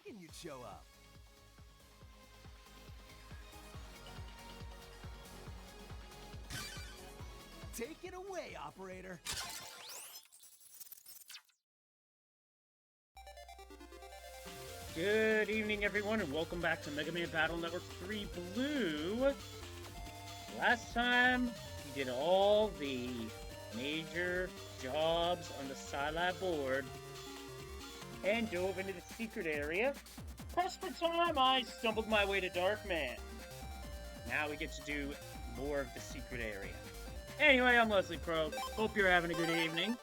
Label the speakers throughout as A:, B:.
A: thinking you'd show up. Take it away, operator.
B: Good evening, everyone, and welcome back to Mega Man Battle Network 3 Blue. Last time, we did all the major jobs on the Scilab board and dove into the secret area. Pressed for time, I stumbled my way to Darkman. Now we get to do more of the secret area. Anyway, I'm Leslie Pro. Hope you're having a good evening.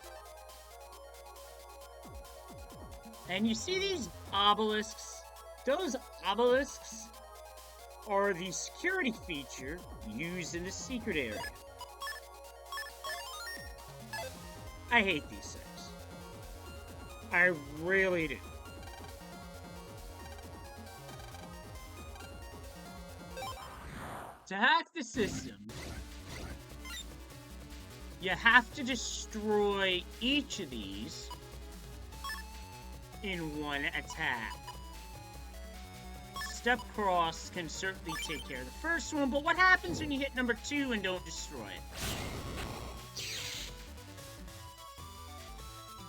B: And you see these obelisks? Those obelisks are the security feature used in the secret area. I hate these things. I really do. To hack the system, you have to destroy each of these in one attack. Step cross can certainly take care of the first one, but what happens when you hit number 2 and don't destroy it?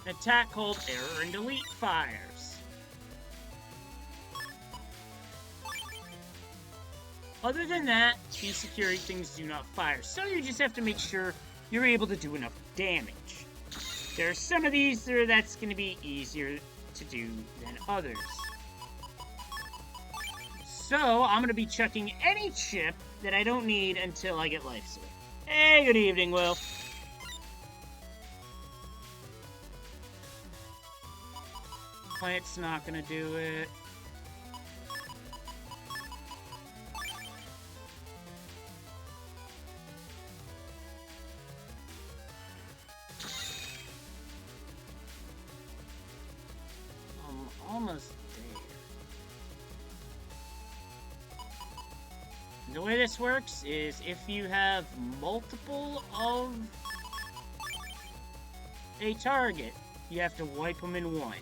B: An attack called Error and Delete fires. Other than that, these security things do not fire, so you just have to make sure you're able to do enough damage. There are some of these that's going to be easier to do than others. So, I'm going to be chucking any chip that I don't need until I get life switch. Hey, good evening, Will. Plant's not going to do it. Almost there. The way this works is if you have multiple of a target, you have to wipe them in one.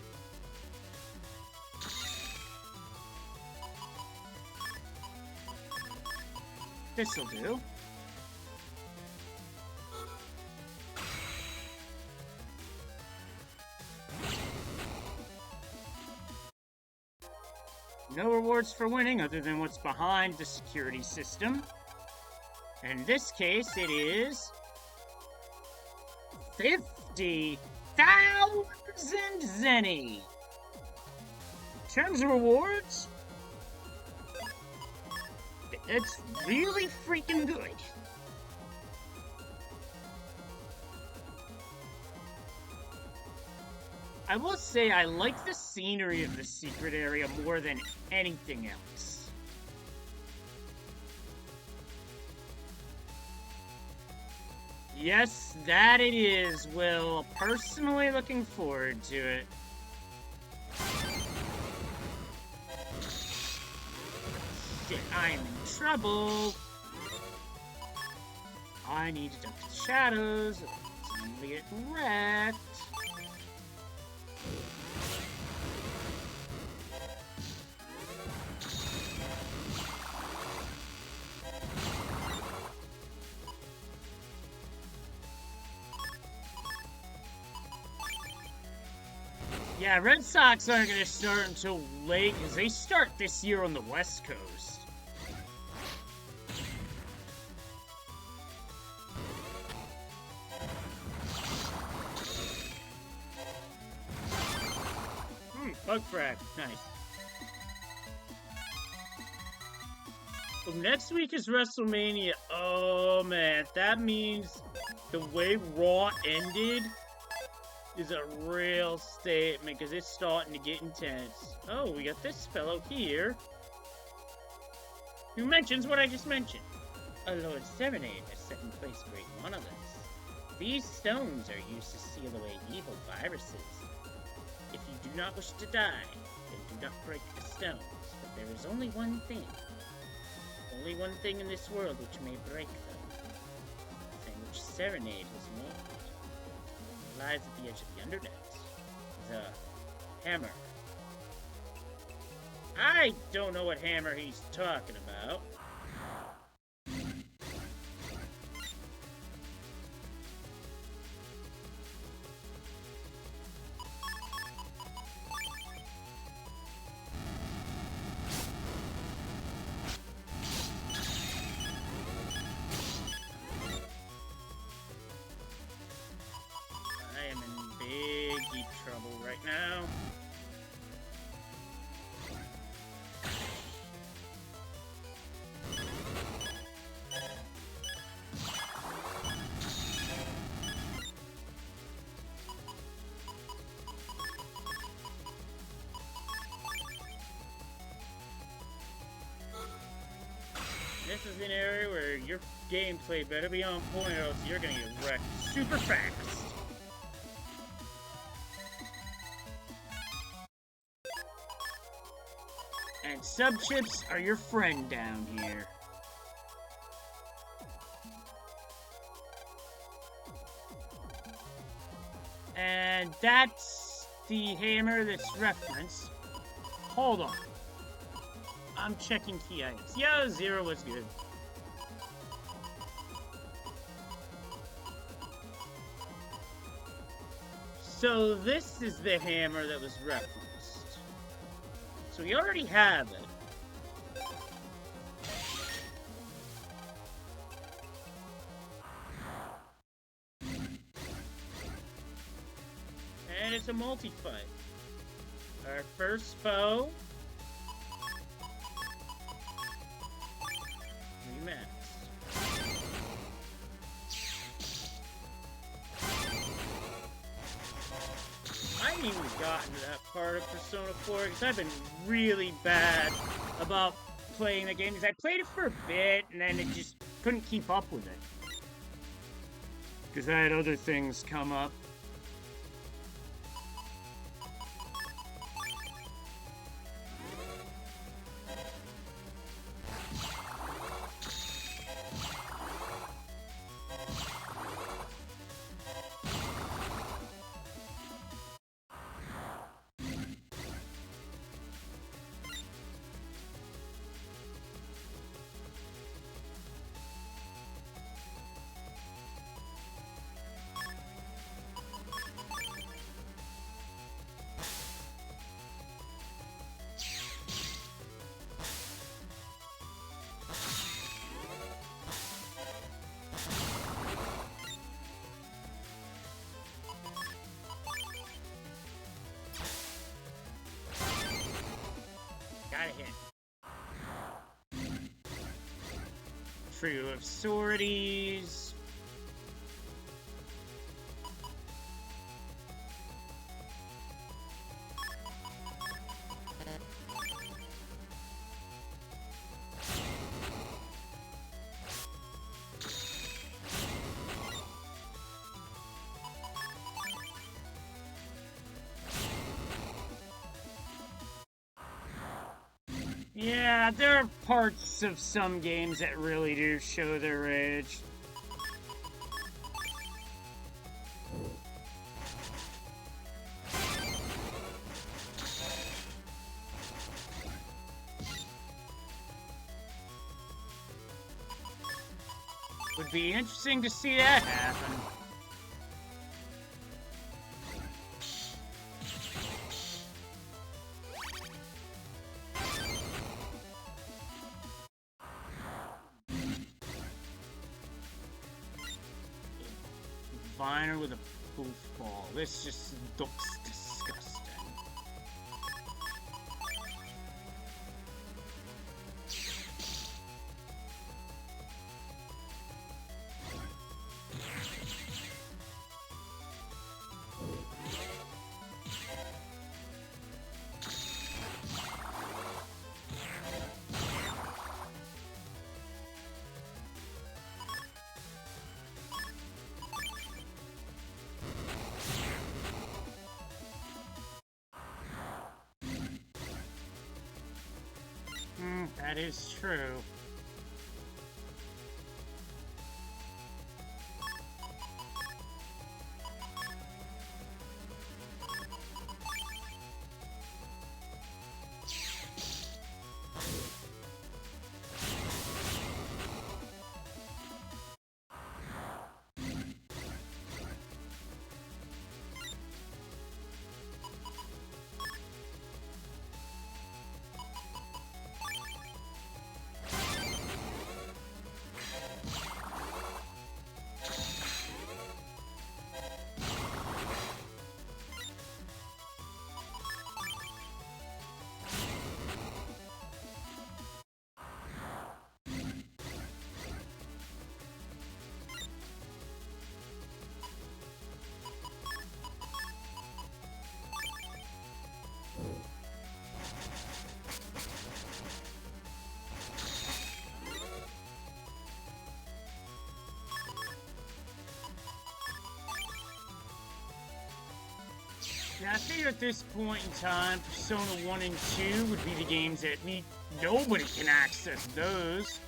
B: This'll do. No rewards for winning other than what's behind the security system. In this case, it is 50,000 zenny. In terms of rewards, it's really freaking good. I will say I like the scenery of the secret area more than anything else. Yes, that it is, Will. Personally looking forward to it. Shit, I'm in trouble. I need to duck to the shadows. I'm gonna get wrecked. Yeah, Red Sox aren't going to start until late, because they start this year on the West Coast. Bug frag. Nice. Well, next week is WrestleMania. Oh, man. That means the way Raw ended is a real statement, because it's starting to get intense. Oh, we got this fellow here who mentions what I just mentioned. A Lord Serenade has set in place great monoliths. These stones are used to seal away evil viruses. If you do not wish to die, then do not break the stones. But there is only one thing in this world which may break them. The thing which Serenade has made. Lies at the edge of the Undernet. The hammer. I don't know what hammer he's talking about. I am in big, deep trouble right now. This is an area where your gameplay better be on point or else you're gonna get wrecked super fast. And sub-chips are your friend down here. And that's the hammer that's referenced. Hold on. I'm checking key items. Yeah, 0 was good. So this is the hammer that was referenced. So we already have it. And it's a multi-fight. Our first foe. I haven't even gotten to that part of Persona 4 because I've been really bad about playing the game because I played it for a bit and then it just couldn't keep up with it. Because I had other things come up. Gotta hit. Trio of Swordies. Yeah, there are parts of some games that really do show their age. Would be interesting to see that happen. Viner with a goofball. This just looks disgusting. That is true. Yeah, I figure at this point in time, Persona 1 and 2 would be the games that nobody can access those.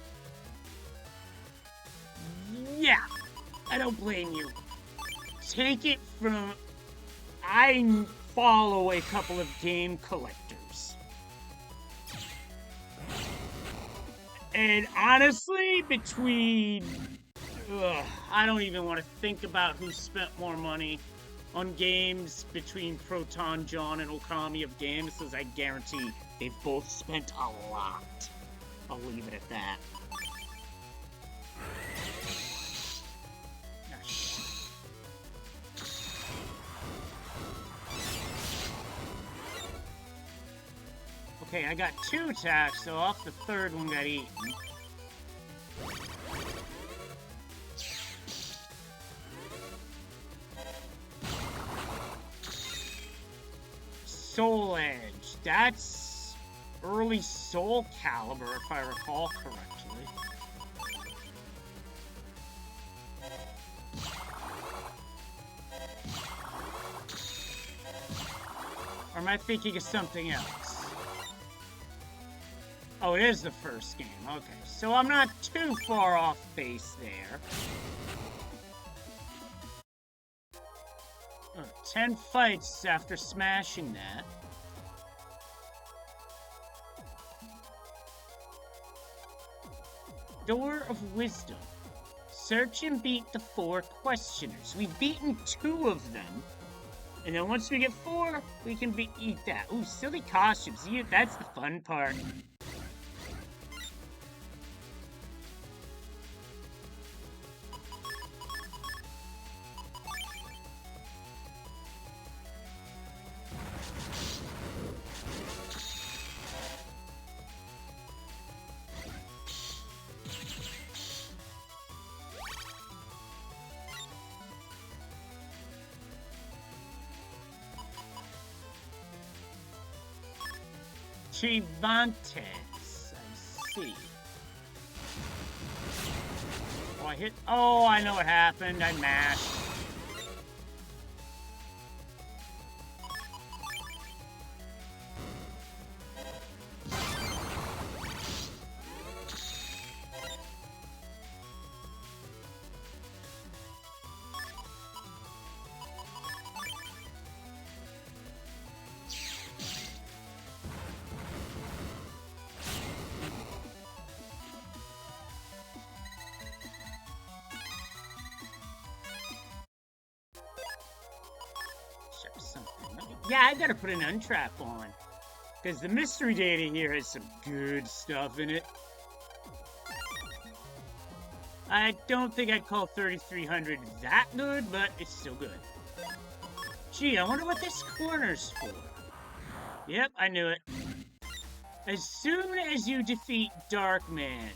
B: Yeah, I don't blame you. Take it from... I follow a couple of game collectors. And honestly, between... I don't even want to think about who spent more money on games between Proton John and Okami of Games, because I guarantee they've both spent a lot. I'll leave it at that. Okay, I got 2 attacks off, the third one got eaten. Soul Edge. That's early Soul Calibur, if I recall correctly. Or am I thinking of something else? Oh, it is the first game. Okay, so I'm not too far off base there. 10 fights after smashing that. Door of Wisdom. Search and beat the 4 questioners. We've beaten 2 of them. And then once we get 4, we can eat that. Ooh, silly costumes. That's the fun part. Trivantes, I see. Oh, I hit. Oh, I know what happened. I mashed. Yeah, I gotta put an untrap on. Because the mystery data here has some good stuff in it. I don't think I'd call 3300 that good, but it's still good. Gee, I wonder what this corner's for. Yep, I knew it. As soon as you defeat Darkman,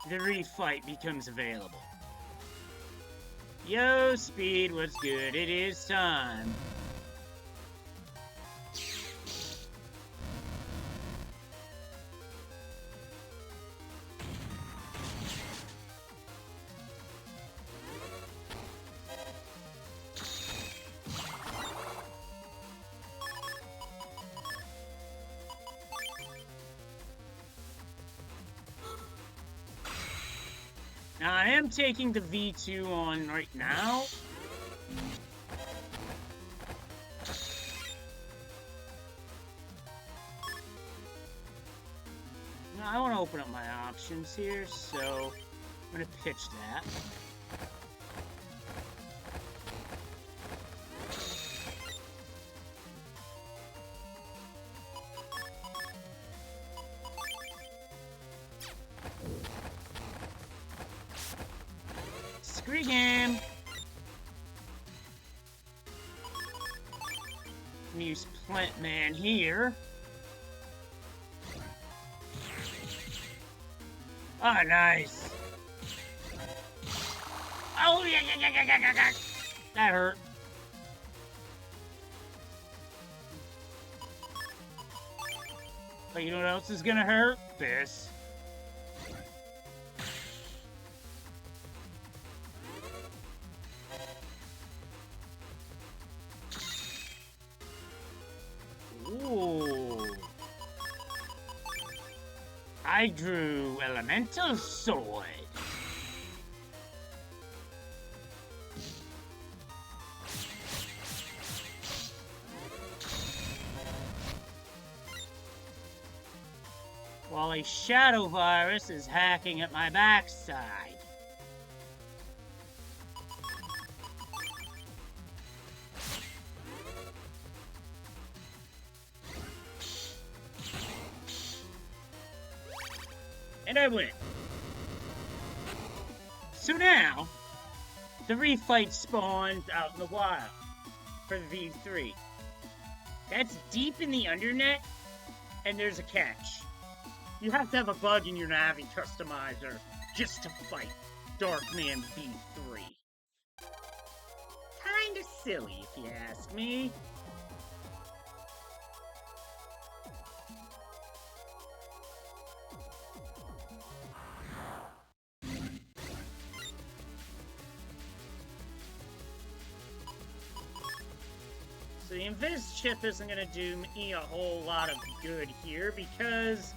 B: the refight becomes available. Yo, Speed, what's good? It is time. Now, I am taking the V2 on right now. Now, I want to open up my options here, so I'm going to pitch that. Game. Use Plant Man here. Oh, nice. Oh, yeah. That hurt. But you know what else is gonna hurt? This. I drew Elemental Sword. While a shadow virus is hacking at my backside. And I win. So now, the refight spawns out in the wild for the V3. That's deep in the undernet, and there's a catch. You have to have a bug in your Navi customizer just to fight Darkman V3. Kinda silly, if you ask me. So the Invis chip isn't gonna do me a whole lot of good here because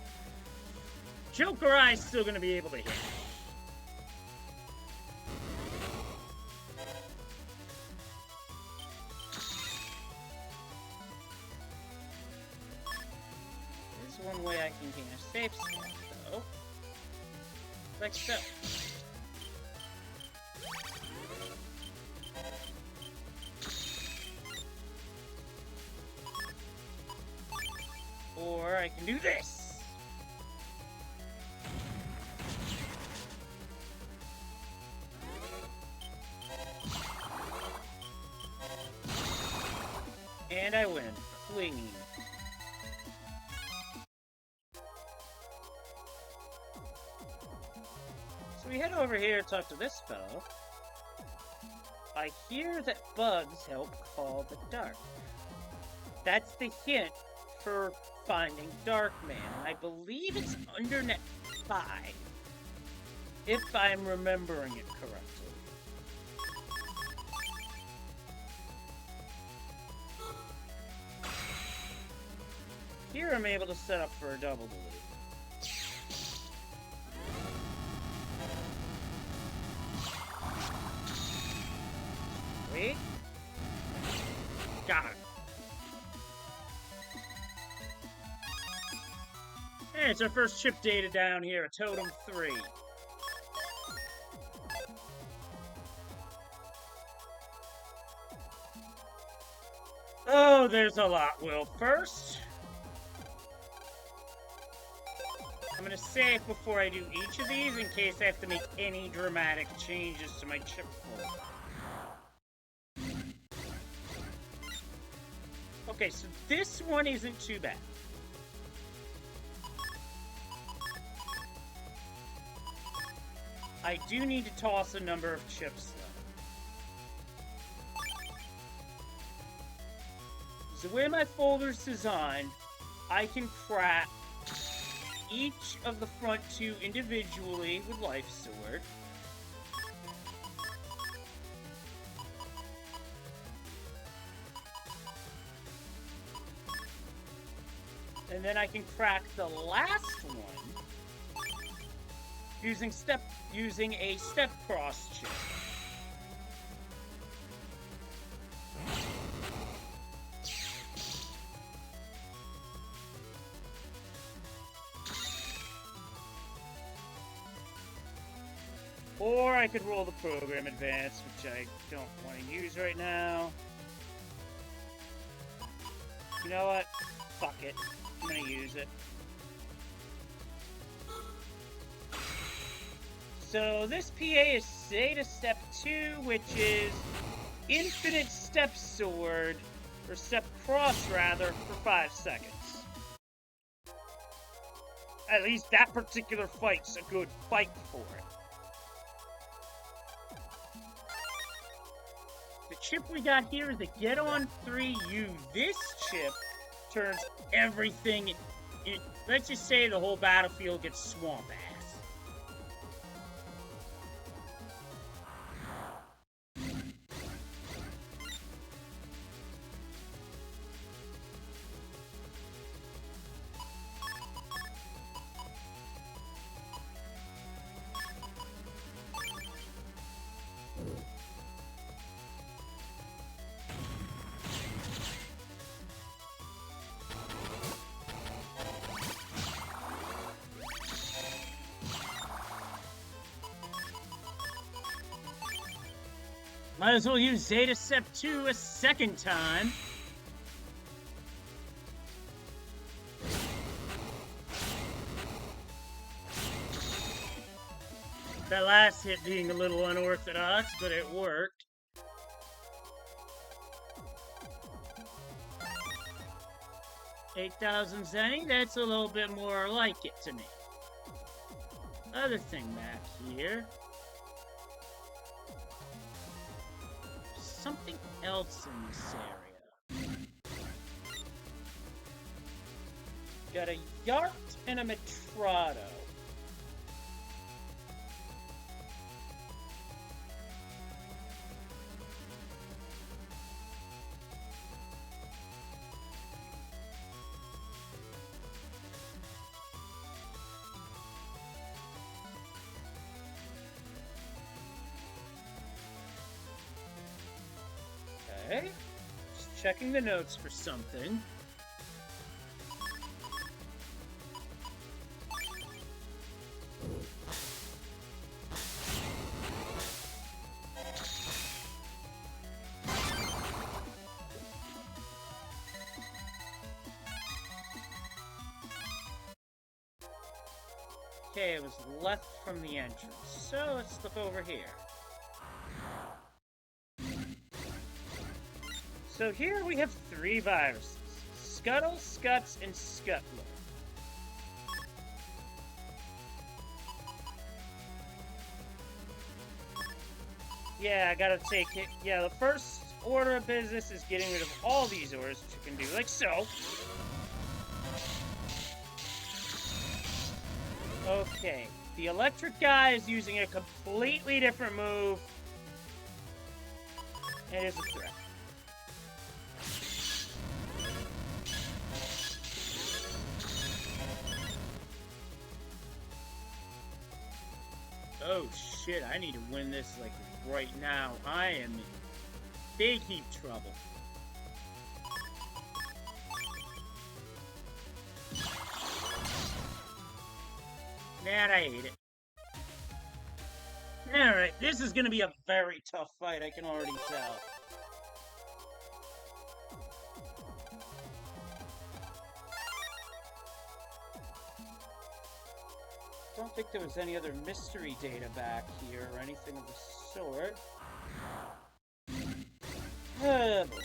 B: Joker Eye's still gonna be able to hit. There's one way I can gain a safe spot, though. Like so. Or I can do this. And I win. Clean. So we head over here to talk to this fellow. I hear that bugs help call the dark. That's the hint for finding Darkman. I believe it's under net 5. If I'm remembering it correctly. Here I'm able to set up for a double delete. Wait. Got it. Hey, it's our first chip data down here, a totem 3. Oh, there's a lot, Will. First, I'm gonna save before I do each of these in case I have to make any dramatic changes to my chip pool. Okay, so this one isn't too bad. I do need to toss a number of chips, though. So the way my folder's designed, I can crack each of the front 2 individually with Life Sword. And then I can crack the last one using a step cross chip. Or I could roll the program advance, which I don't want to use right now. You know what? Fuck it. I'm gonna use it. So this PA is say to step 2, which is infinite step sword, or step cross rather, for 5 seconds. At least that particular fight's a good fight for it. The chip we got here is the Get On 3U. This chip turns everything in. Let's just say the whole battlefield gets swamp ass. Might as well use Zeta Step 2 a second time. That last hit being a little unorthodox, but it worked. $8,000 zenny, that's a little bit more like it to me. Other thing back here. Something else in this area. Got a Yart and a Metrado. Okay, just checking the notes for something. Okay, it was left from the entrance, so let's look over here. So here we have 3 viruses. Scuttle, Scuts, and Scuttler. Yeah, I gotta take it. Yeah, the first order of business is getting rid of all these orders, which you can do like so. Okay, the electric guy is using a completely different move. And it's a threat. Oh shit, I need to win this like right now. I am in big heap trouble. Man, I hate it. Alright, this is gonna be a very tough fight, I can already tell. I don't think there was any other mystery data back here or anything of the sort. Oh boy.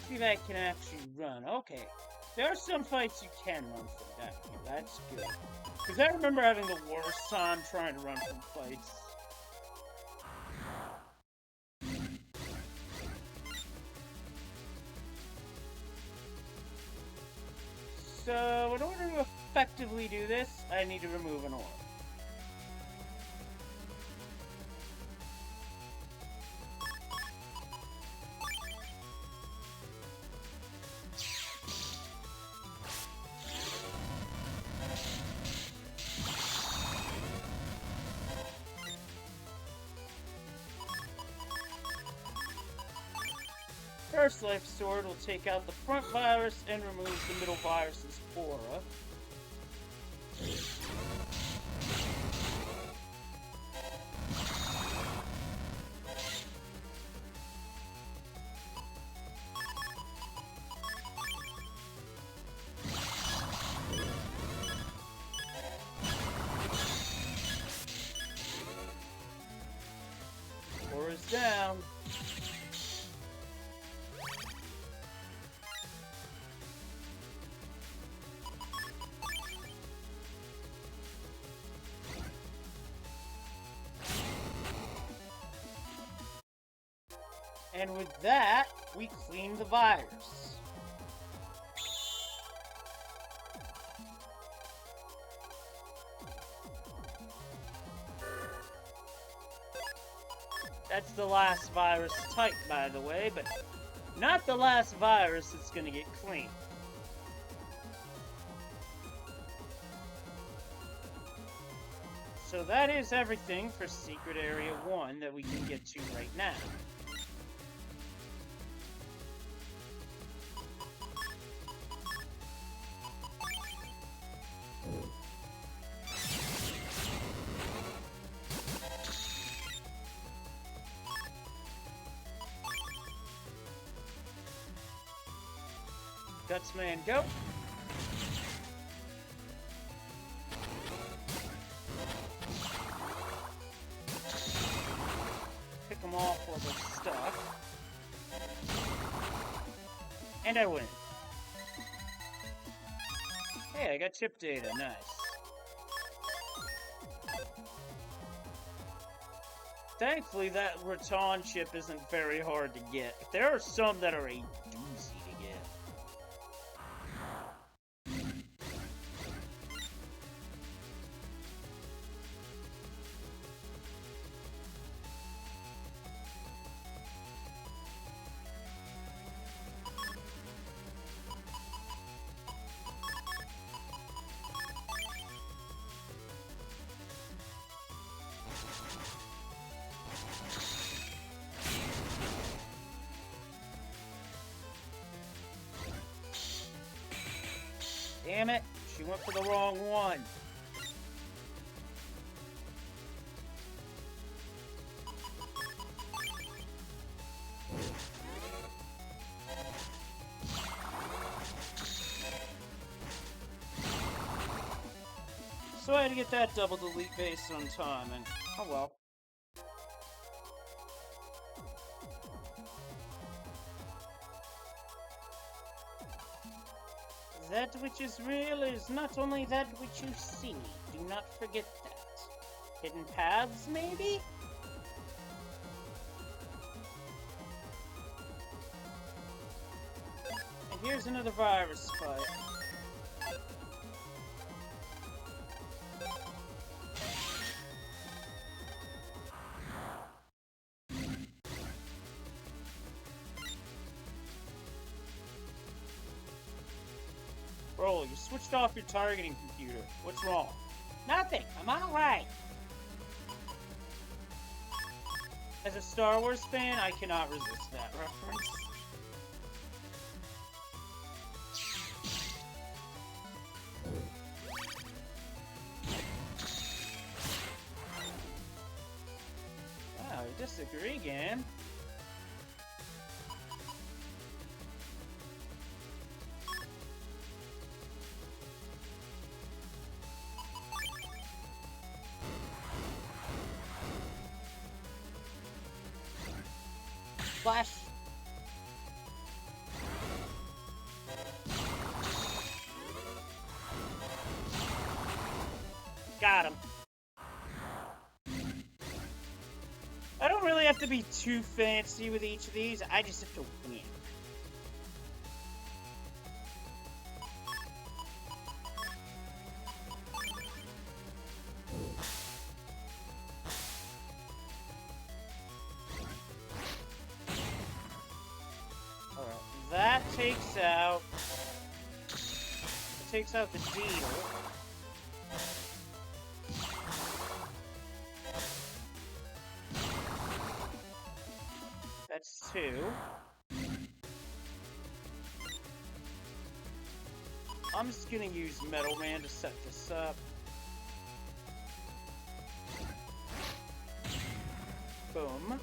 B: See if I can actually run. Okay. There are some fights you can run from that here. That's good. Because I remember having the worst time trying to run from fights. So, in order to effectively do this, I need to remove an orb. First Life Sword will take out the front virus and remove the middle virus's aura. Aura's down. And with that, we clean the virus. That's the last virus type, by the way, but not the last virus that's gonna get cleaned. So that is everything for Secret Area 1 that we can get to right now. Gutsman, go! Pick them off while they're stuck. And I win. Hey, I got chip data, nice. Thankfully, that Raton chip isn't very hard to get. There are some that are a doozy to get. Damn it, she went for the wrong one. So I had to get that double delete base on time, and oh well. That which is real is not only that which you see. Do not forget that. Hidden paths, maybe? And here's another virus fight. Bro, you switched off your targeting computer. What's wrong? Nothing. I'm alright. As a Star Wars fan, I cannot resist that reference. Wow, I disagree again. Flash. Got him. I don't really have to be too fancy with each of these. I just have to win. That takes out the deal. That's 2. I'm just gonna use Metal Man to set this up. Boom.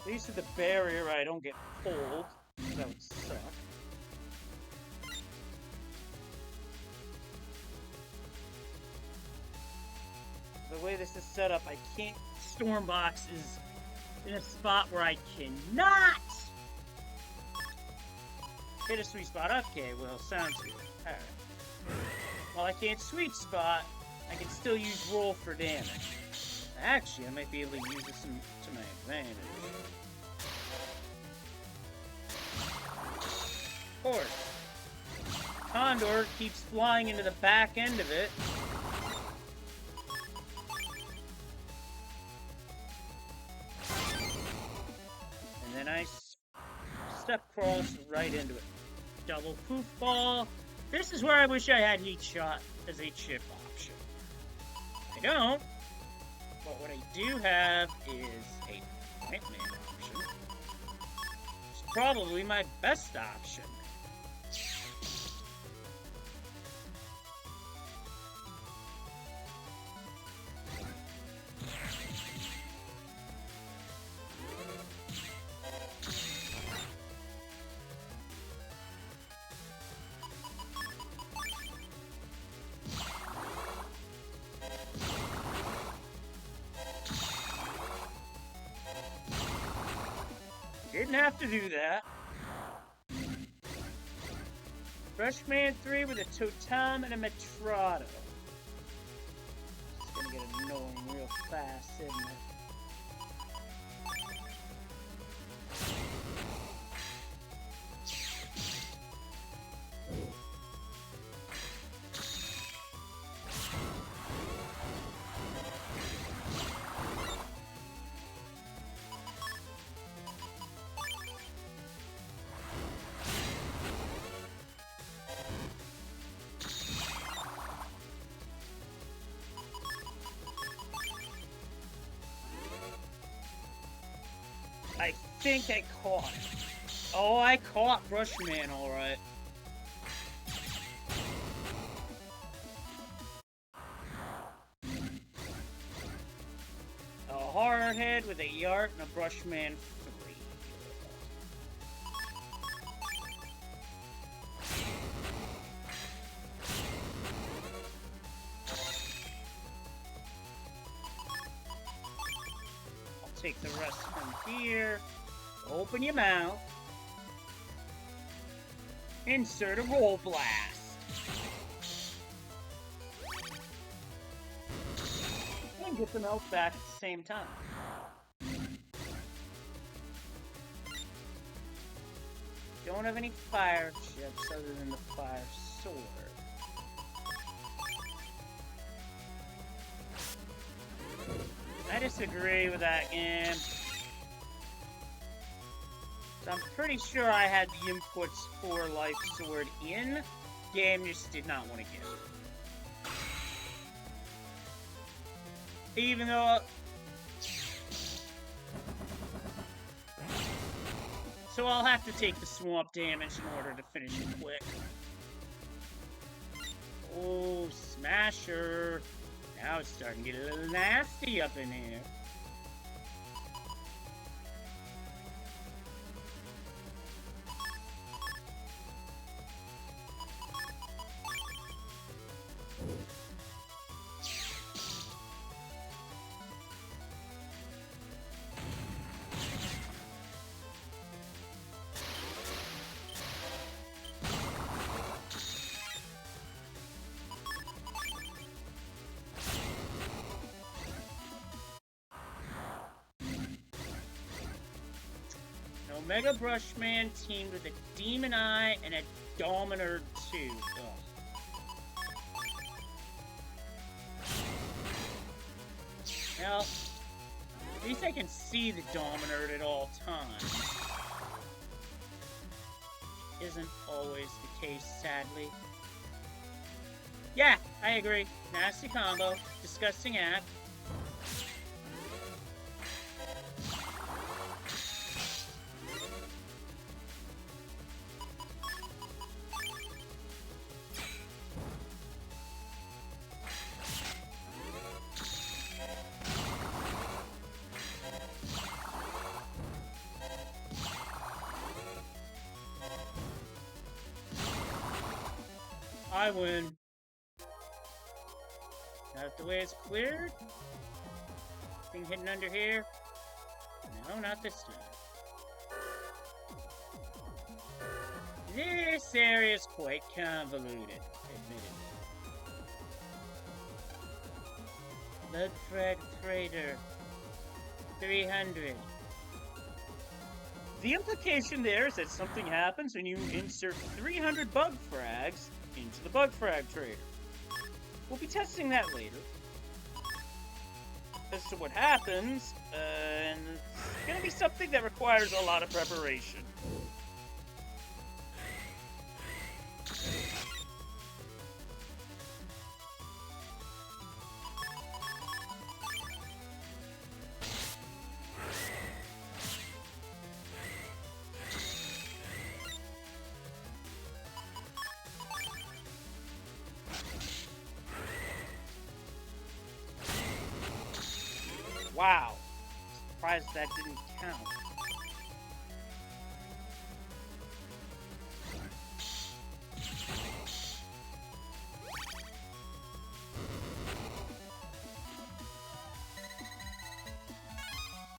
B: At least with the barrier, I don't get pulled. That would suck. The way this is set up, I can't. Stormbox is in a spot where I cannot hit a sweet spot. Okay, well, sounds good. Alright. While I can't sweet spot, I can still use roll for damage. Actually, I might be able to use this to my advantage. Of course. Condor keeps flying into the back end of it. And then I step cross right into it. Double poof ball, This is where I wish I had Heat Shot as a chip option. I don't, but what I do have is a Nightmare option. It's probably my best option. Didn't have to do that. Freshman 3 with a Totem and a Metrado. It's gonna get annoying real fast, isn't it? I think I caught it. Oh, I caught Brushman, alright. A Horror Head with a Yart and a Brushman 3. Take the rest from here. Open your mouth. Insert a roll blast. And get them out back at the same time. Don't have any fire chips other than the fire sword. I disagree with that game. So I'm pretty sure I had the inputs for Life Sword in. Game just did not want to give it. Even though... So I'll have to take the swamp damage in order to finish it quick. Oh, Smasher. Now it's starting to get a little nasty up in here. Omega Brushman teamed with a Demon Eye and a Dominator 2. Ugh. Well, at least I can see the Dominator at all times. Isn't always the case, sadly. Yeah, I agree. Nasty combo. Disgusting app. I win. Not the way it's cleared. Thing hidden under here. No, not this time. This area is quite convoluted, admittedly. Bloodfred Trader. 300. The implication there is that something happens and you insert 300 bug frags into the bug frag trader. We'll be testing that later. As to what happens, and it's gonna be something that requires a lot of preparation. Wow. Surprised that didn't count.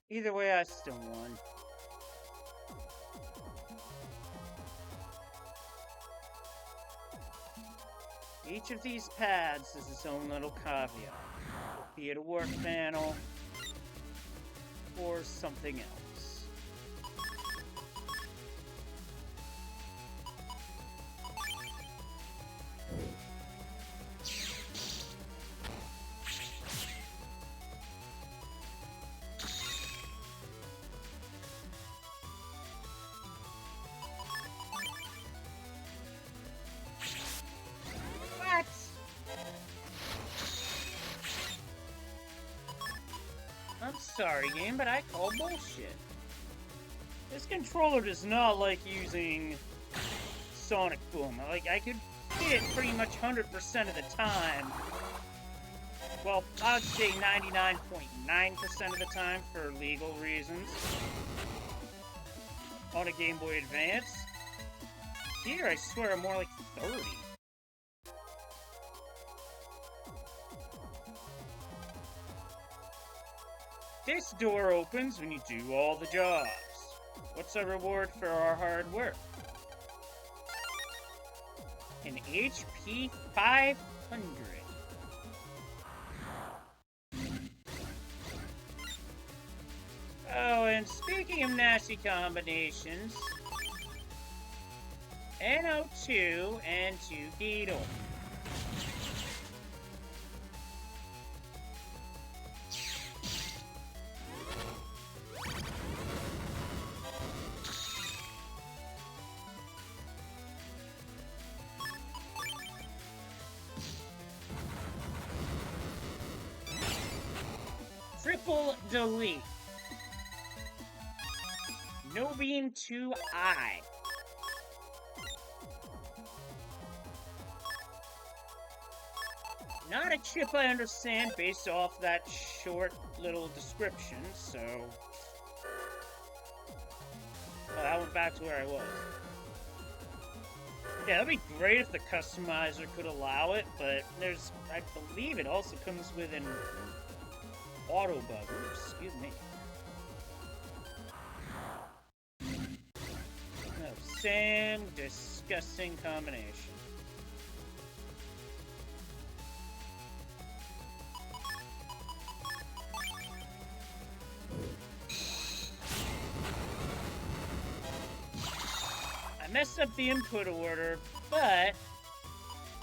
B: Either way, I still won. Each of these pads is its own little caveat, be it a work panel or something else. What? I'm sorry, game, but I call bullshit. This controller does not like using Sonic Boom. Like, I could hit it pretty much 100% of the time. Well, I would say 99.9% of the time for legal reasons. On a Game Boy Advance. Here, I swear, I'm more like 30. This door opens when you do all the jobs. What's our reward for our hard work? An HP 500. Oh, and speaking of nasty combinations, NO2 and 2 Beetle. Triple delete. No beam 2I. Not a chip I understand based off that short little description, so... Well, I went back to where I was. Yeah, that'd be great if the customizer could allow it, but there's... I believe it also comes with an auto bug. Ooh, excuse me. No, same disgusting combination. I messed up the input order, but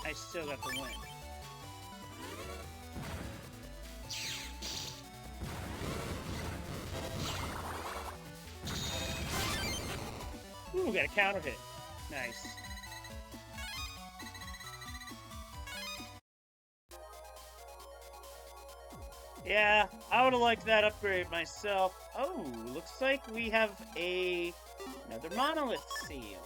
B: I still got the win. Ooh, got a counter hit. Nice. Yeah, I would have liked that upgrade myself. Oh, looks like we have another Monolith seal.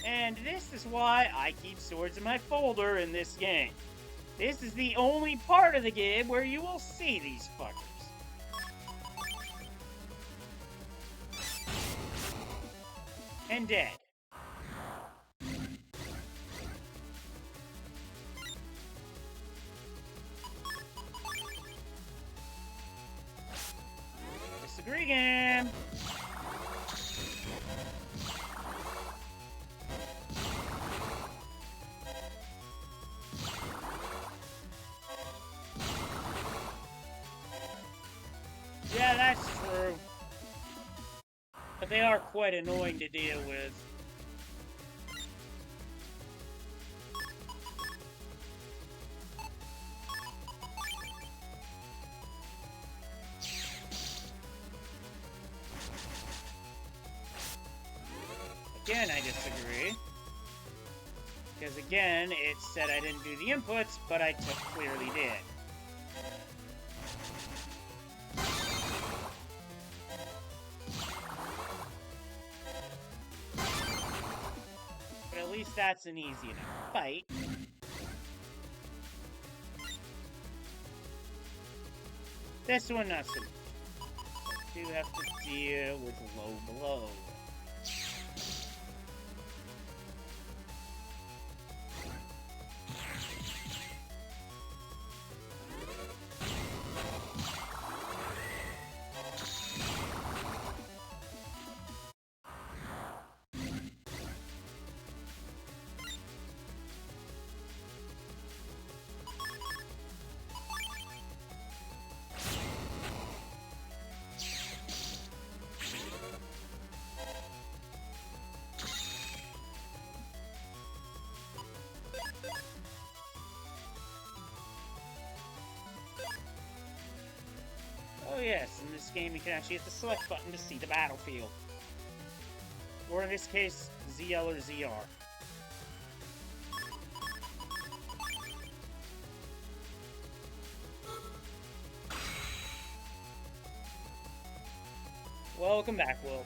B: And this is why I keep swords in my folder in this game. This is the only part of the game where you will see these fuckers. And dead. Disagree game. Yeah, that's true. But they are quite annoying to deal with. Again, I disagree. Because again, it said I didn't do the inputs, but I clearly did. least that's an easy enough fight. This one not so much. I do have to deal with low blow. Oh yes, in this game you can actually hit the select button to see the battlefield. Or in this case, ZL or ZR. Welcome back, Will.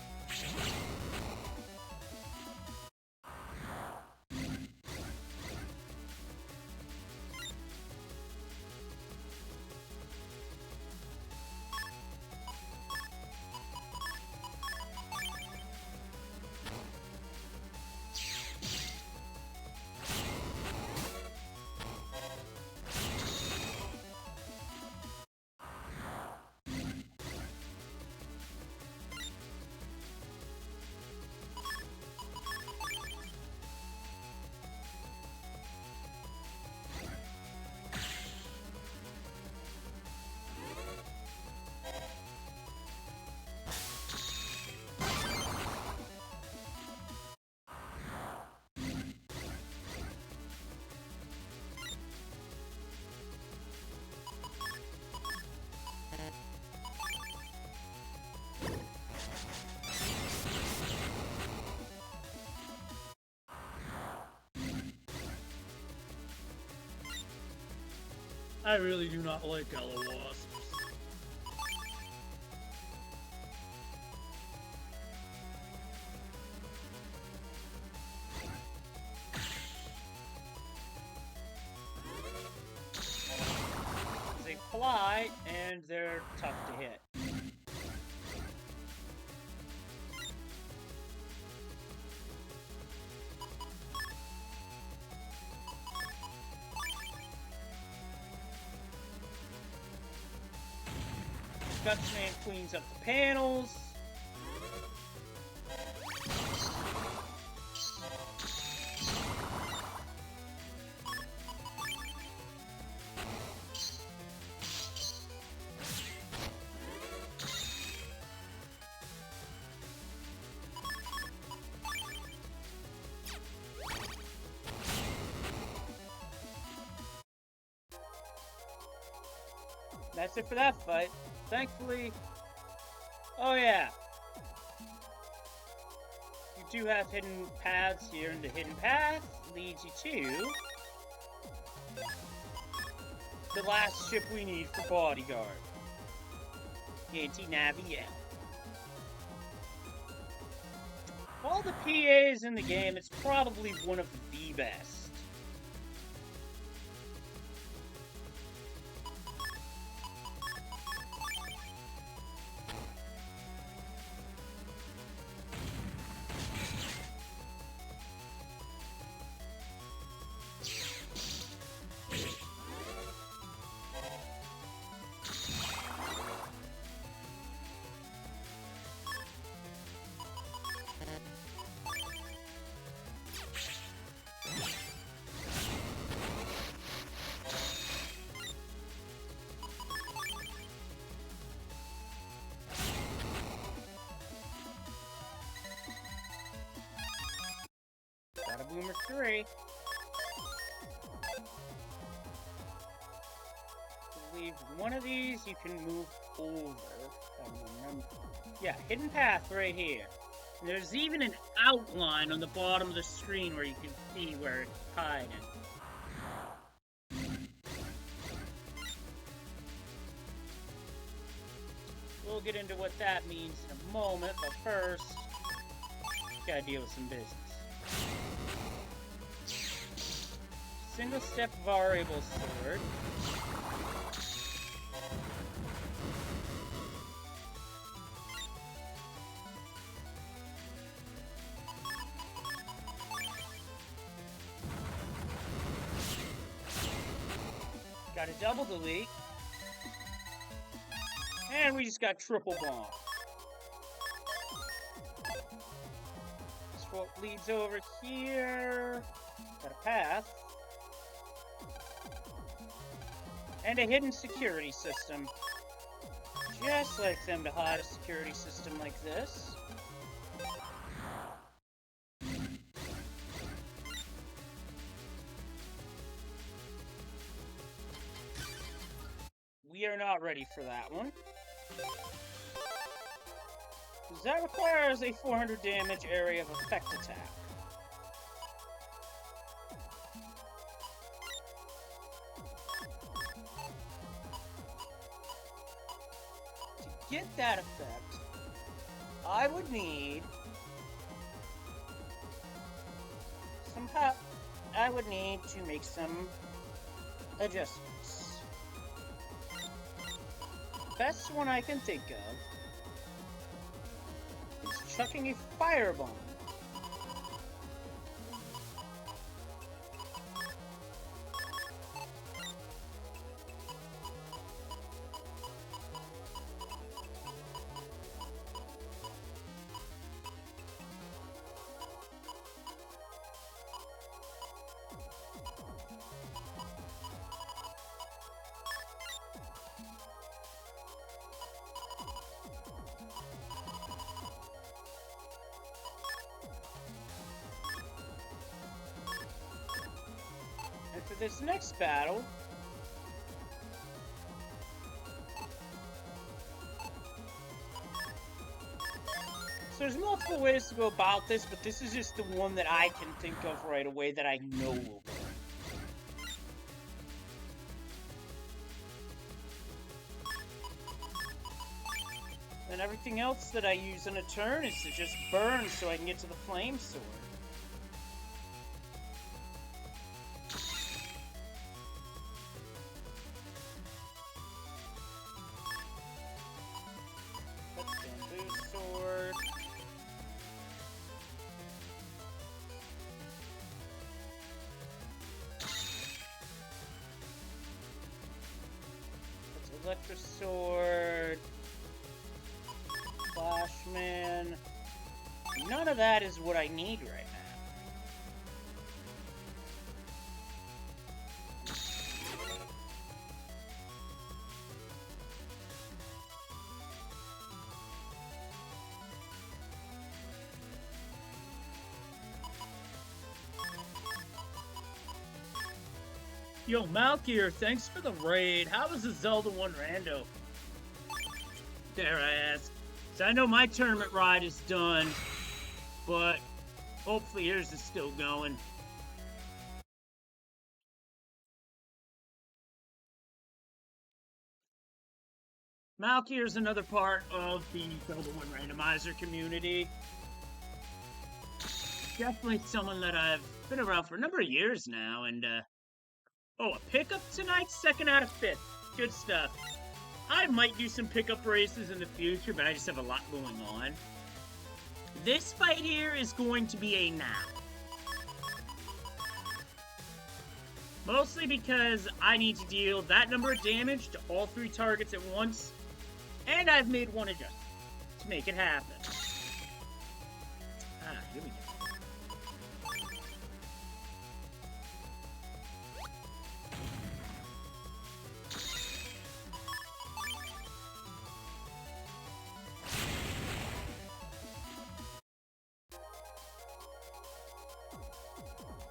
B: I really do not like yellow wasps. They fly, and they're tough to hit. Gutsman cleans up the panels. That's it for that fight. Thankfully, oh yeah, you do have hidden paths here, and the hidden path leads you to the last ship we need for Bodyguard, the Anti-Navi L. Of all the PAs in the game, it's probably one of the best. Got a Boomer 3. I believe one of these you can move over. If I remember. Yeah, hidden path right here. And there's even an outline on the bottom of the screen where you can see where it's hiding. We'll get into what that means in a moment, but first, gotta deal with some business. single step variable sword. Got a double delete. And we just got triple bomb. This what leads over here. Got a path. And a hidden security system. Just like them to hide a security system like this. We are not ready for that one. Because that requires a 400 damage area of effect attack. To get that effect, I would need somehow I would need to make some adjustments. Best one I can think of is chucking a firebomb. And for this next battle, so there's multiple ways to go about this, but this is just the one that I can think of right away that I know will work. And everything else that I use in a turn is to just burn so I can get to the flame sword. That's bamboo sword. That's electro sword. Flashman. None of that is what I need right now. Yo, Malkier, thanks for the raid. How was the Zelda 1 rando? Dare I ask? So I know my tournament ride is done, but hopefully yours is still going. Malkier is another part of the Zelda 1 randomizer community. Definitely someone that I've been around for a number of years now, and oh, a pickup tonight? Second out of fifth. Good stuff. I might do some pickup races in the future, but I just have a lot going on. This fight here is going to be a now. Mostly because I need to deal that number of damage to all three targets at once, and I've made one adjustment to make it happen. Ah, here we go.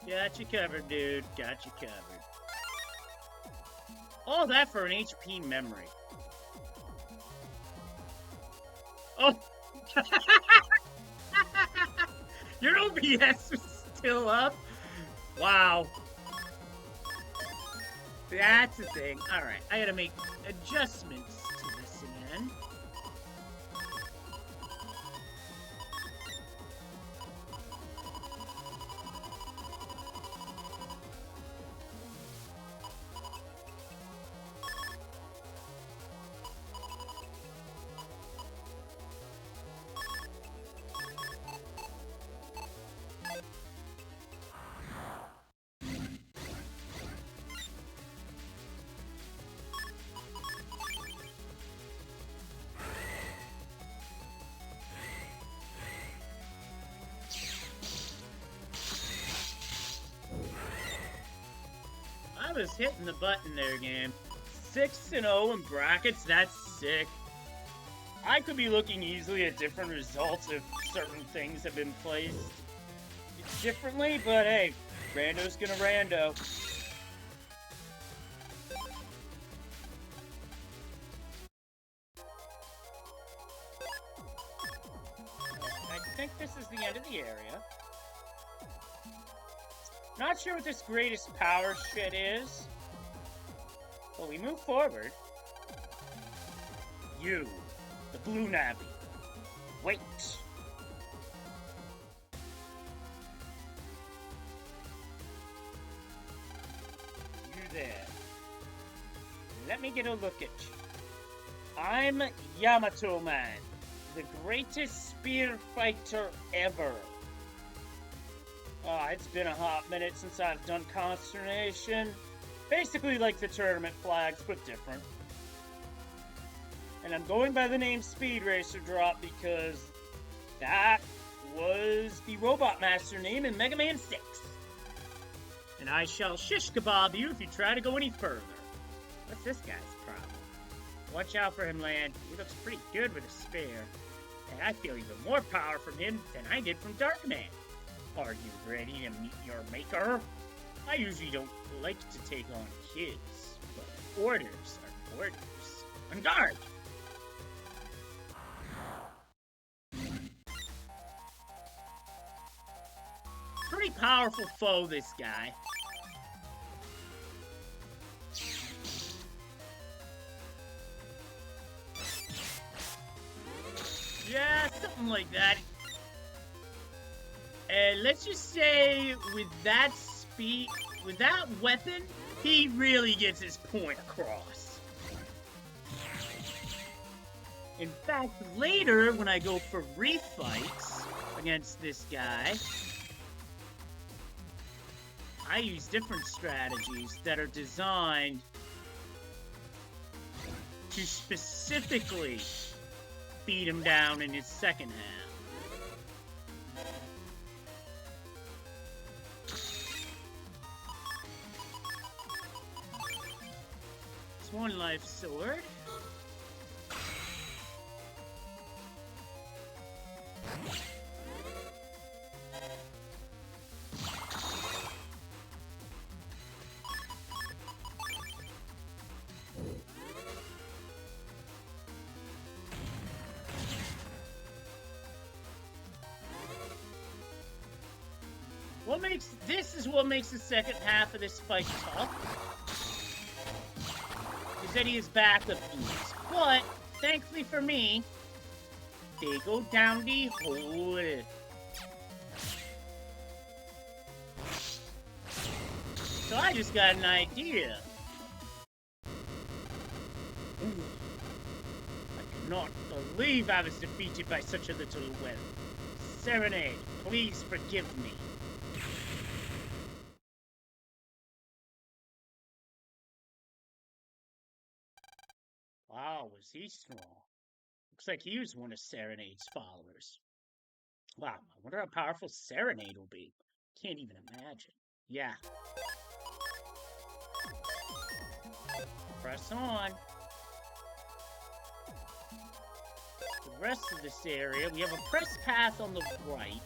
B: Got you covered, dude. Got you covered. All that for an HP memory. Oh! Your OBS is still up? Wow. That's the thing. Alright, I gotta make adjustments to this again. was hitting the button there, game. 6-0 in brackets, that's sick. I could be looking easily at different results if certain things have been placed differently, but hey, rando's gonna rando. I think this is the end of the area. Not sure what this greatest power shit is, but we move forward. You, the blue Navi, wait. You there. Let me get a look at you. I'm Yamato Man, the greatest spear fighter ever. It's been a hot minute since I've done Consternation. Basically like the tournament flags, but different. And I'm going by the name Speed Racer Drop because that was the Robot Master name in Mega Man 6. And I shall shish kebab you if you try to go any further. What's this guy's problem? Watch out for him, Land. He looks pretty good with a spear. And I feel even more power from him than I did from Darkman. Are you ready to meet your maker? I usually don't like to take on kids, but orders are orders. On guard! Pretty powerful foe, this guy. Yeah, something like that. And let's just say, with that speed, with that weapon, he really gets his point across. In fact, later, when I go for refights against this guy, I use different strategies that are designed to specifically beat him down in his second half. It's one life sword. This is what makes the second half of this fight tough. Is that he has backup moves. But, thankfully for me, they go down the hole. So I just got an idea. I cannot believe I was defeated by such a little weapon. Serenade, please forgive me. Wow, was he strong? Looks like he was one of Serenade's followers. Wow, I wonder how powerful Serenade will be. Can't even imagine. Yeah. Press on. The rest of this area, we have a press path on the right.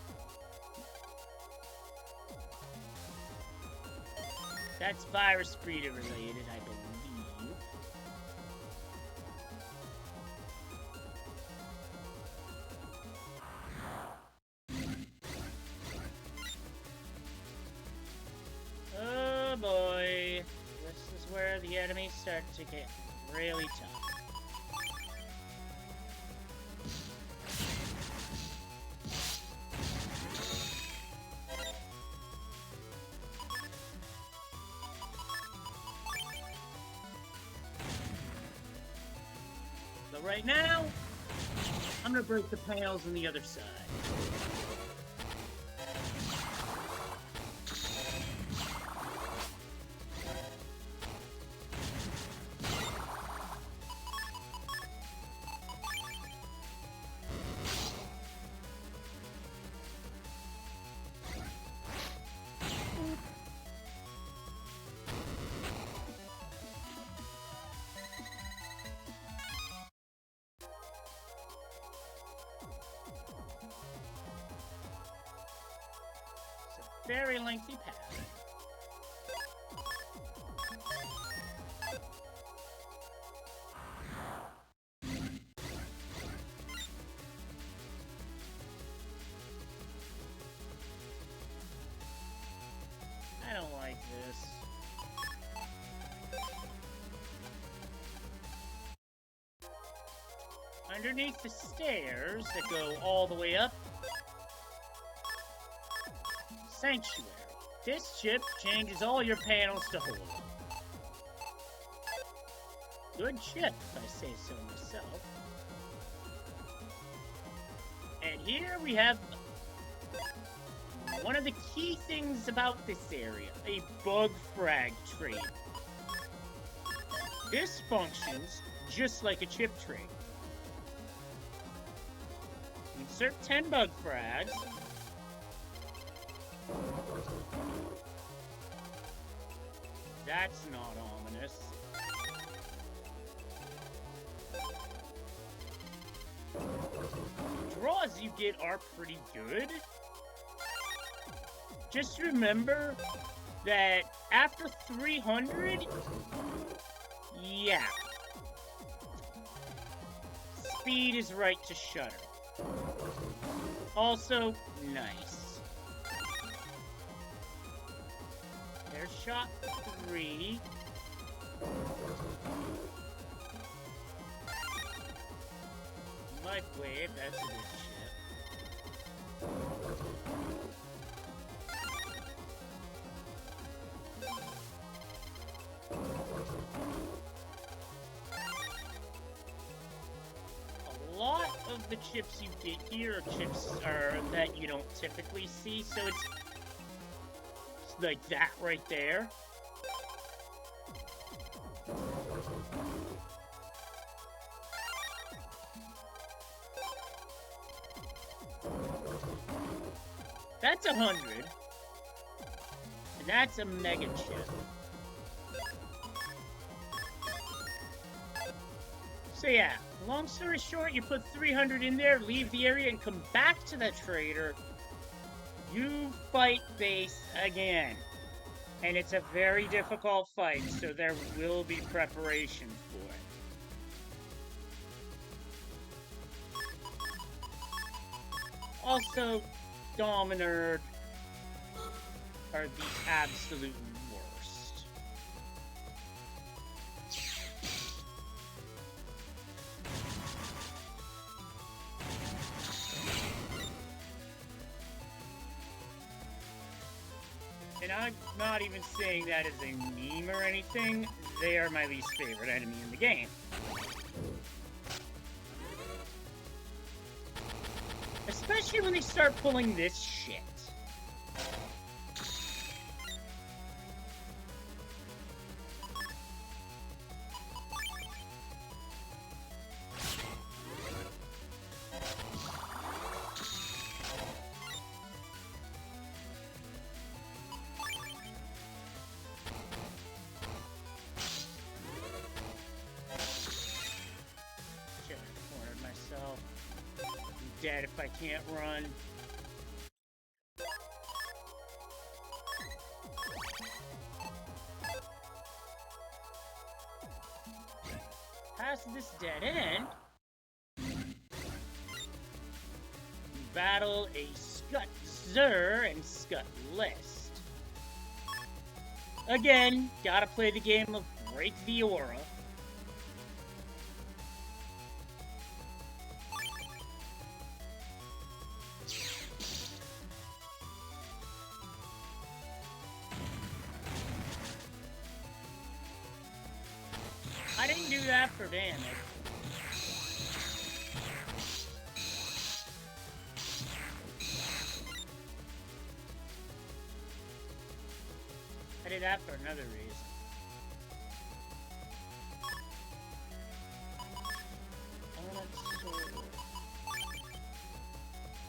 B: That's virus breeder related, I believe. Oh boy. This is where the enemies start to get really tough. But right now, I'm gonna break the panels on the other side. very lengthy path. I don't like this. Underneath the stairs that go all the way up, Sanctuary. This chip changes all your panels to holy. Good chip, if I say so myself. And here we have one of the key things about this area, a bug frag trade. This functions just like a chip trade. Insert 10 bug frags. That's not ominous. Draws you get are pretty good. Just remember that after 300, yeah. Speed is right to shutter. Also, nice. There's shot 3. Life wave, that's a good ship. A lot of the chips you get here are chips that you don't typically see, so it's like that right there. That's 100. And that's a mega chip. So yeah, long story short, you put 300 in there, leave the area, and come back to the trader. You fight base again. And it's a very difficult fight, so there will be preparation for it. Also, Dominard are the absolute worst. And I'm not even saying that as a meme or anything. They are my least favorite enemy in the game. Especially when they start pulling this shit. Shit, I cornered myself. I'm dead if I can't run. Past this dead end, battle a Scut Zur and Scut List. Again, gotta play the game of Break the Aura. I didn't do that for damage. I did that for another reason.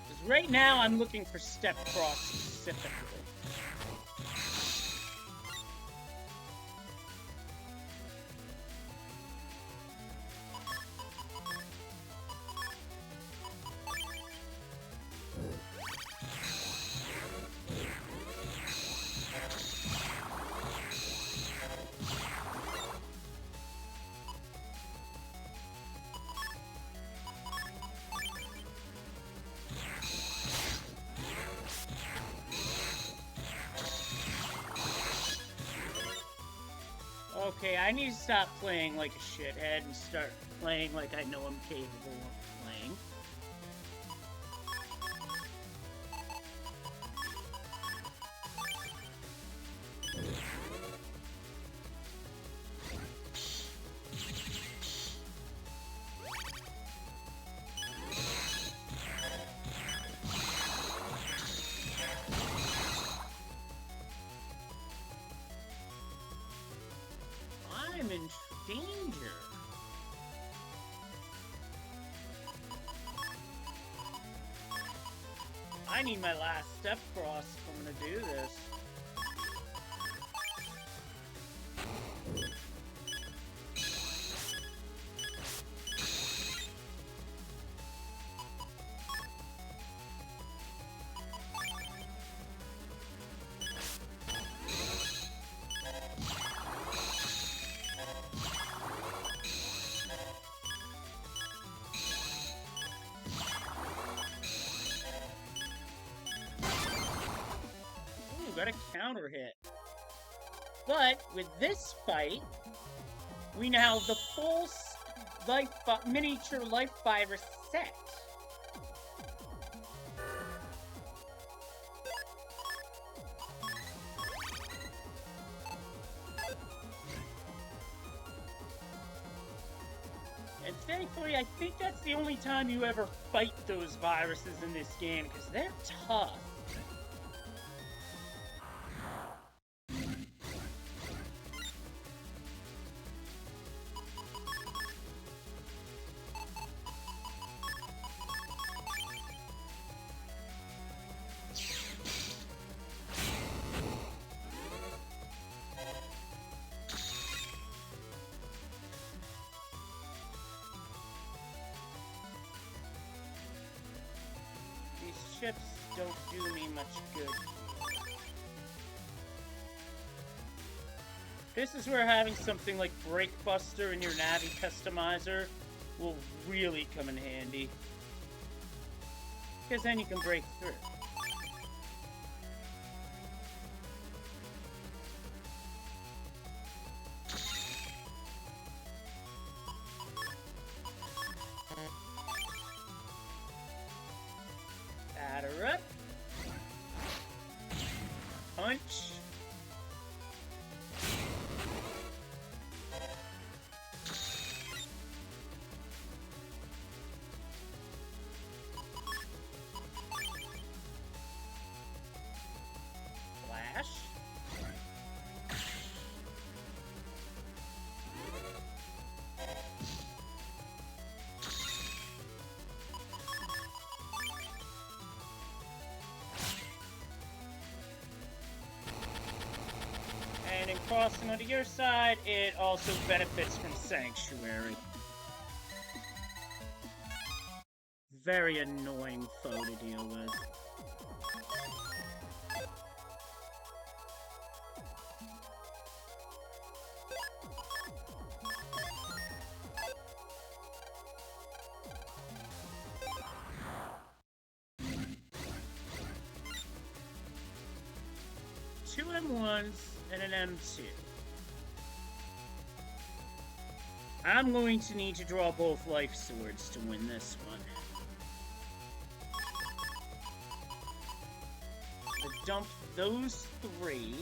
B: Because right now I'm looking for Step Cross specifically. Okay, I need to stop playing like a shithead and start playing like I know I'm capable of playing. I'm in danger. I need my last step cross if I'm gonna do this. Got a counter hit. But with this fight, we now have the full miniature life virus set. And thankfully, I think that's the only time you ever fight those viruses in this game, because they're tough. Ships don't do me much good. This is where having something like Breakbuster in your Navi customizer will really come in handy. Because then you can break through. Batter up. Punch. Flash. And in crossing onto your side, it also benefits from Sanctuary. Very annoying foe to deal with. Two M1s and an M2. I'm going to need to draw both life swords to win this one. I dump those three.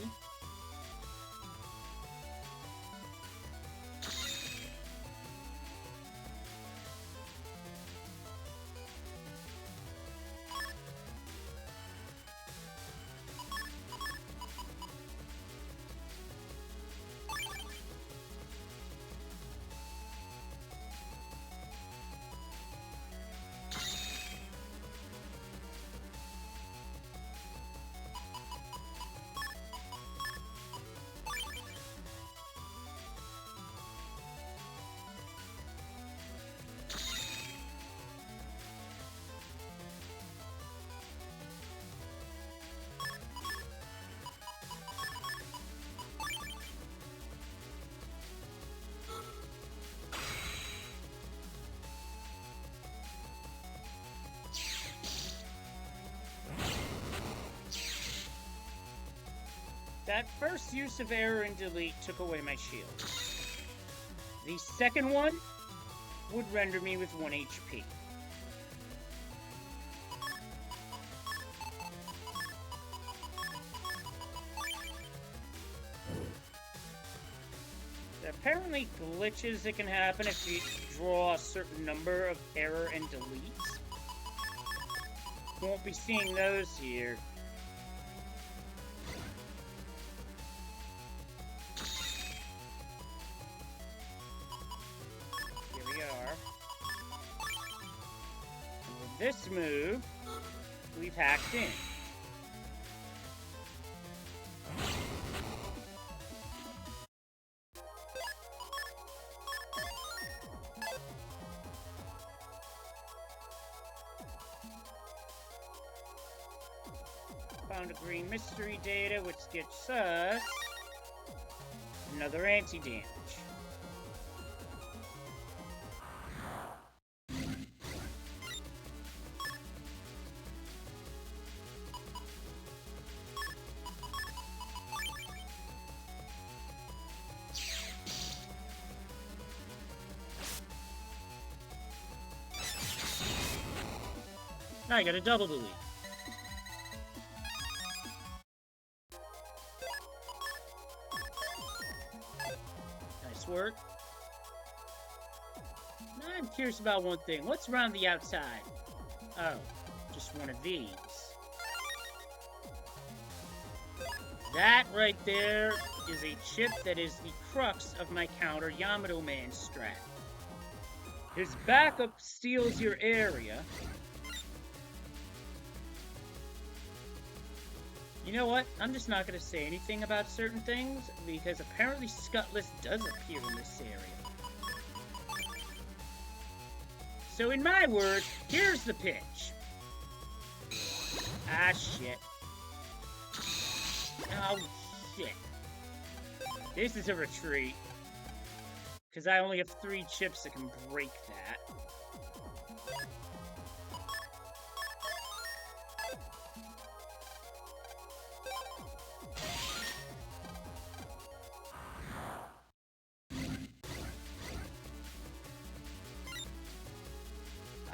B: That first use of error and delete took away my shield. The second one would render me with 1 HP. There are apparently glitches that can happen if you draw a certain number of error and deletes. Won't be seeing those here. Here we are. And with this move, we've hacked in. Found a green mystery data, which gets us another anti-damage. Now I got a double delete. Nice work. Now I'm curious about one thing. What's around the outside? Oh, just one of these. That right there is a chip that is the crux of my counter Yamato Man strat. His backup steals your area. You know what? I'm just not going to say anything about certain things, because apparently Skutless does appear in this area. So in my words, here's the pitch. Ah, shit. Oh, shit. This is a retreat. Because I only have 3 chips that can break that.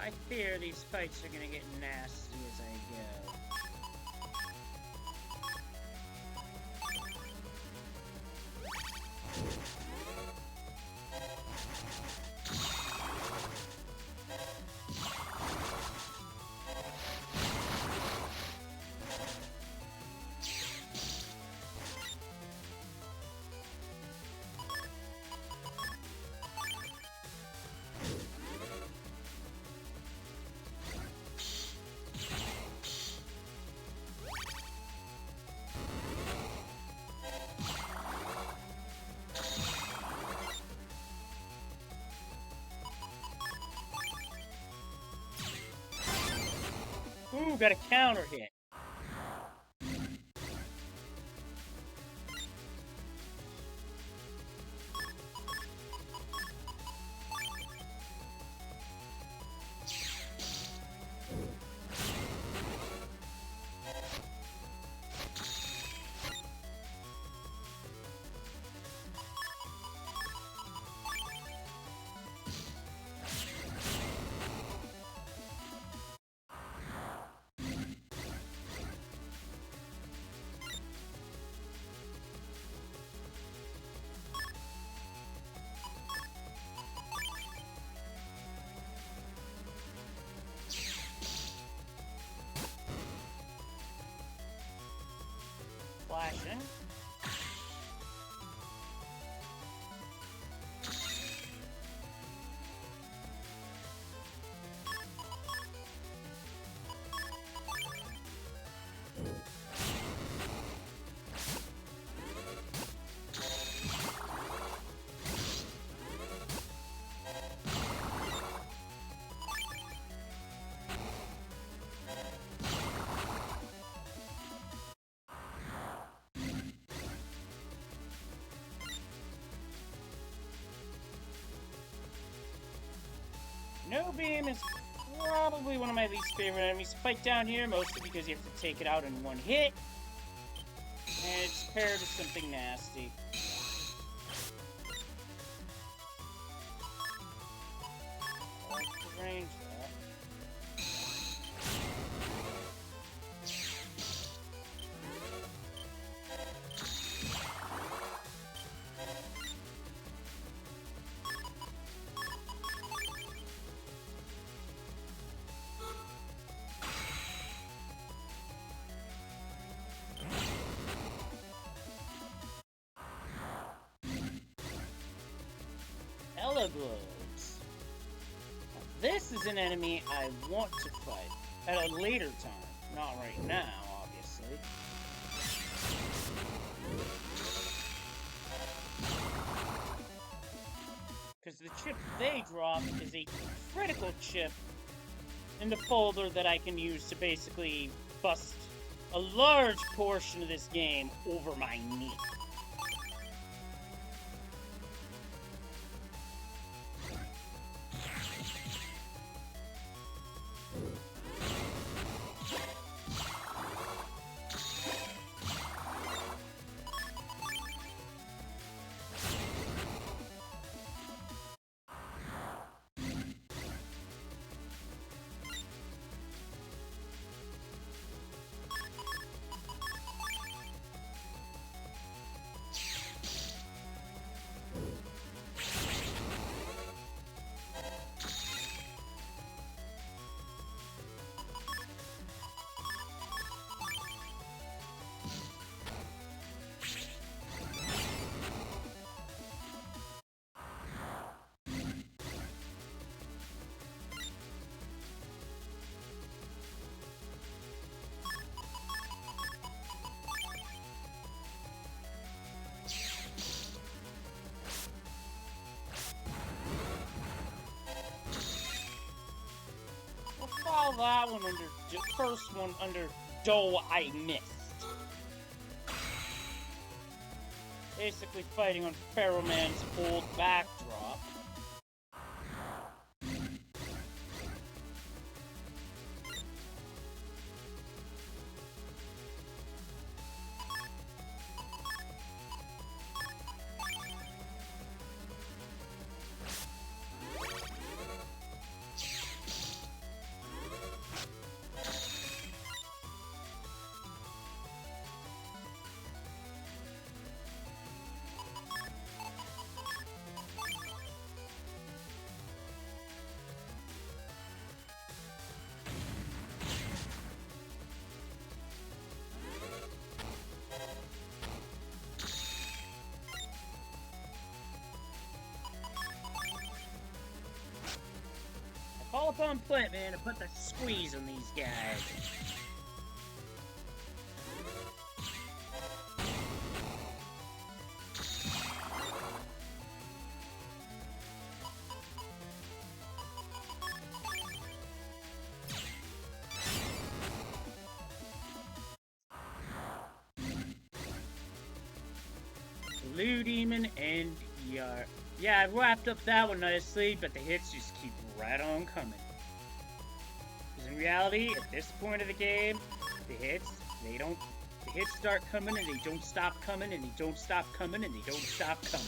B: I fear these fights are gonna get nasty as I go. Ooh, got a counter hit. Flashing. No Beam is probably one of my least favorite enemies to fight down here, mostly because you have to take it out in one hit. And it's paired with something nasty. Yellow Globes. Now, this is an enemy I want to fight at a later time. Not right now, obviously. Because the chip they drop is a critical chip in the folder that I can use to basically bust a large portion of this game over my knee. File that one under first one under Doe I missed. Basically fighting on Pharaoh Man's old backdrop. Call upon Plant Man to put the squeeze on these guys. Blue Demon and Yar. Yeah, I wrapped up that one nicely, but the hits just keep right on coming. Because in reality, at this point of the game, the hits start coming and they don't stop coming and they don't stop coming and they don't stop coming.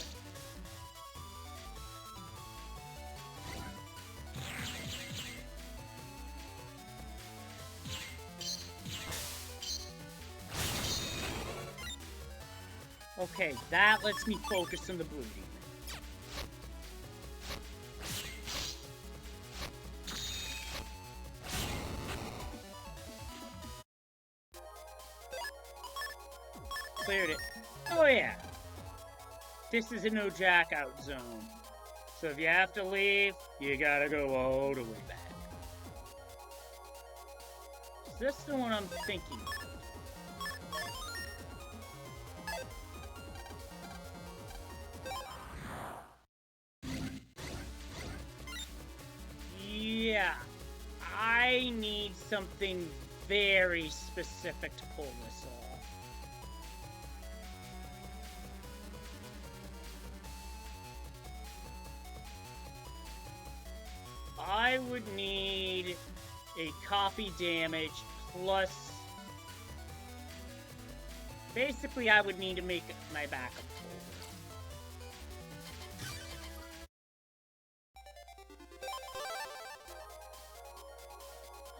B: Okay, that lets me focus on the Blue Demon. Cleared it. Oh yeah. This is a no jack out zone. So if you have to leave, you gotta go all the way back. Is this the one I'm thinking of? Yeah. I need something very specific to pull this off. I would need a copy damage plus... Basically, I would need to make my backup folder.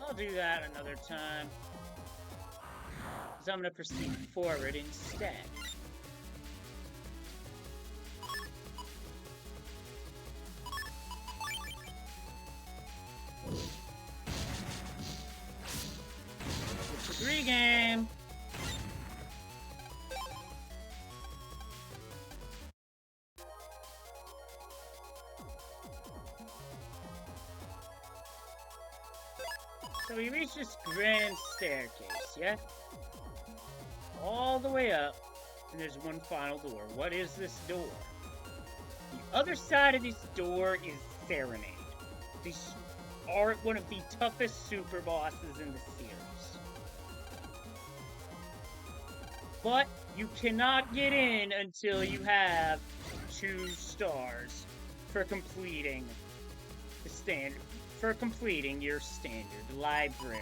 B: I'll do that another time. Because I'm going to proceed forward instead. Game. So we reach this grand staircase, yeah? All the way up, and there's one final door. What is this door? The other side of this door is Serenade. These are one of the toughest super bosses in the series. But you cannot get in until you have 2 stars for completing your standard library.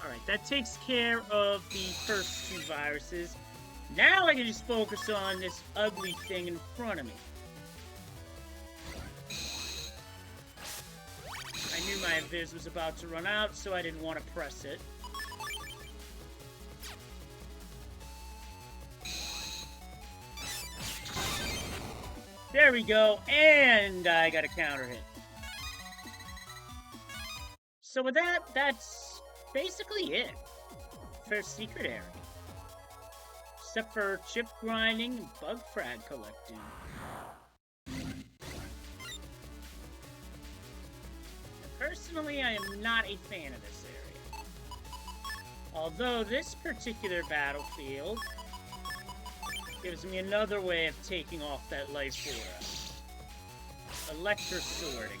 B: Alright, that takes care of the first 2 viruses. Now I can just focus on this ugly thing in front of me. I knew my Viz was about to run out, so I didn't want to press it. There we go, and I got a counter hit. So with that, that's basically it for secret area. Except for chip grinding and bug frag collecting. Personally, I am not a fan of this area. Although this particular battlefield gives me another way of taking off that life aura. Electroswording it.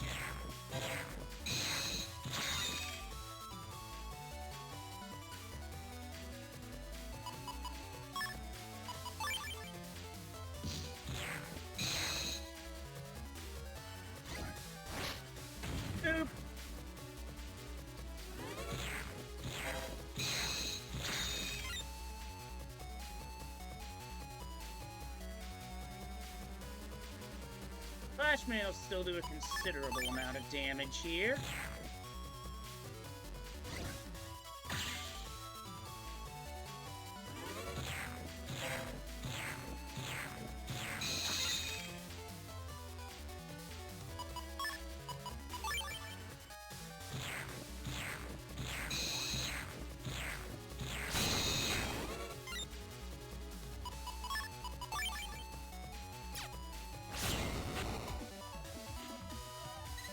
B: Oop. Flash Mail still do a considerable amount of damage here.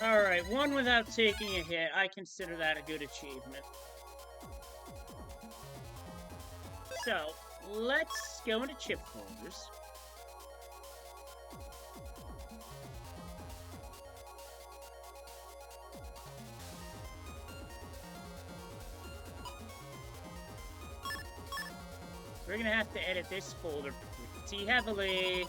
B: Alright, one without taking a hit. I consider that a good achievement. So, let's go into chip folders. We're gonna have to edit this folder pretty heavily.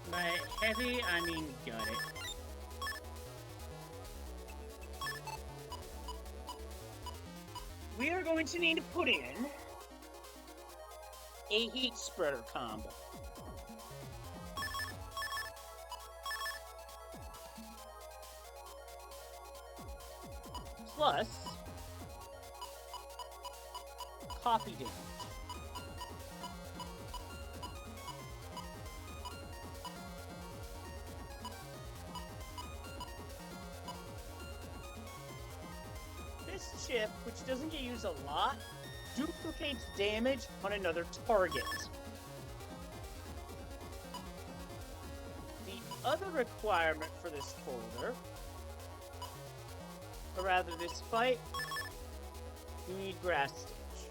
B: By heavy, I mean gut it. We are going to need to put in a heat spreader combo. Plus coffee damage. This chip, which doesn't get used a lot, duplicates damage on another target. The other requirement for this folder, or rather this fight, you need grass stitch.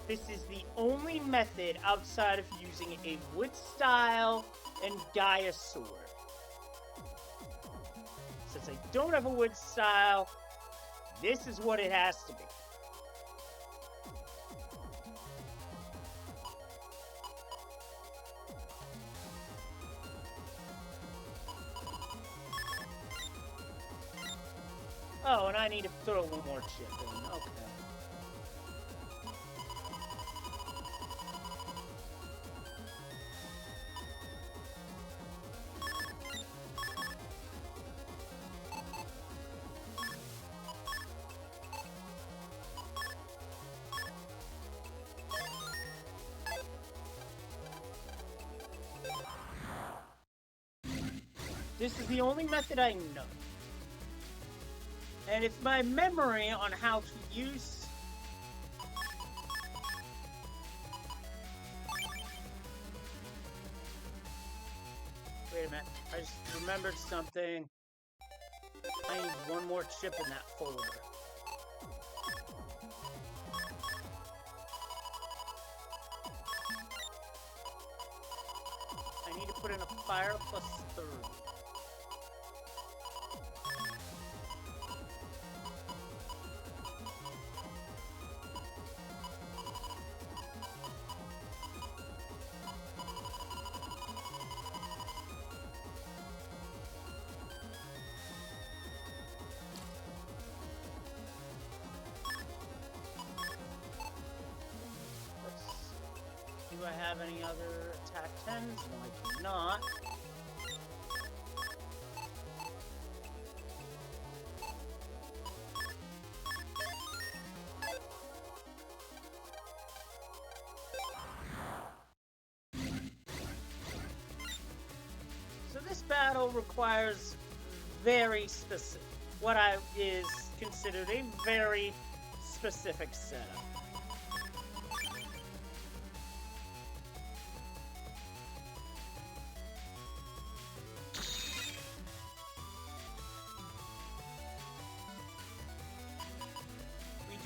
B: This is the only method outside of using a wood style and Gaia sword. Since I don't have a wood style, this is what it has to be. Oh, and I need to throw one more chip in. Okay. This is the only method I know. And it's my memory on how to use... Wait a minute. I just remembered something. I need one more chip in that folder. I need to put in a fire plus 3. Do I have any other attack 10s? No, I do not. So this battle requires very specific, what is considered a very specific setup.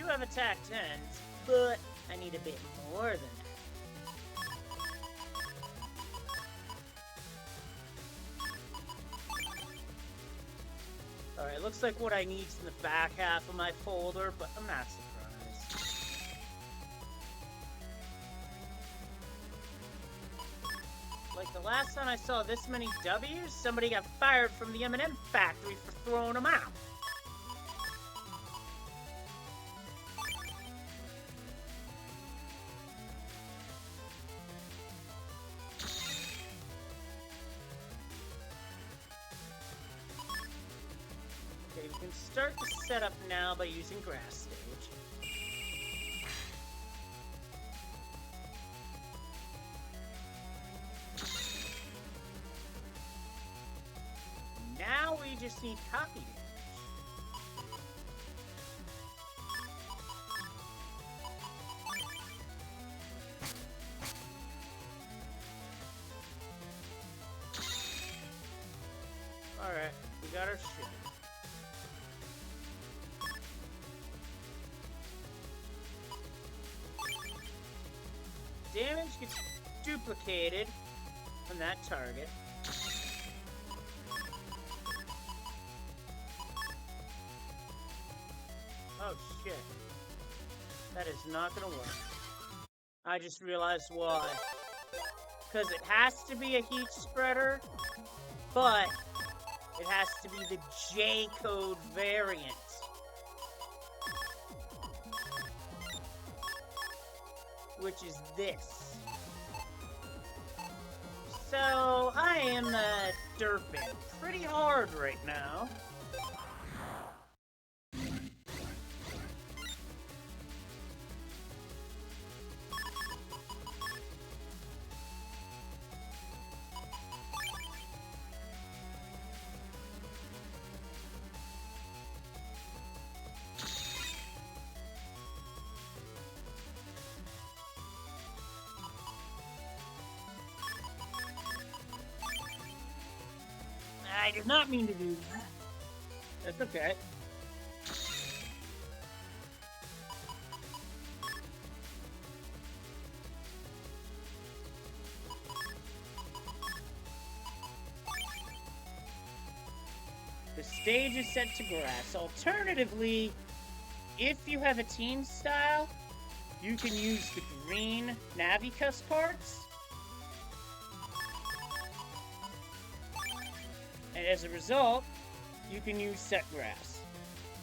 B: Have attack 10s, but I need a bit more than that. Alright, looks like what I need is in the back half of my folder, but I'm not surprised. Like the last time I saw this many W's, somebody got fired from the M&M factory for throwing them out. We can start the setup now by using grass stage. Now we just need copy damage. Alright, we got our shit. Damage gets duplicated on that target. Oh shit. That is not gonna work. I just realized why. Because it has to be a heat spreader, but it has to be the J-code variant. Which is this. So, I am derping pretty hard right now. I did not mean to do that. That's okay. The stage is set to grass. Alternatively, if you have a team style, you can use the green Navicus parts. And as a result, you can use set grass.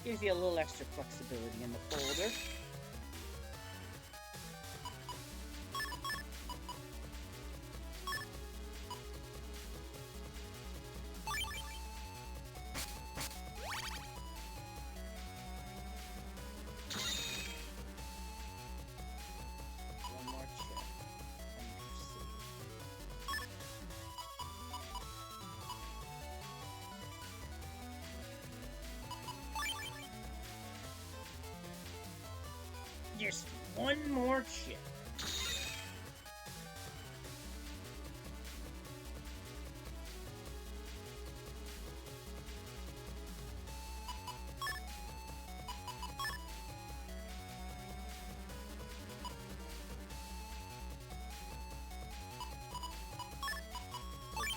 B: Gives you a little extra flexibility in the folder. One more check. just one more chip.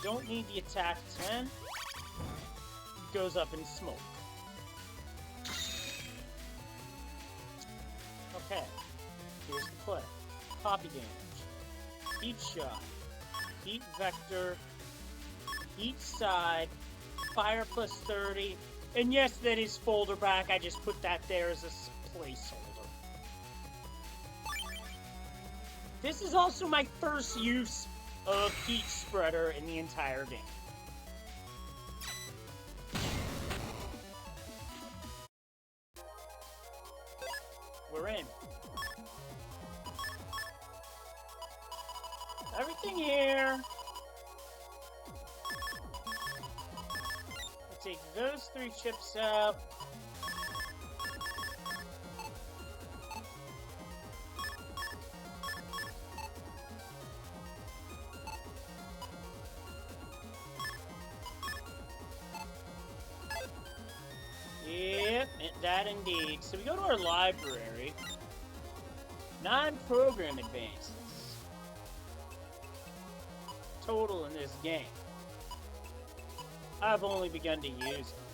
B: Don't need the attack 10. Goes up in smoke. Okay. Here's the play. Copy damage. Heat shot. Heat vector. Heat side. Fire plus 30. And yes, that is folder back. I just put that there as a placeholder. This is also my first use of heat spreader in the entire game. We're in. Everything here. I'll take those 3 chips out. Yep, that indeed. So we go to our library. 9 program advances total in this game. I've only begun to use them.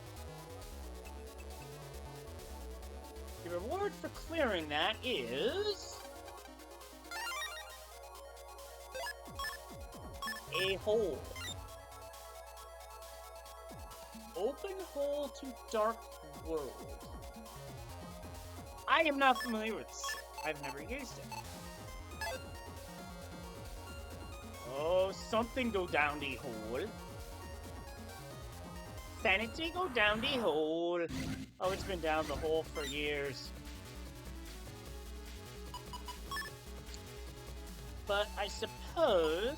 B: The reward for clearing that is a hole. Open hole to dark world. I am not familiar with this. I've never used it. Oh, something go down the hole. Sanity go down the hole. Oh, it's been down the hole for years. But I suppose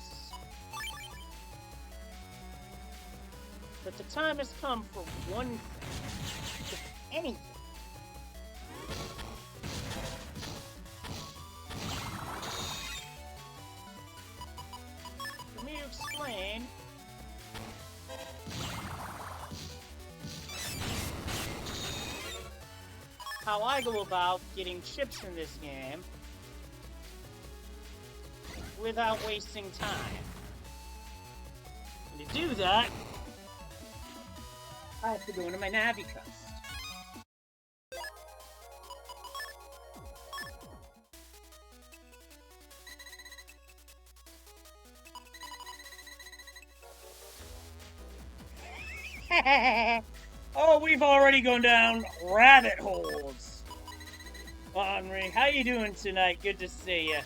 B: that the time has come for one thing, if anything. For me to explain how I go about getting chips in this game without wasting time. And to do that, I have to go into my Navi Quest. Oh, we've already gone down rabbit holes. Henri, how you doing tonight? Good to see you.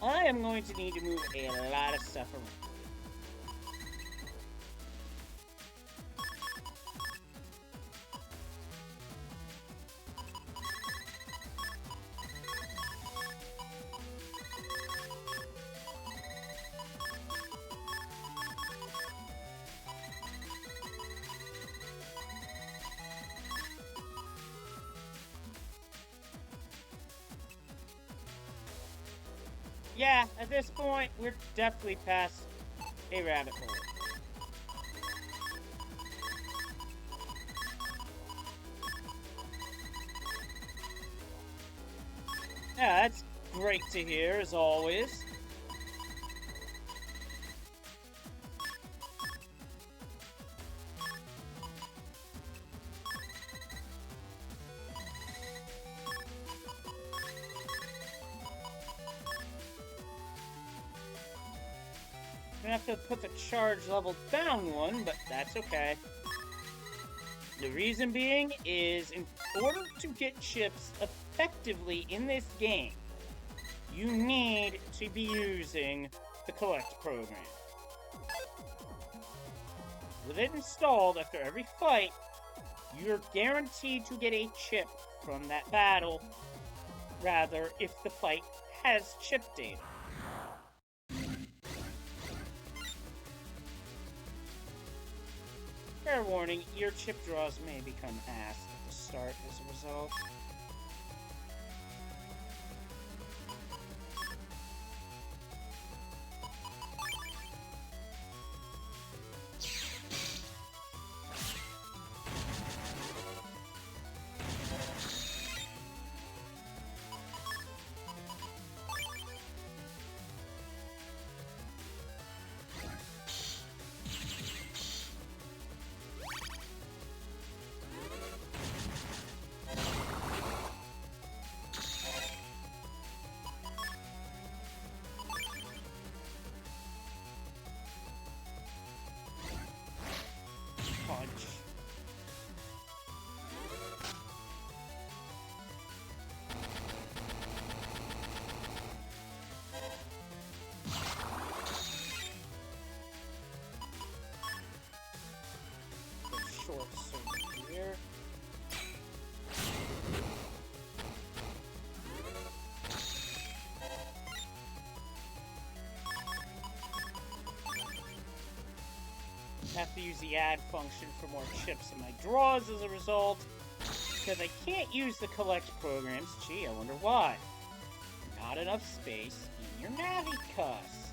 B: I am going to need to move a lot of stuff around. Yeah, at this point, we're definitely past a rabbit hole. Yeah, that's great to hear, as always. I'm gonna have to put the charge level down one, but that's okay. The reason being is, in order to get chips effectively in this game, you need to be using the Collect program. With it installed, after every fight, you're guaranteed to get a chip from that battle, rather, if the fight has chip data. Fair warning, your chip draws may become ass at the start as a result. Punch. Short sword here. Have to use the add function for more chips in my draws as a result, because I can't use the collect programs. Gee, I wonder why. Not enough space in your Navi cuss.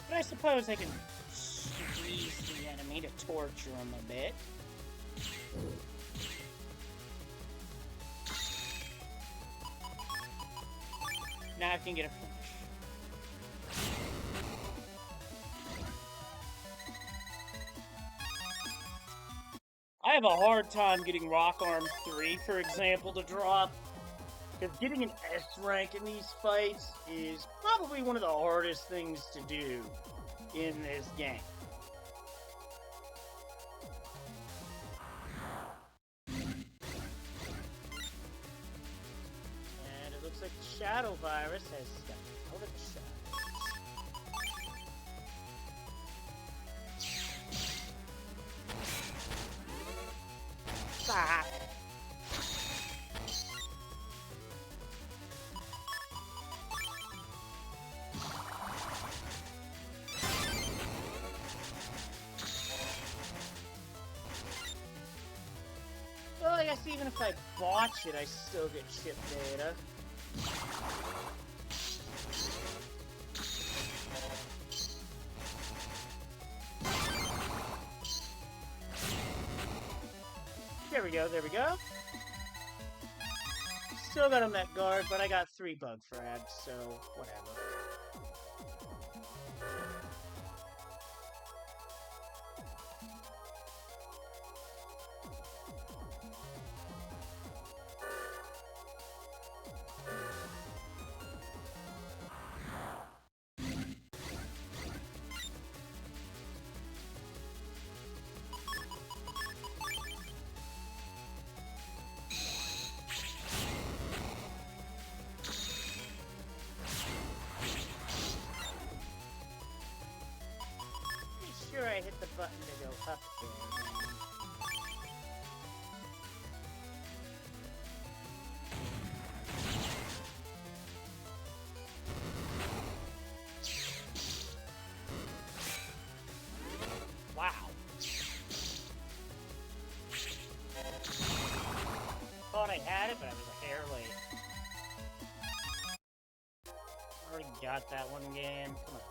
B: But I suppose I can squeeze the enemy to torture him a bit. Now I can get a finish. I have a hard time getting Rock Arm 3, for example, to drop. Because getting an S rank in these fights is probably one of the hardest things to do in this game. And it looks like the Shadow Virus has stepped out of the shadows. Stop. Well, I guess even if I botch it, I still get chip data. There we go, there we go. Still got him that guard, but I got 3 bug frags, so whatever. Sure, I hit the button to go up there. Wow. Thought I had it, but I was a hair late. Already got that one game. Come on.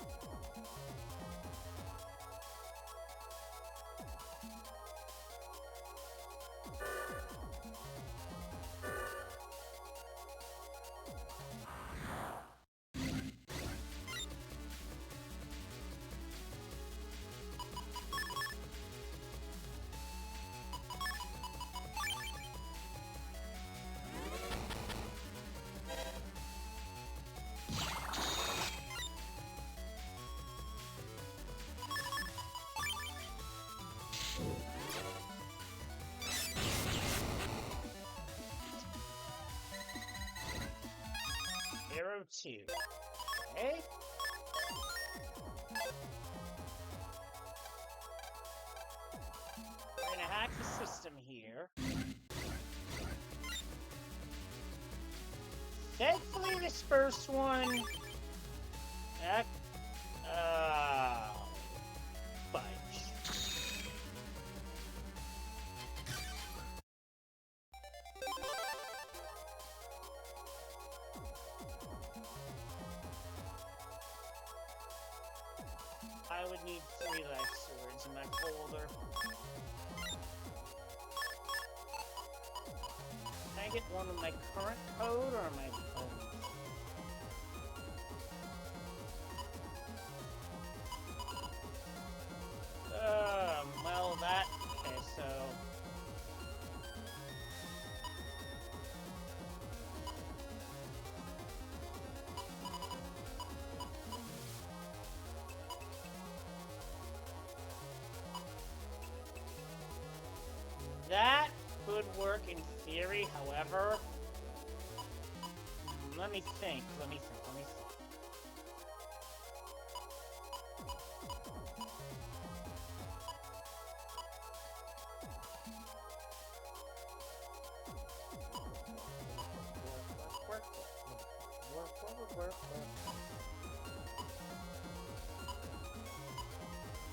B: Arrow 2. Okay. We're gonna hack the system here. Thankfully, this first one... my folder. Can I get one with my current code or my old? Well, that... Okay, so... That could work in theory, however... Let me think. Work.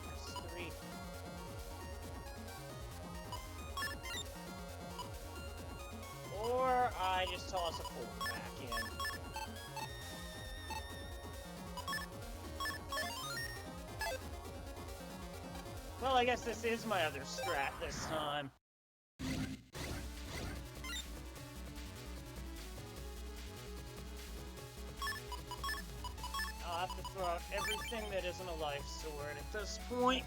B: That's 3. Or I just toss a 4 back in. Well, I guess this is my other strat this time. I'll have to throw out everything that isn't a life sword at this point.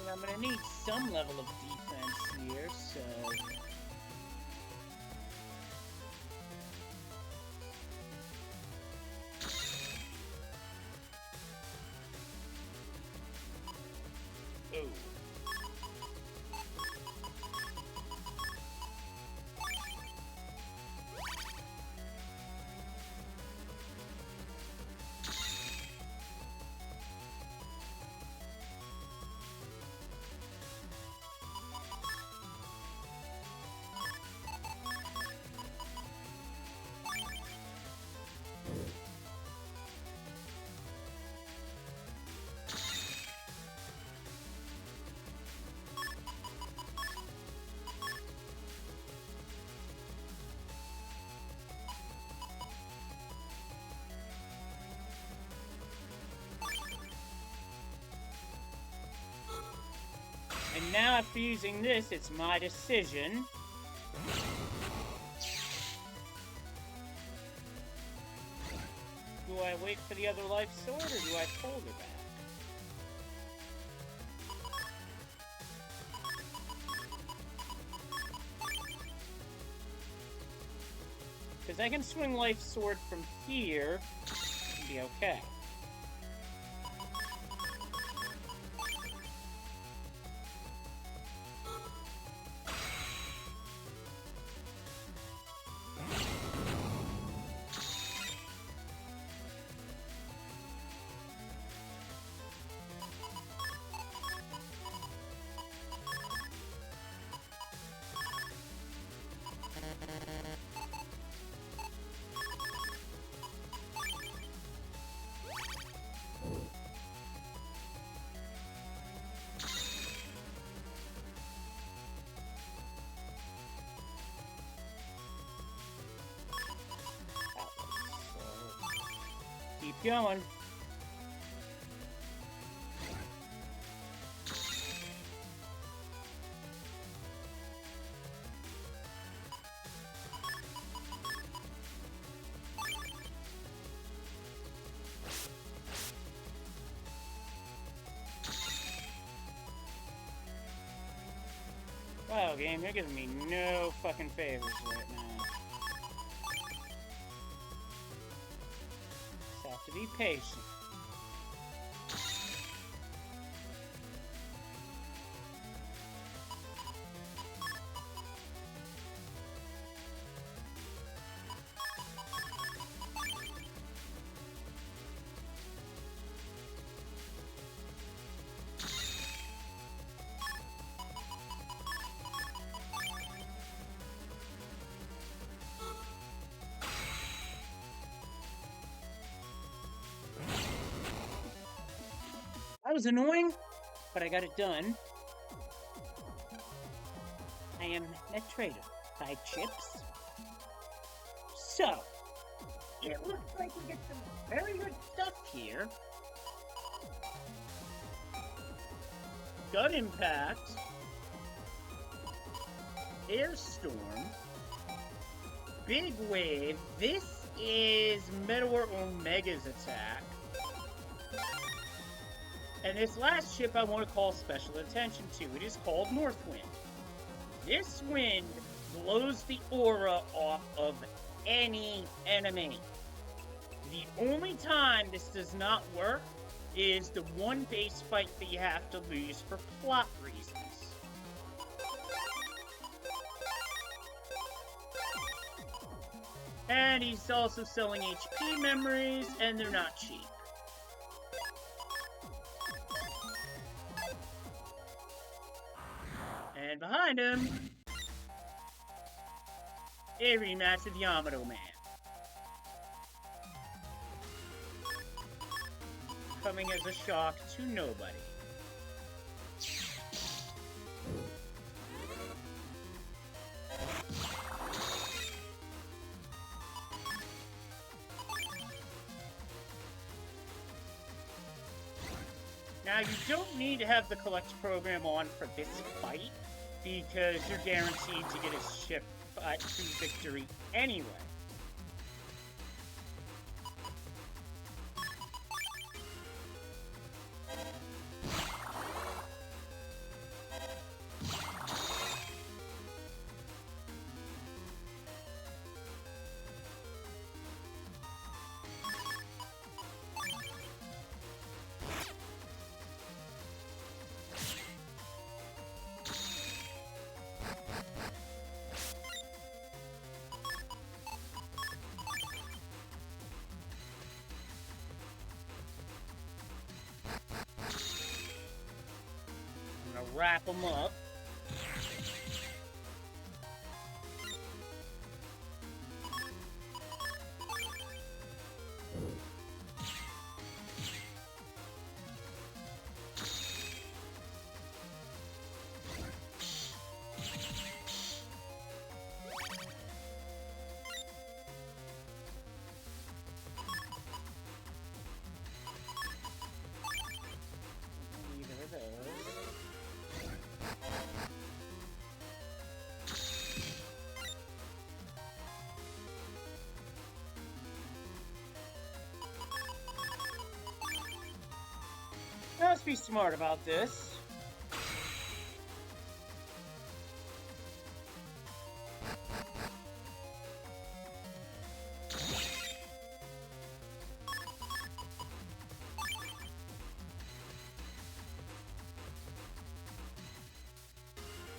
B: And I'm gonna need some level of defense here, so... Ooh. And now after using this, it's my decision. Do I wait for the other life sword, or do I pull her back? Because I can swing life sword from here and be okay. Keep going. Wow, game, you're giving me no fucking favors right now. Just have to be patient. That was annoying, but I got it done. I am a trader. 5 chips. So, it looks like we get some very good stuff here. Gun Impact. Airstorm. Big Wave. This is Meteor Omega's attack. And this last ship I want to call special attention to. It is called Northwind. This wind blows the aura off of any enemy. The only time this does not work is the one base fight that you have to lose for plot reasons. And he's also selling HP memories, and they're not cheap. And behind him, a rematch with Yamato Man. Coming as a shock to nobody. Now, you don't need to have the collect program on for this fight, because you're guaranteed to get a ship to victory anyway. Wrap them up. Either of those. Let's be smart about this.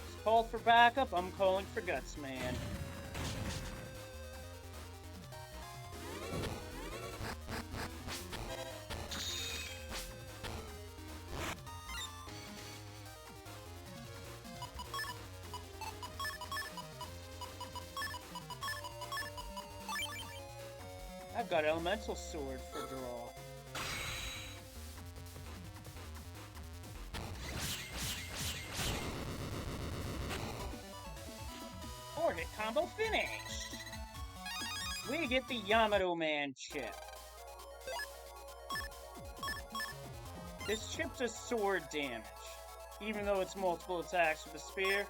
B: It's called for backup. I'm calling for Guts Man. I've got Elemental Sword for draw. Orbit combo finished! We get the Yamato Man chip. This chip does sword damage, even though it's multiple attacks with a spear.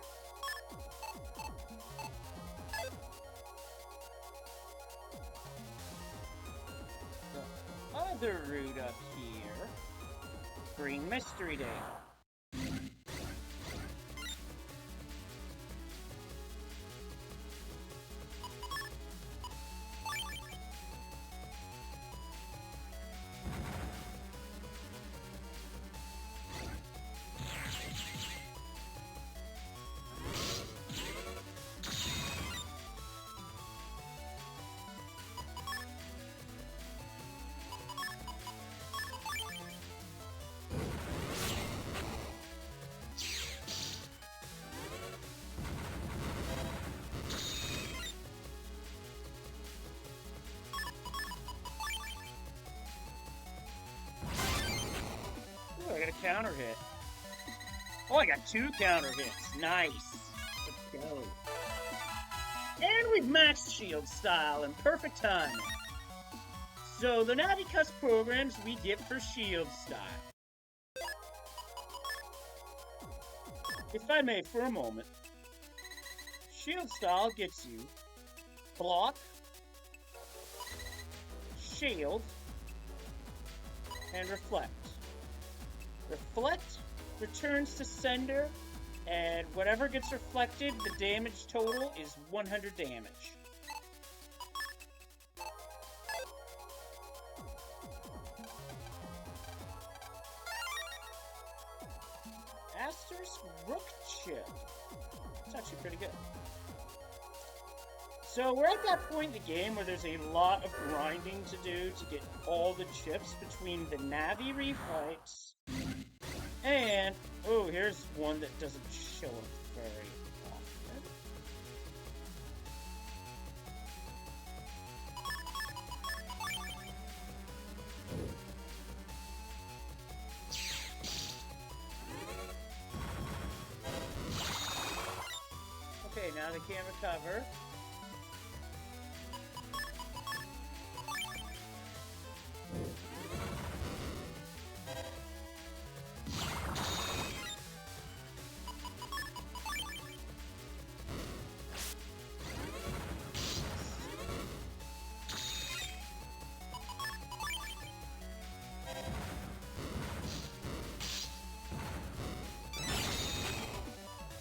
B: Other route up here. Green Mystery Day. I got a counter hit. Oh, I got 2 counter hits. Nice. Let's go. And we with max shield style and perfect timing. So the Navi Cuss programs we get for shield style. If I may for a moment, shield style gets you block, shield, and reflect. Reflect returns to sender, and whatever gets reflected, the damage total is 100 damage. Asterisk Rook Chip. It's actually pretty good. So we're at that point in the game where there's a lot of grinding to do to get all the chips between the Navi refights and, oh, here's one that doesn't show up very often. Okay, now they can't recover.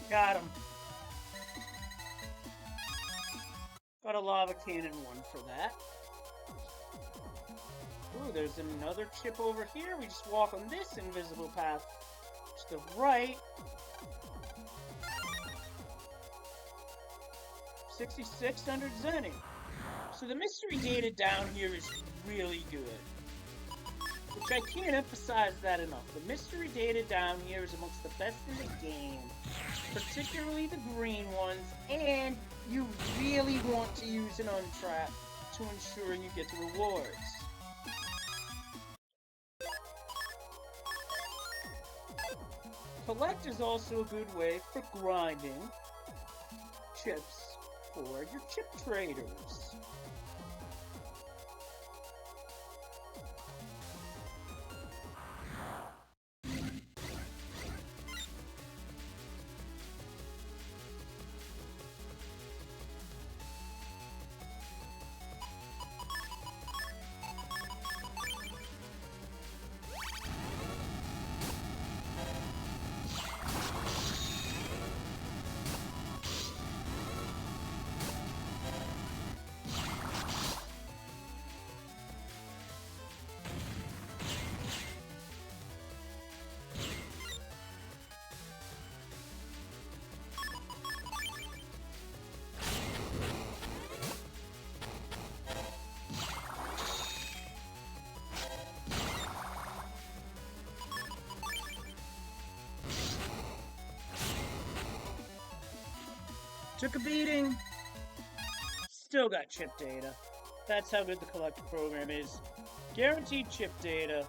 B: Got him. Got a lava cannon one for that. Ooh, there's another chip over here. We just walk on this invisible path to the right. 6,600 zenny. So the mystery data down here is really good. Which I can't emphasize that enough. The mystery data down here is amongst the best in the game. Particularly the green ones, and you really want to use an untrap to ensure you get the rewards. Collect is also a good way for grinding chips for your chip traders. Took a beating. Still got chip data. That's how good the collector program is. Guaranteed chip data.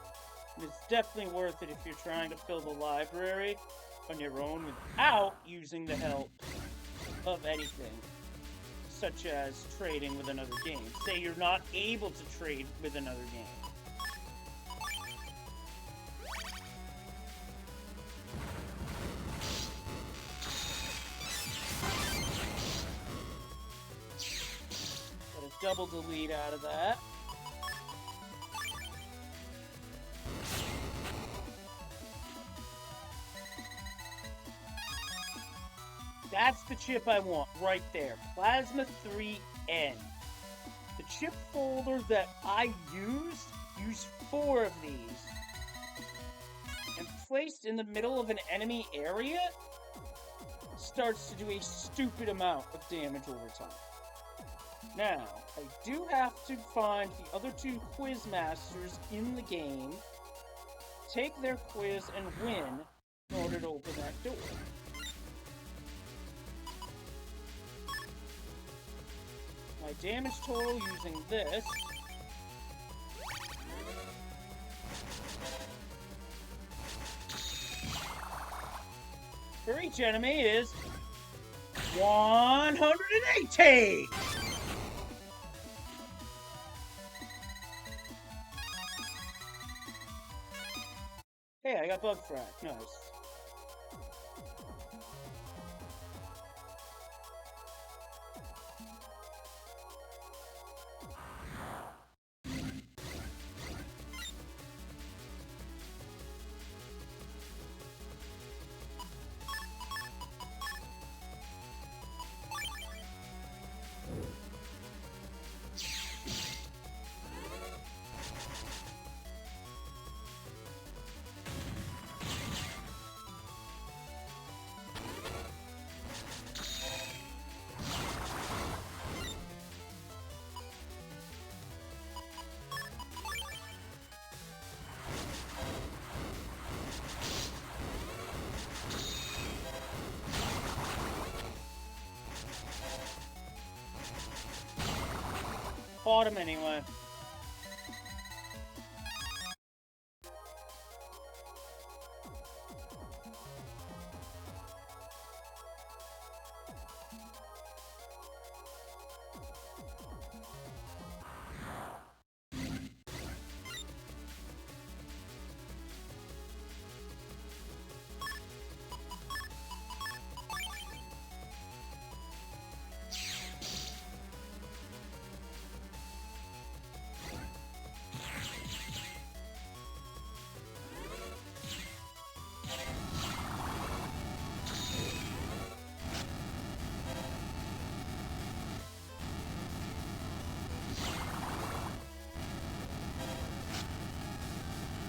B: And it's definitely worth it if you're trying to fill the library on your own without using the help of anything, such as trading with another game. Say you're not able to trade with another game. Double delete out of that. That's the chip I want, right there. Plasma 3N. The chip folder that I used 4 of these. And placed in the middle of an enemy area, starts to do a stupid amount of damage over time. Now, I do have to find the other 2 quiz masters in the game, take their quiz, and win in order to open that door. My damage total using this for each enemy is 180! Hey, I got bug frag. Nice. Fought him anyway.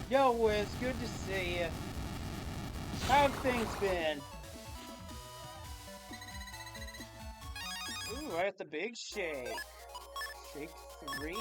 B: Yo, Wiz, good to see you. How have things been? Ooh, right at the big shake. Shake 3.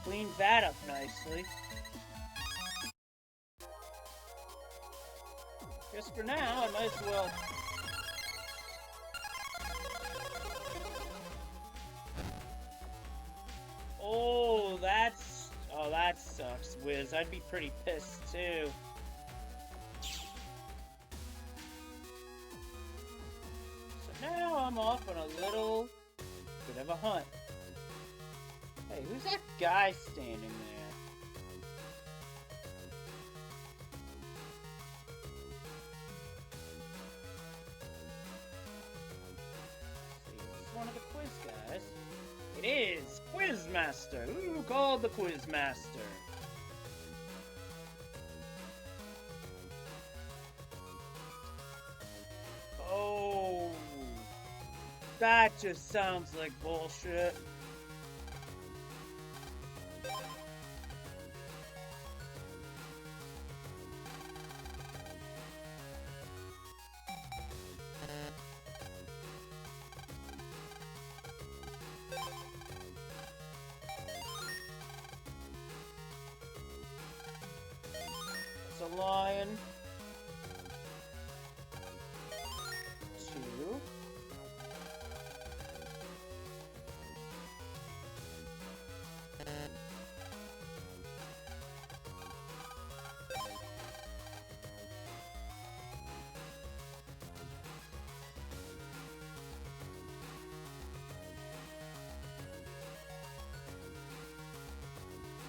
B: Cleaned that up nicely. Guess for now, I might as well... Oh, that's... Oh, that sucks, Wiz. I'd be pretty pissed, too. So now I'm off on a little bit of a hunt. Hey, who's that guy standing there? See, this is one of the quiz guys. It is Quizmaster. Who called the Quizmaster? Oh, that just sounds like bullshit. It's a lion. 2.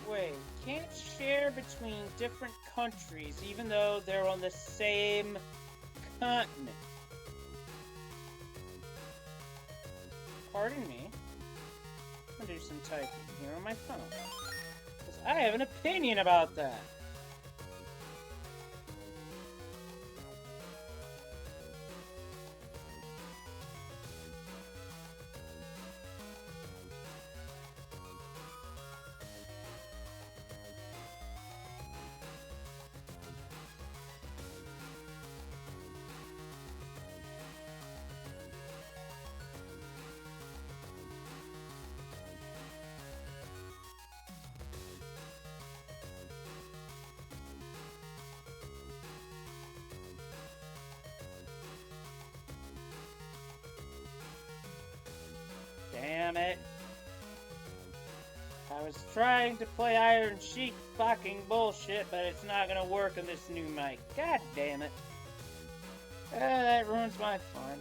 B: Wait, can't share between different countries even though they're on the same continent. Pardon me. I'm gonna do some typing here on my phone. 'Cause I have an opinion about that. damn it. I was trying to play Iron Sheik fucking bullshit, but it's not gonna work on this new mic. God damn it. That ruins my fun.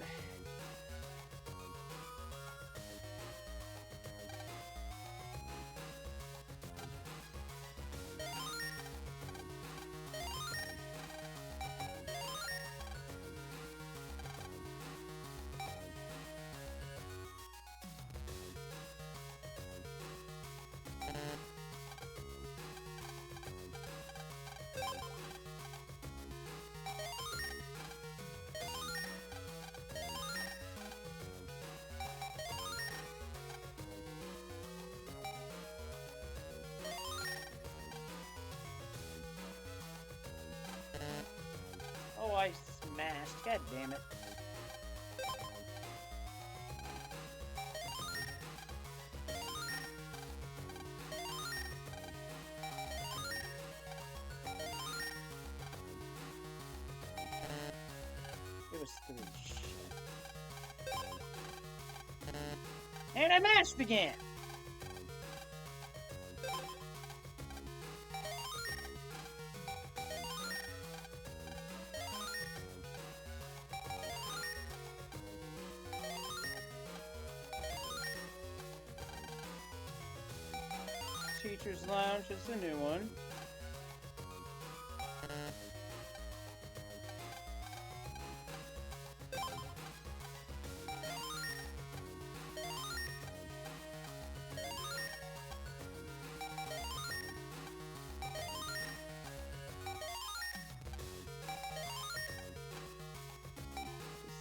B: Oh, I smashed. God damn it. It was 3. Shit. And I mashed again! Teacher's Lounge is the new one.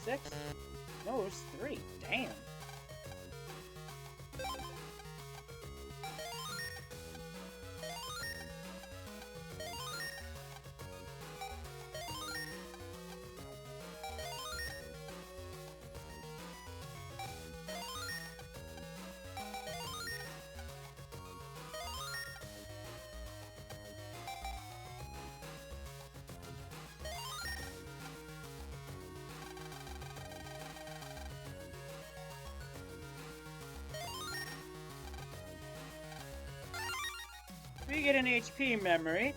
B: Six? No, it was 3. Damn. We get an HP memory.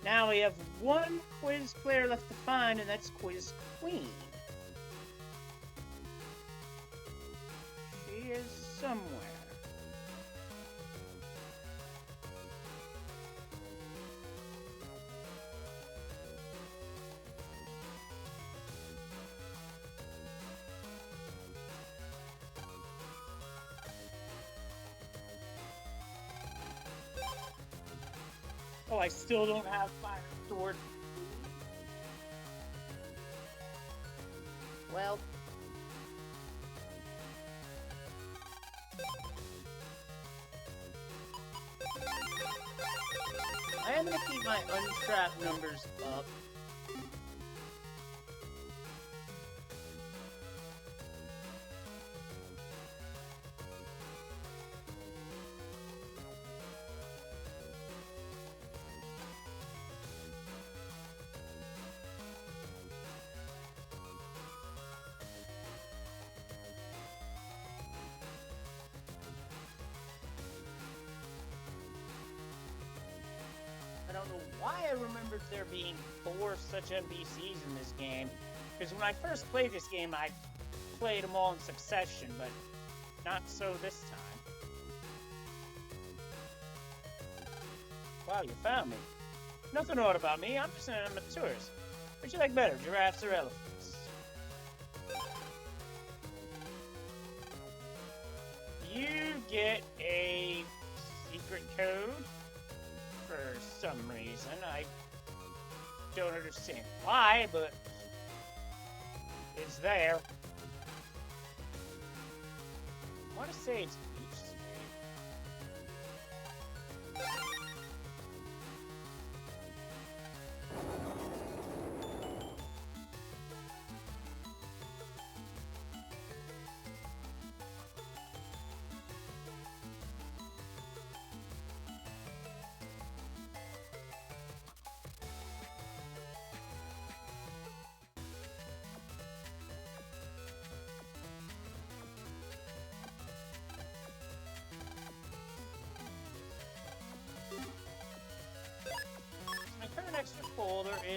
B: Now we have one quiz player left to find, and that's Quiz Queen. She is somewhere. Oh, I still don't have Fire Sword. Well. I am gonna keep my untrapped numbers up. I don't know why I remembered there being 4 such NPCs in this game. Because when I first played this game, I played them all in succession, but not so this time. Wow, you found me. Nothing odd about me, I'm just a tourist. Which you like better, giraffes or elephants? You get a secret code. For some reason, I don't understand why, but it's there. I want to say it's Beach Street.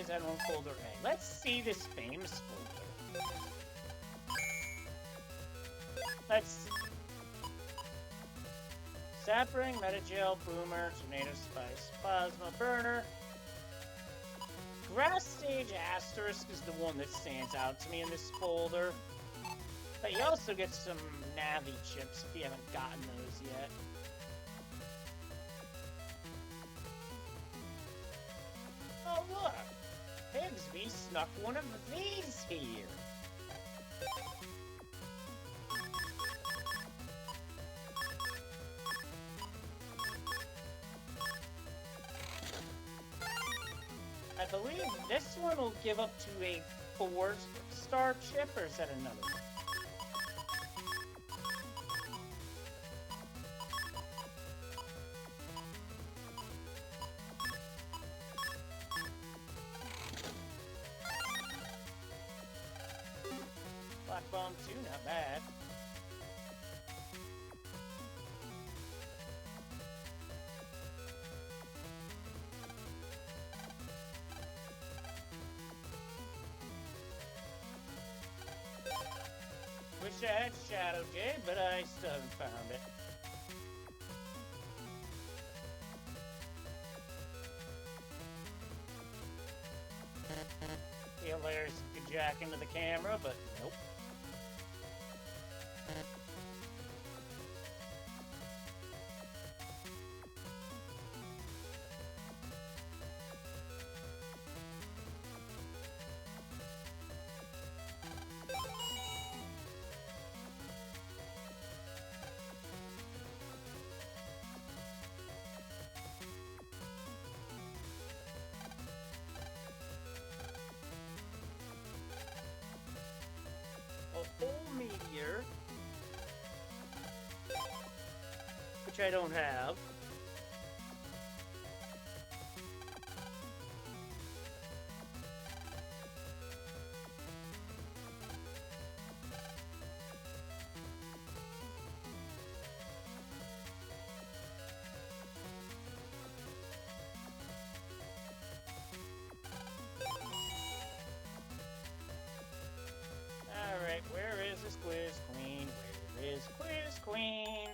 B: is that on folder A. Let's see this famous folder. Let's see. Sapring, Metagel, Boomer, Tornado Spice, Plasma Burner. Grass Stage Asterisk is the one that stands out to me in this folder. But you also get some Navi chips if you haven't gotten those yet. Oh look! Pigsby snuck one of these here! I believe this one will give up to a 4-star chip, or is that another one? Black Bomb 2, not bad. Wish I had Shadow Jade, but I still haven't found it. Feel there's a jack into the camera, but nope. A whole meteor, which I don't have. Alright, where is this Quiz Queen? Where is Quiz Queen?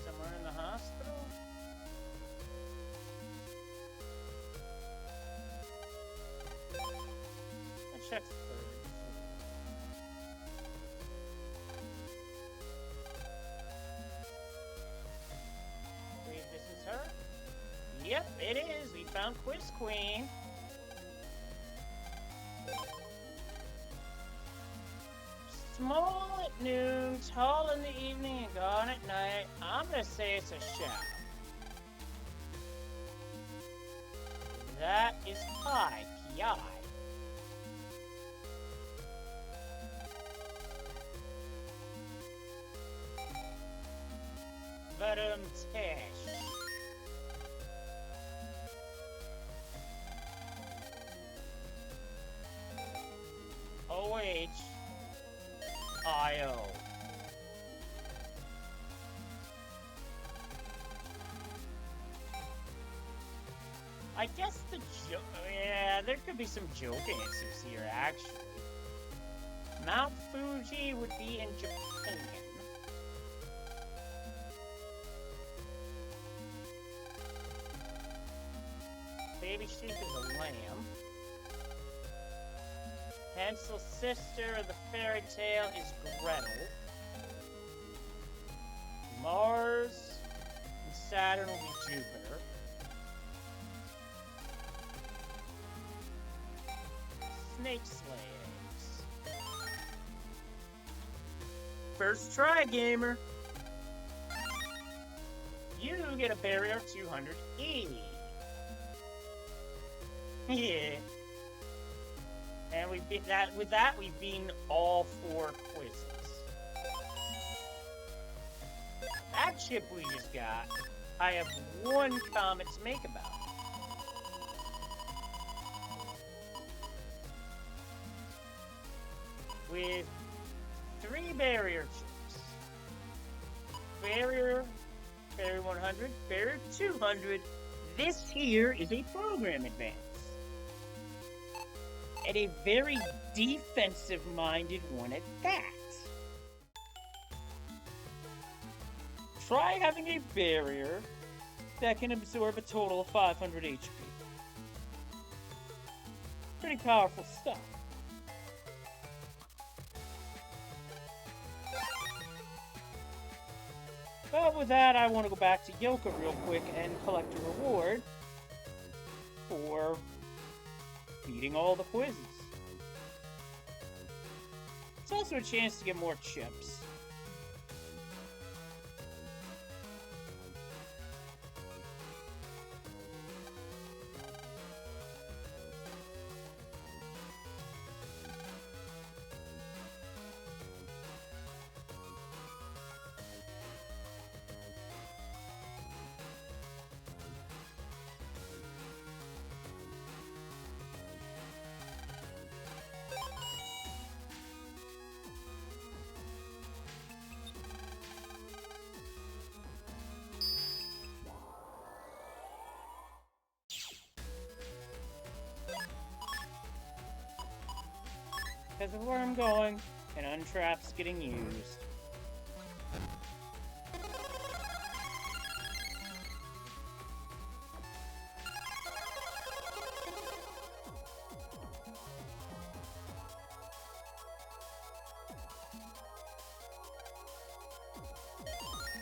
B: Somewhere in the hospital? Let's check the third. This is her? Yep, it is. We found Quiz Queen. Small at noon, tall in the evening, and gone at night. I'm gonna say it's a shadow. That is Pi, P-I. Tish. O-H I-O. I guess the joke... Yeah, there could be some joke answers here, actually. Mount Fuji would be in Japan. Baby sheep is a lamb. Hansel's sister of the fairy tale is Gretel. Mars and Saturn will be Jupiter. Snake slaves. First try, gamer. You get a barrier of 280. Yeah. And we've beat that. With that, we've beaten all 4 quizzes. That chip we just got, I have 1 comment to make about it. with 3 barrier chips. Barrier 100, barrier 200. This here is a program advance. And a very defensive-minded one at that. Try having a barrier that can absorb a total of 500 HP. Pretty powerful stuff. But with that, I want to go back to Yoka real quick and collect a reward for beating all the quizzes. It's also a chance to get more chips. Because of where I'm going, and Untrap's getting used.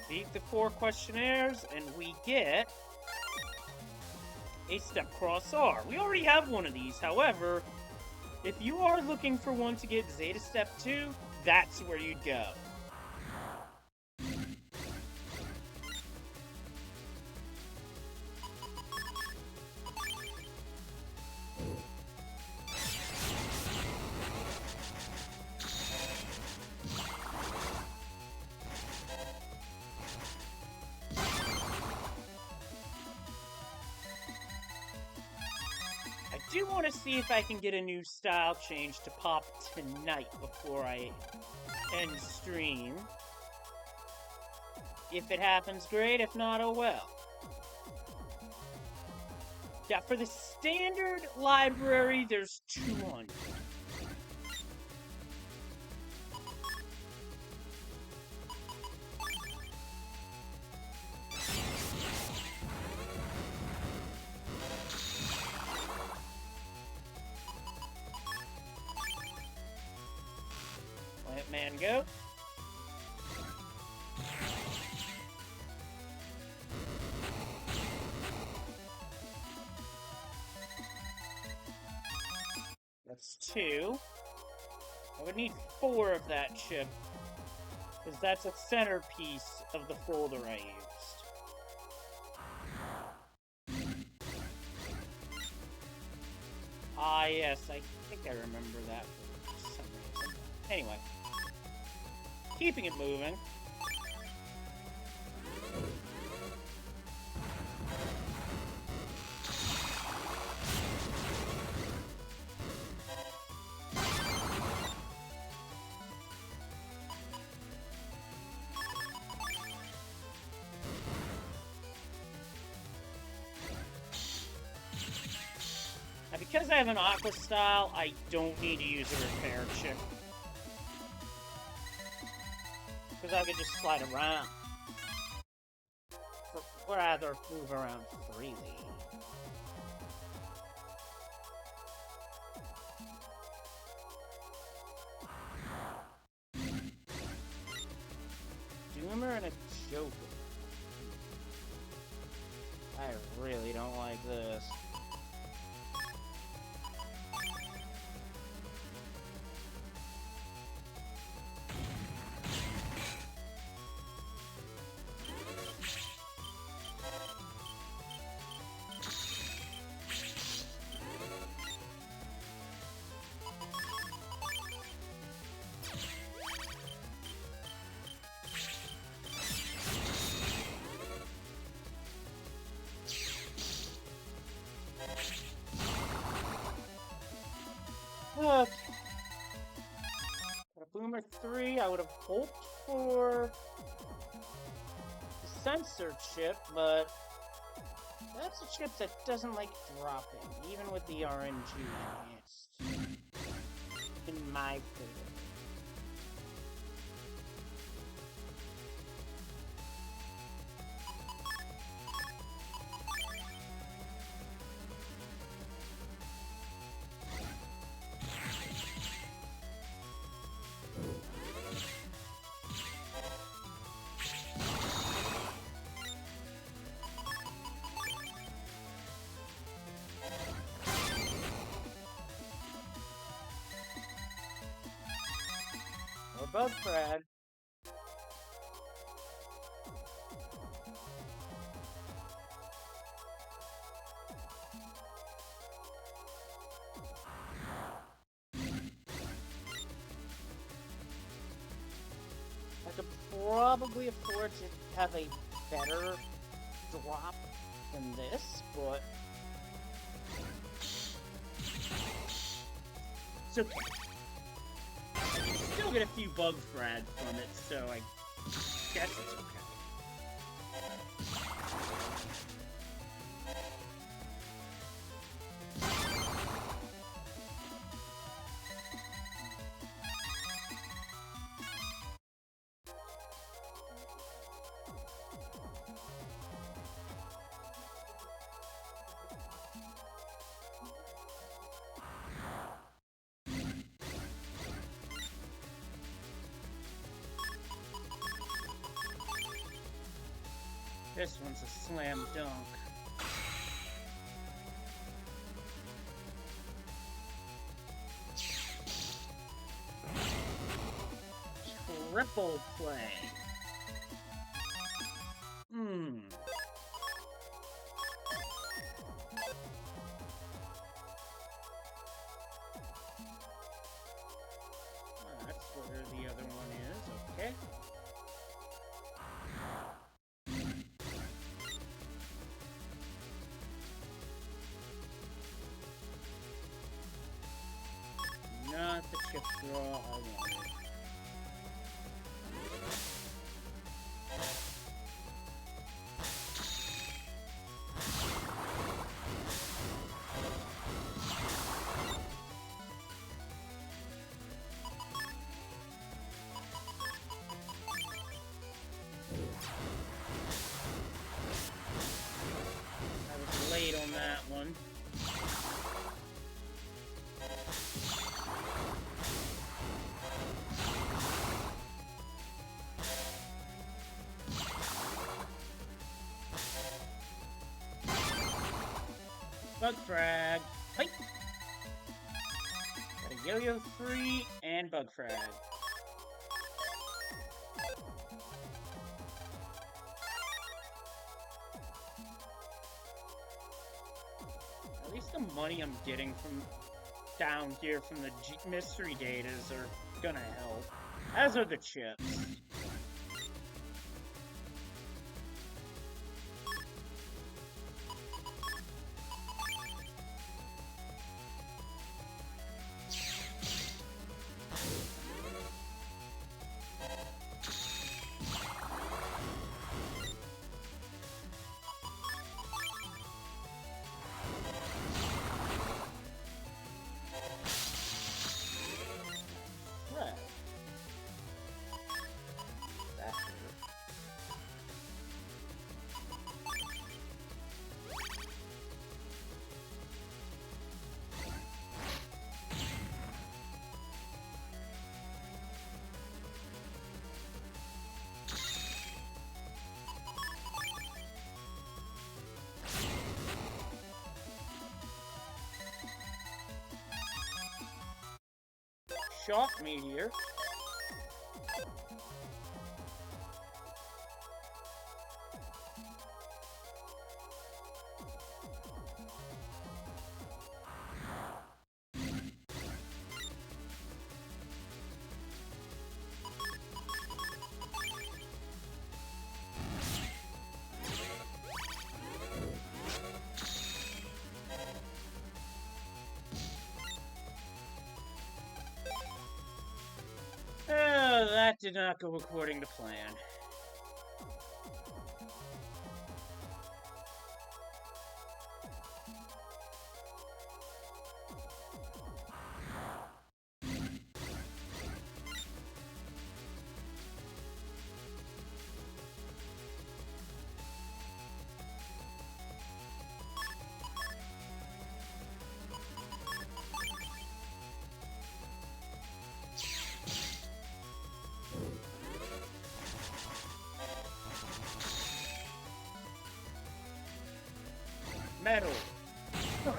B: Beat the 4 questionnaires, and we get a Step Cross R. We already have one of these, however, if you are looking for one to get Zeta Step 2, that's where you'd go. I do want to see if I can get a new style change to pop tonight before I end stream. If it happens, great. If not, oh well. Yeah, for the standard library, there's 200. Let man go. That's 2. I would need 4 of that chip, because that's a centerpiece of the folder I used. Ah, yes, I think I remember that for some reason. Anyway, keeping it moving. Now, because I have an Aqua style, I don't need to use a repair chip. Because I can just slide around. Or rather, move around freely. Doomer and a Joker. I really don't like this. number 3, I would have hoped for the sensor chip, but that's a chip that doesn't like dropping, even with the RNG enhanced. In my favor. Or bug frag. I could probably afford to have a better drop than this, but it's okay. Still get a few bug frag from it, so I guess it's okay. This one's a slam dunk. Triple play. That's where the other one is, okay. Not the chip draw I wanted. I was late on that one. Bug frag. Fight! Got a yo-yo 3 and bug frag. At least the money I'm getting from down here from the mystery datas are gonna help. As are the chips. Shock meteor. That did not go according to plan. Metal. Punch.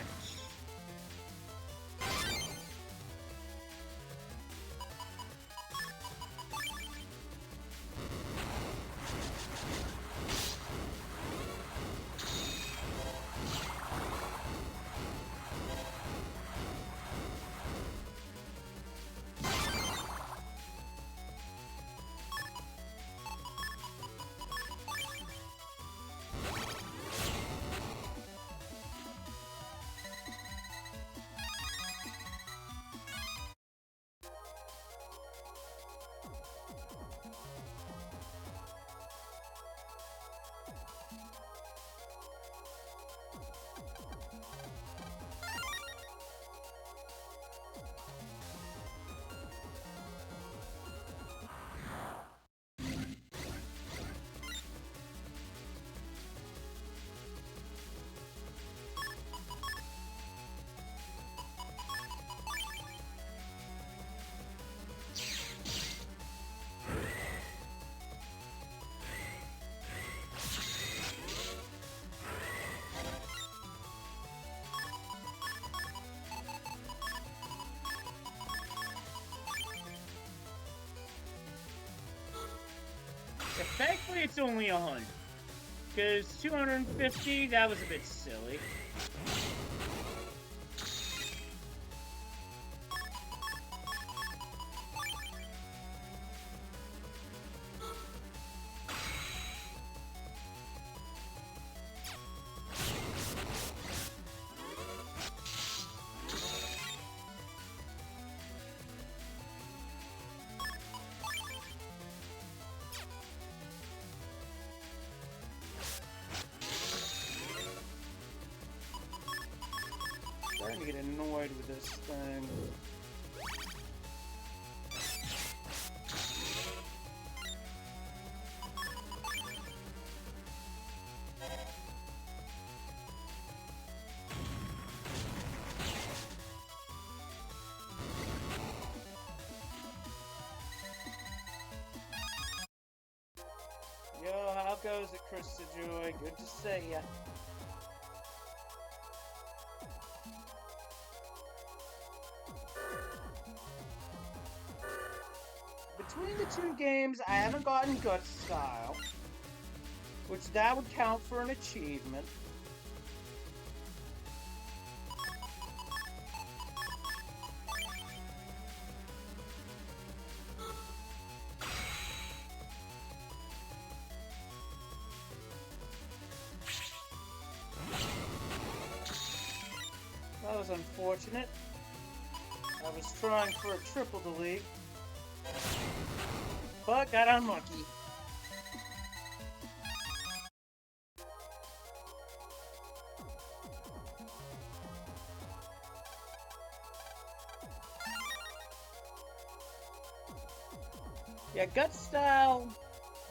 B: Thankfully, it's only 100. Because 250, that was a bit silly. Starting to get annoyed with this thing. Yo, how goes it, Krista Joy? Good to see ya. Between the two games, I haven't gotten Gut Style, which that would count for an achievement. That was unfortunate. I was trying for a triple delete, but got unlucky. Yeah, Gut Style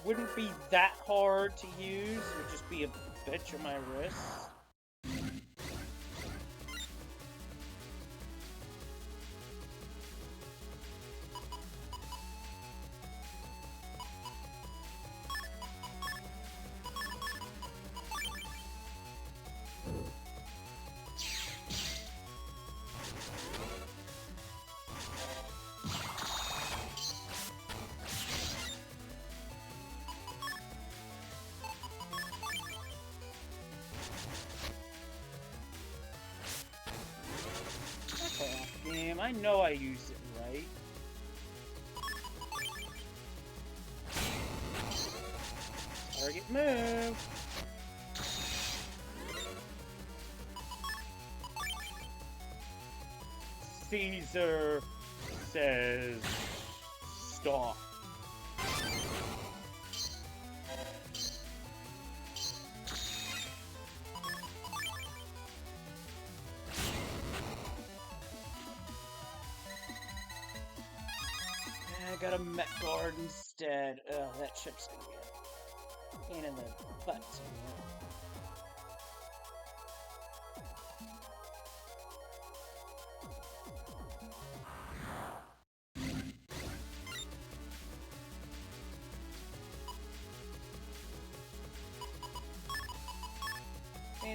B: wouldn't be that hard to use. It would just be a bitch on my wrist. Damn, I know I used it right. Target move. Caesar says stop. got a Met Guard instead. Ugh, that chip's gonna be a pain in the butt.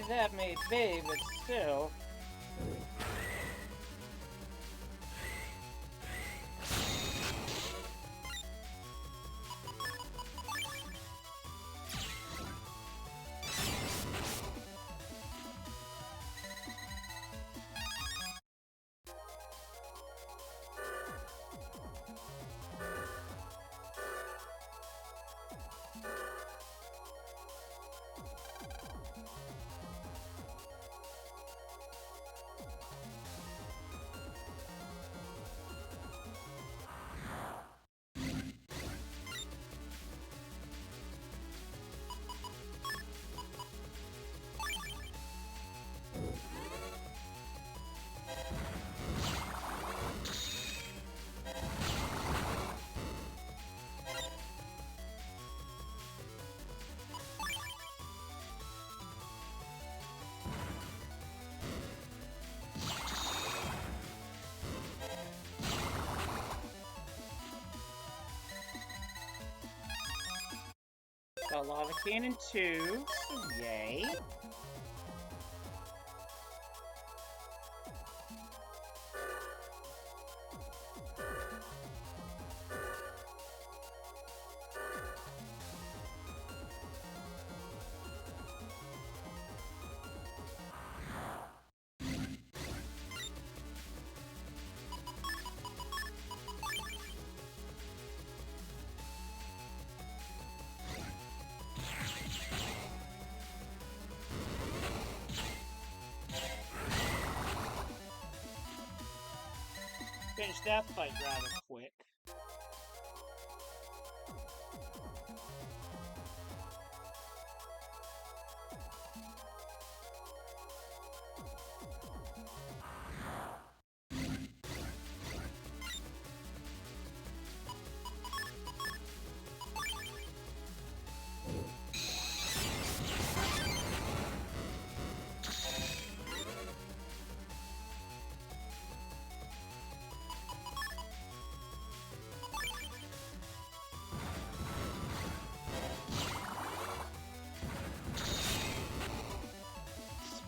B: That may be, but still. Got Lava Cannon 2, so yay. Finished that fight rather quick.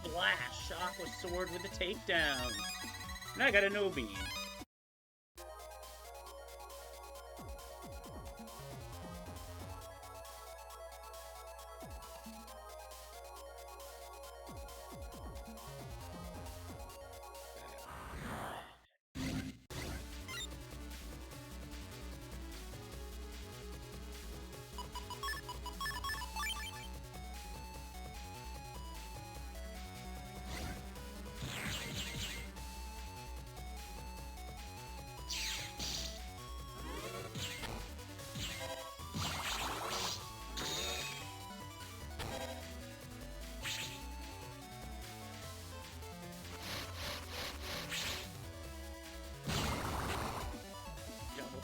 B: Splash! Aqua Sword with a takedown. And I got a no beam.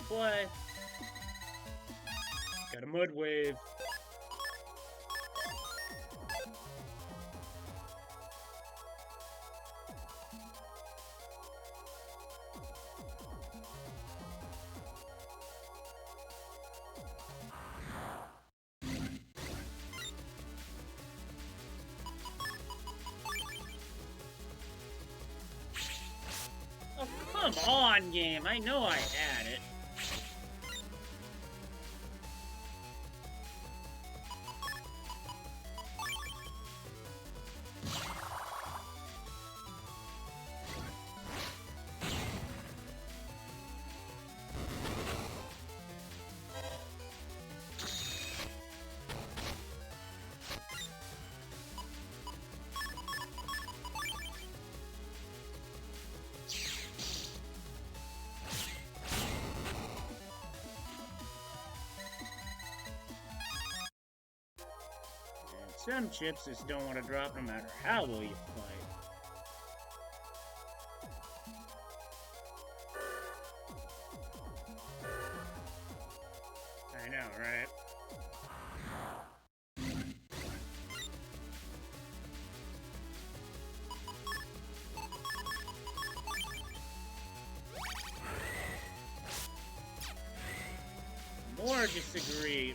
B: Play. Got a mud wave. Oh, come on, game. I know I had it. Some chips just don't want to drop no matter how well you fight. right? More disagree.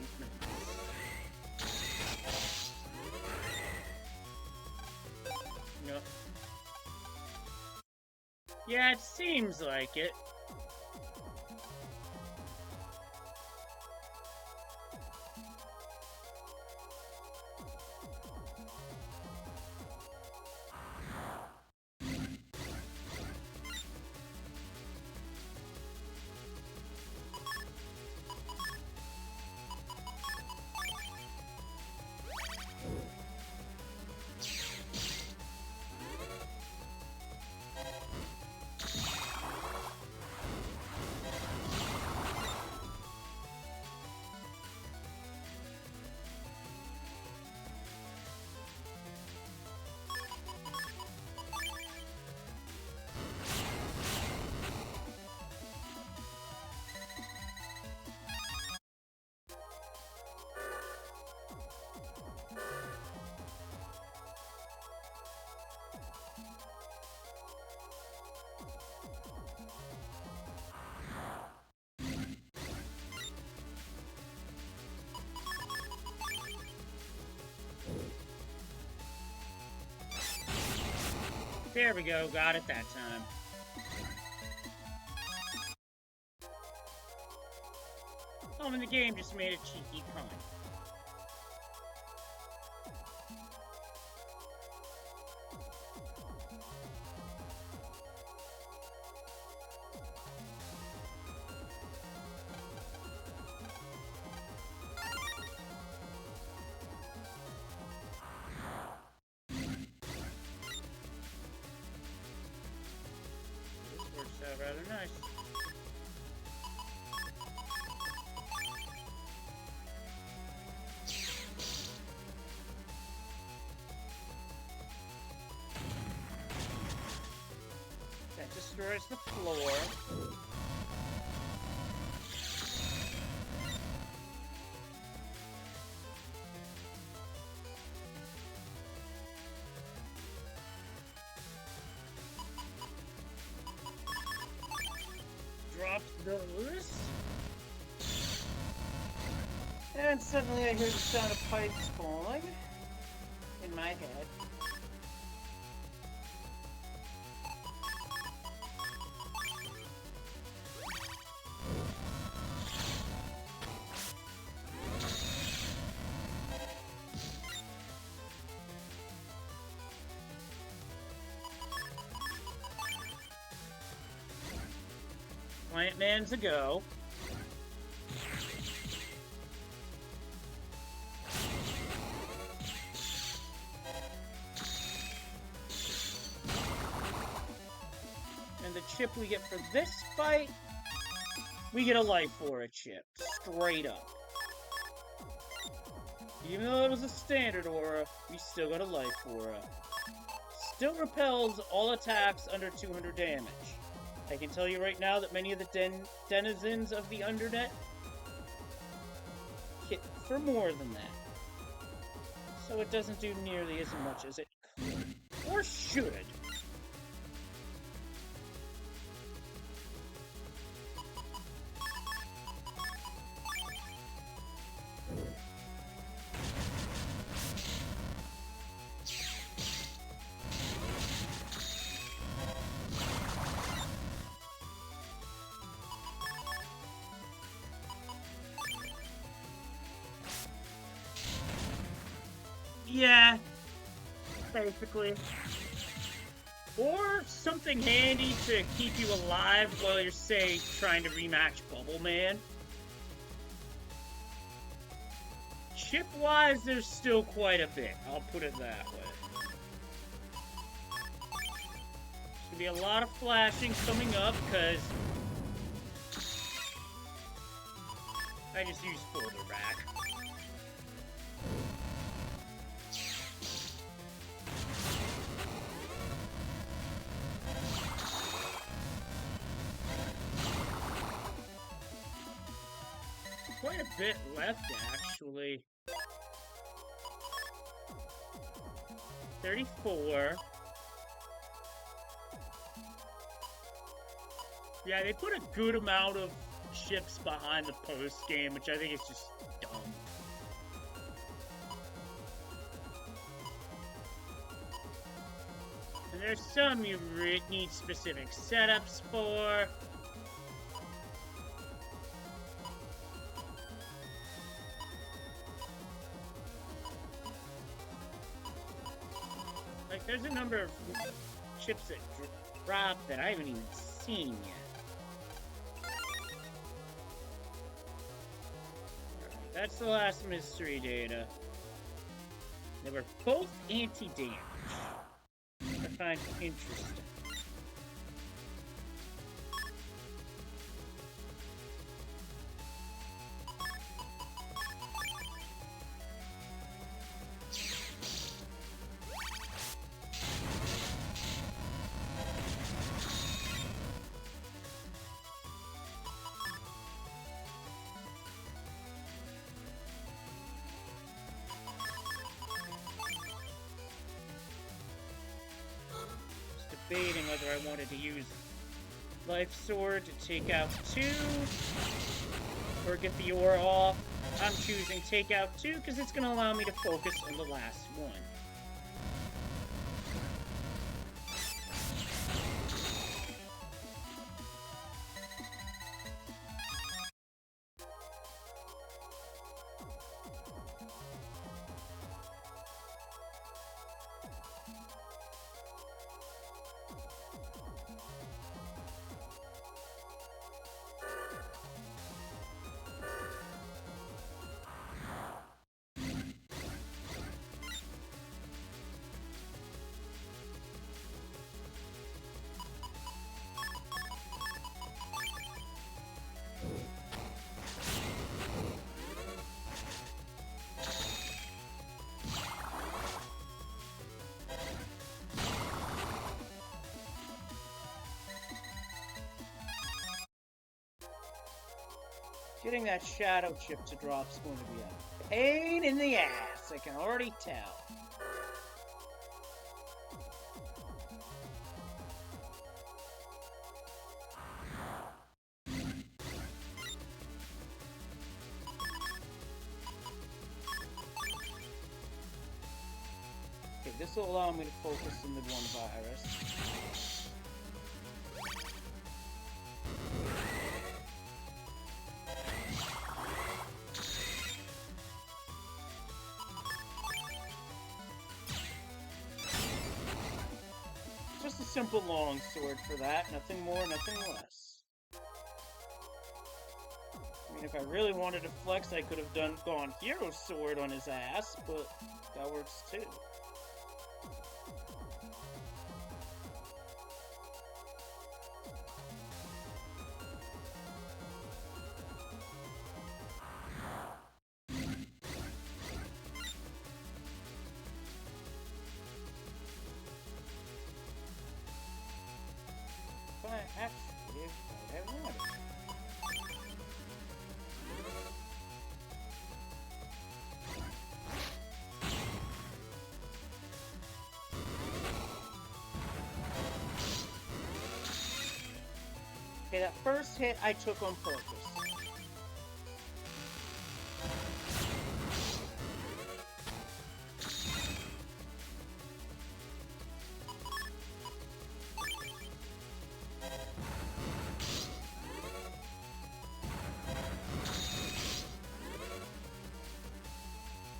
B: No. Yeah, it seems like it. There we go, got it that time. Oh, and the game just made a cheeky pun. This works out rather nice. That destroys the floor. Drops those. And suddenly I hear the sound of pipes falling in my head. Plant Man's a go. And the chip we get for this fight, we get a life aura chip, straight up. Even though it was a standard aura, we still got a life aura. Still repels all attacks under 200 damage. I can tell you right now that many of the denizens of the Undernet hit for more than that. So it doesn't do nearly as much as it could. Or should. Yeah, basically. Or something handy to keep you alive while you're, say, trying to rematch Bubble Man. Chip-wise, there's still quite a bit, I'll put it that way. There's gonna be a lot of flashing coming up, because I just used Folder Rack. quite a bit left, actually. 34. Yeah, they put a good amount of ships behind the post game, which I think is just dumb. And there's some you need specific setups for. Like, there's a number of ships that drop that I haven't even seen yet. Alright, that's the last mystery data. They were both anti-damage. I find interesting. Debating whether I wanted to use Life Sword to take out 2 or get the ore off. I'm choosing take out 2 because it's going to allow me to focus on the last one. Getting that shadow chip to drop is going to be a pain in the ass, I can already tell. Okay, this will allow me to focus on the one virus. Just a simple long sword for that, nothing more, nothing less. I mean, if I really wanted to flex, I could have gone Hero Sword on his ass, but that works too. Actually, I wanted. Okay, that first hit I took on purpose.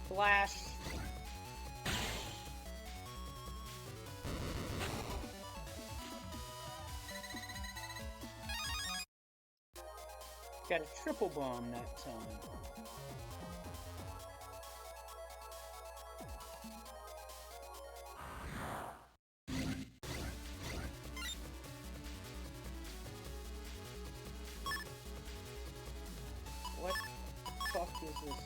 B: Flash. Got a triple bomb that time. What the fuck is this?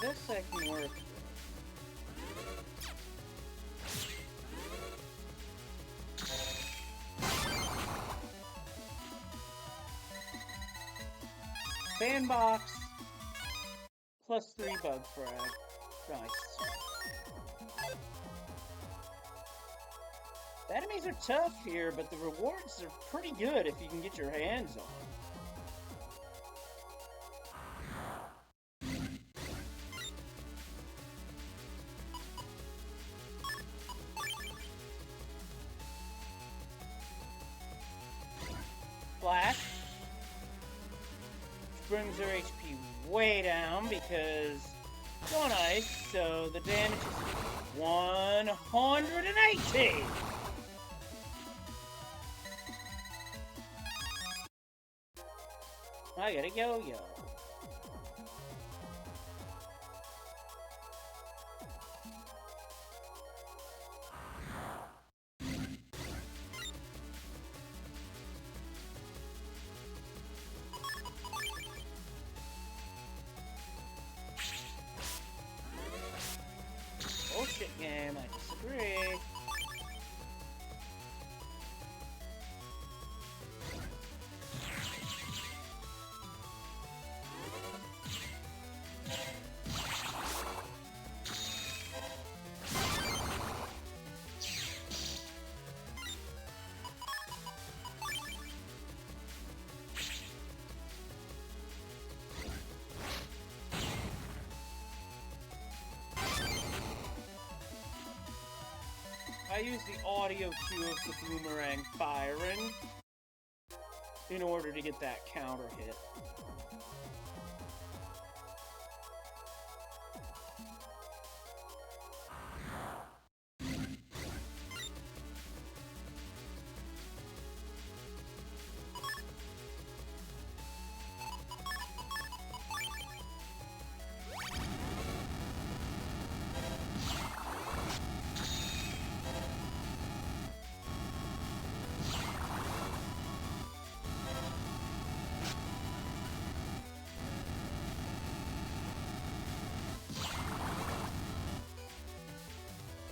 B: This I can work with. Sandbox plus 3 bug frag. Nice. The enemies are tough here, but the rewards are pretty good if you can get your hands on. Flash. Which brings their HP way down because it's on ice, so the damage is 180! I gotta yo-yo. Bullshit game, I disagree. I use the audio cue of the boomerang firing in order to get that counter hit.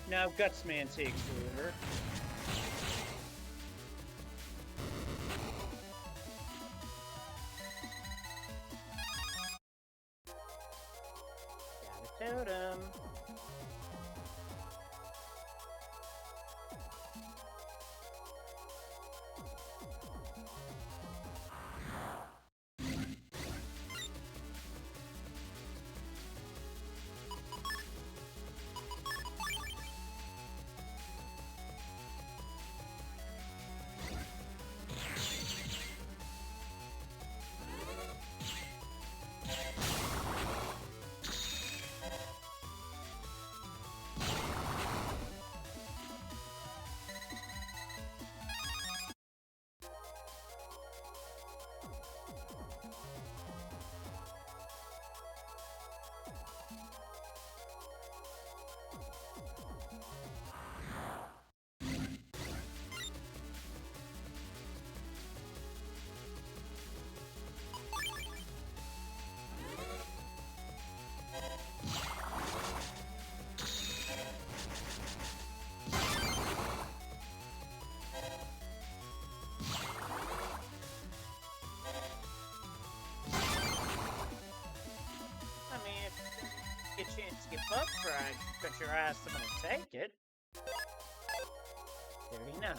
B: Now Gutsman takes over. Got a totem. Get a chance to get bug fried, bet your ass I'm gonna take it. 39.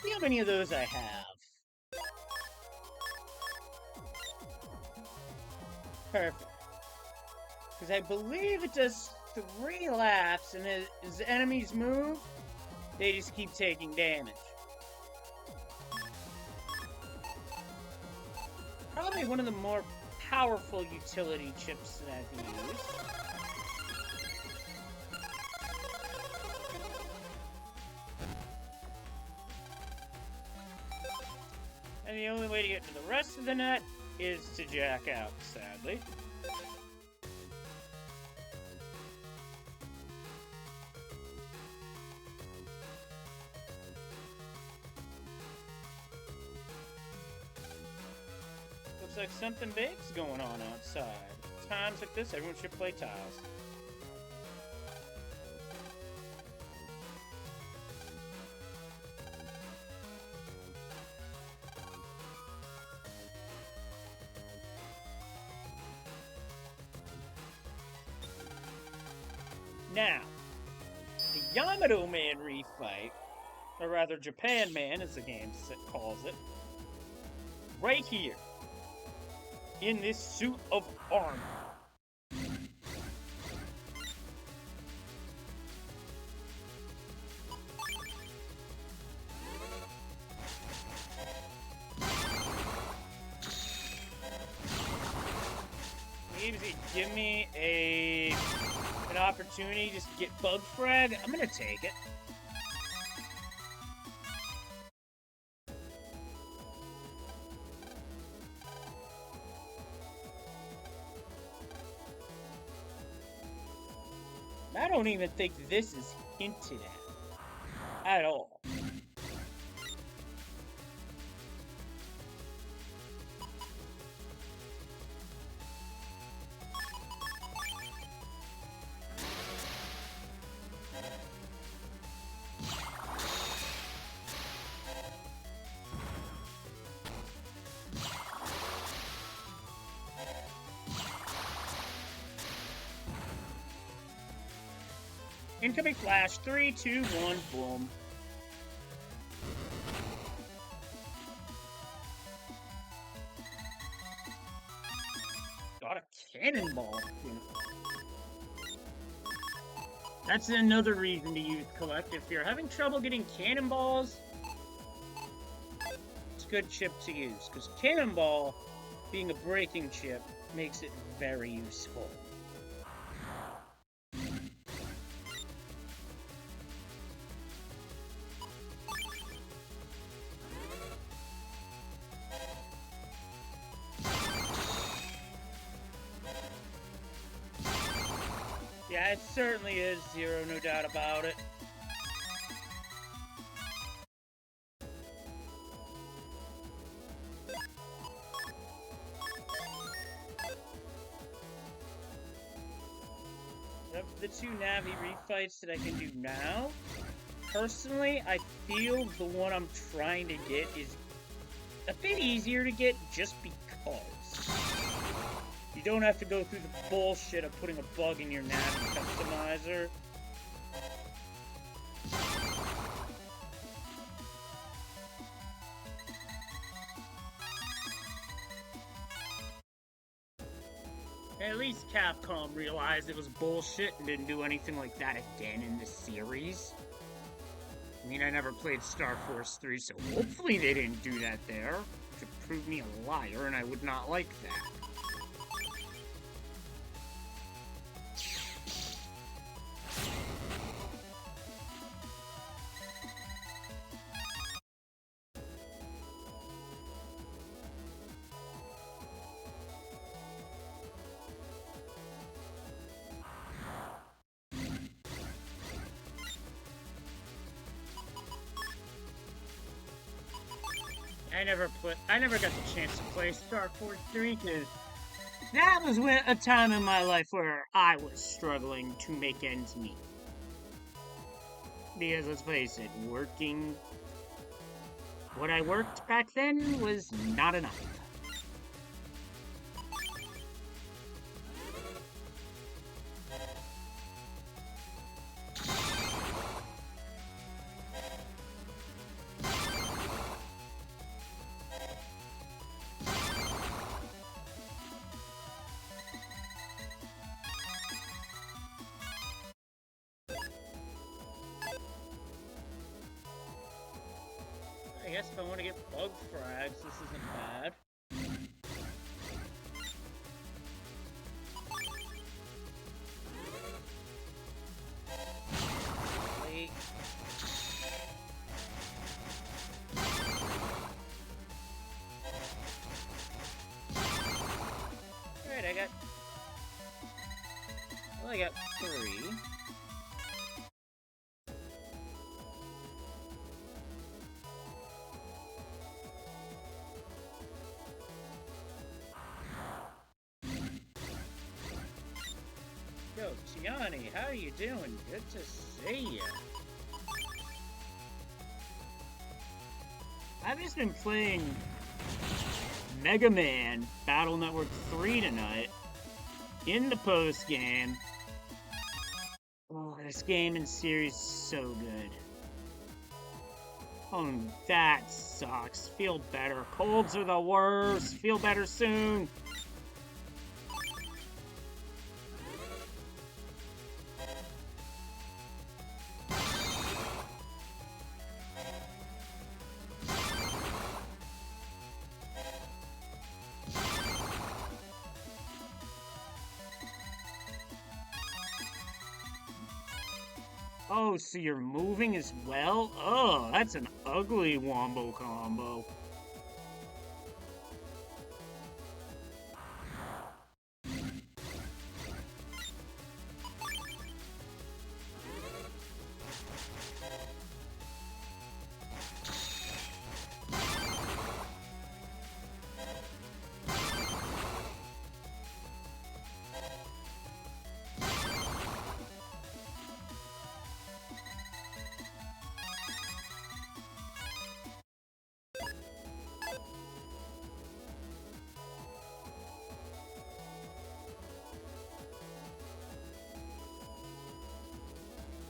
B: See how many of those I have. Perfect. Because I believe it does 3 laps, and as enemies move, They just keep taking damage. Probably one of the more powerful utility chips that I've used. And the only way to get to the rest of the net is to jack out, sadly. Looks like something big's going on outside. Times like this, everyone should play tiles. Now, the Yamato Man refight, or rather Japan Man as the game calls it, right here, in this suit of armor. Maybe give me an opportunity to just get bug frag. I'm gonna take it. I don't even think this is hinted at all. Incoming flash, 3, 2, 1, boom. Got a cannonball. That's another reason to use collect. If you're having trouble getting cannonballs, it's a good chip to use, because cannonball, being a breaking chip, makes it very useful. Yeah, it certainly is Zero, no doubt about it. Of the two Navi refights that I can do now, personally, I feel the one I'm trying to get is a bit easier to get just because. You don't have to go through the bullshit of putting a bug in your Navi customizer. At least Capcom realized it was bullshit and didn't do anything like that again in this series. I mean, I never played Star Force 3, so hopefully they didn't do that there. Which would prove me a liar, and I would not like that. I never got the chance to play Star Force 3 because that was a time in my life where I was struggling to make ends meet. Because let's face it, working what I worked back then was not enough. guess if I want to get bug frags, this isn't bad. Wait. Alright, I got 3. Yo, Tiani, how are you doing? Good to see you. I've just been playing Mega Man Battle Network 3 tonight in the post game. Oh, this game and series is so good. Oh, that sucks. Feel better. Colds are the worst. Feel better soon. Oh, so you're moving as well? Oh, that's an ugly wombo combo.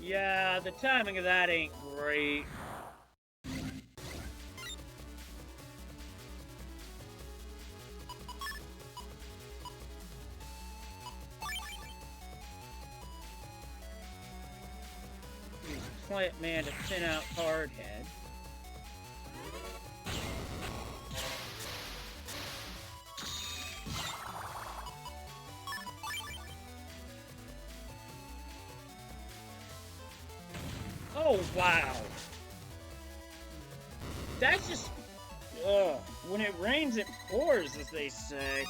B: Yeah, the timing of that ain't great. Use Plant Man to thin out Hardhead. Oh, wow. That's just... Ugh. When it rains, it pours, as they say.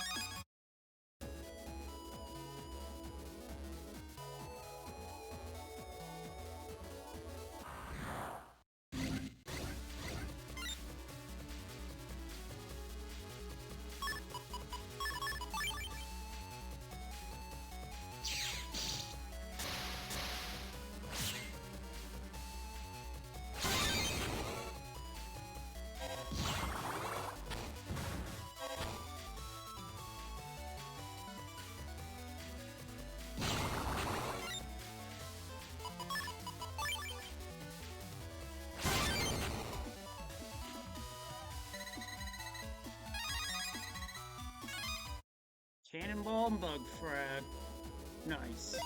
B: Cannonball and Bug Frag. Nice.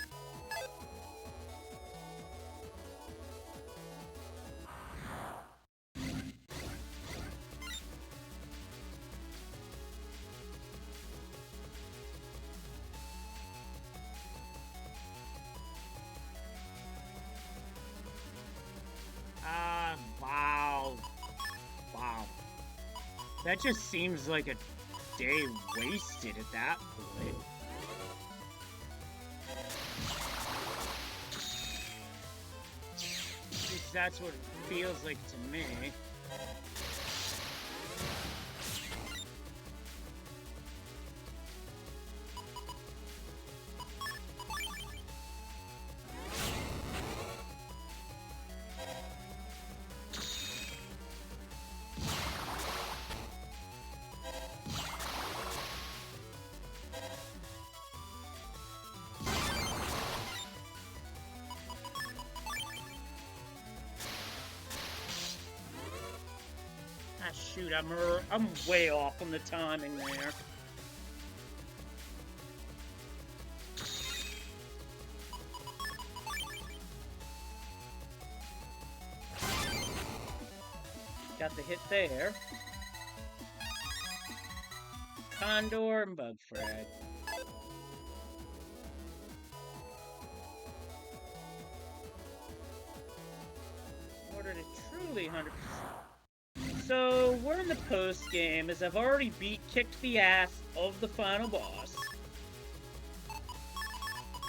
B: Wow. Wow. That just seems like a day wasted at that point. At least that's what it feels like to me. Ah, shoot, I'm way off on the timing there. Got the hit there. Condor and Bugfrag. In order to truly 100%. So, we're in the post-game, as I've already kicked the ass of the final boss.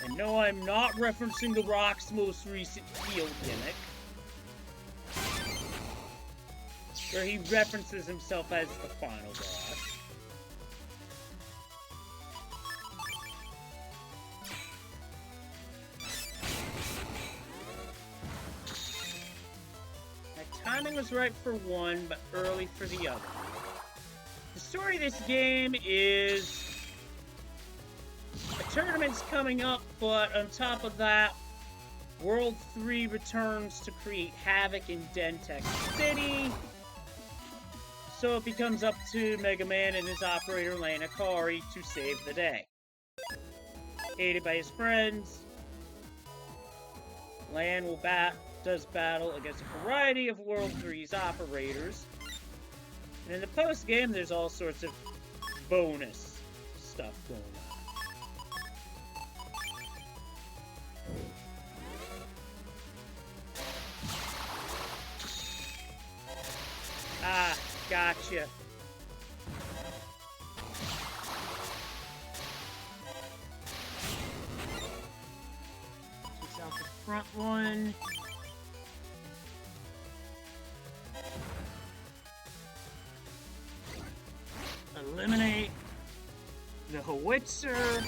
B: And no, I'm not referencing the Rock's most recent field gimmick, where he references himself as the final boss. Timing was right for one, but early for the other. The story of this game is a tournament's coming up, but on top of that, World 3 returns to create havoc in Dentex City. So it becomes up to Mega Man and his operator Lan Akari to save the day. Aided by his friends, Lan does battle against a variety of World 3's operators. And in the post-game, there's all sorts of bonus stuff going on. Ah, gotcha. Takes out the front one. Eliminate the Howitzer.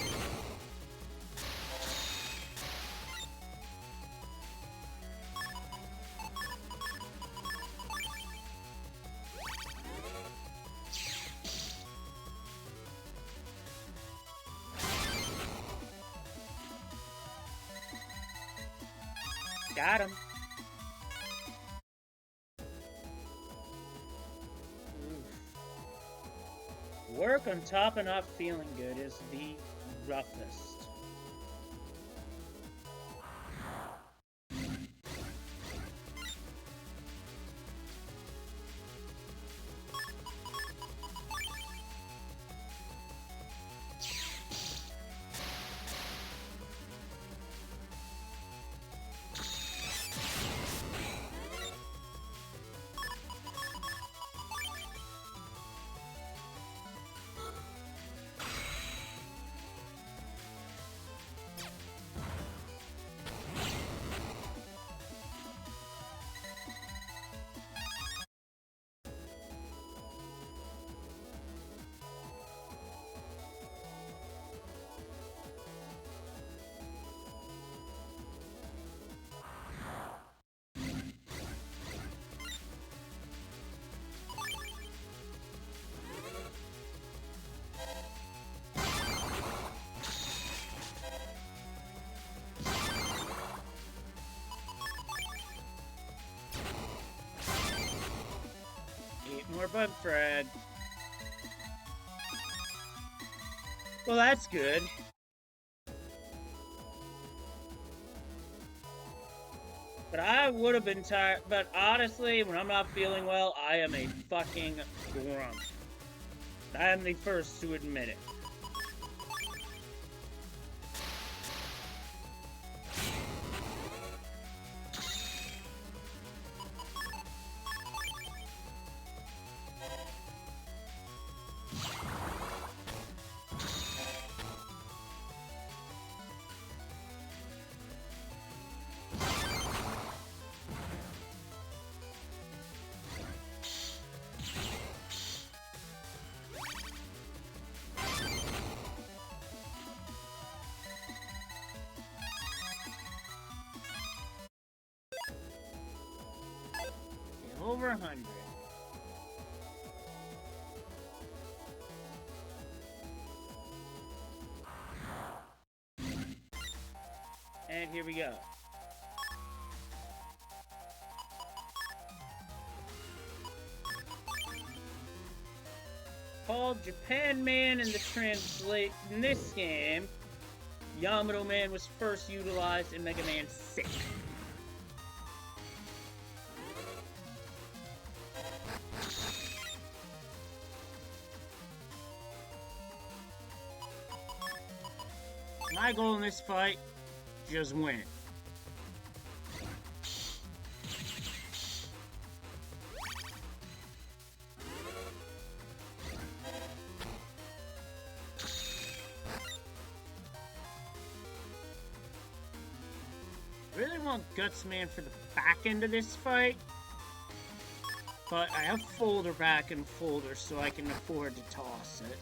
B: Got him. Work on top and not feeling good is the roughest. More Bugfrag. Well, that's good. But I would have been tired. But honestly, when I'm not feeling well, I am a fucking grump. I am the first to admit it. Over 100. And here we go. Called Japan Man in this game, Yamato Man was first utilized in Mega Man 6. My goal in this fight, just win. Really want Gutsman for the back end of this fight, but I have folder back and folder, so I can afford to toss it.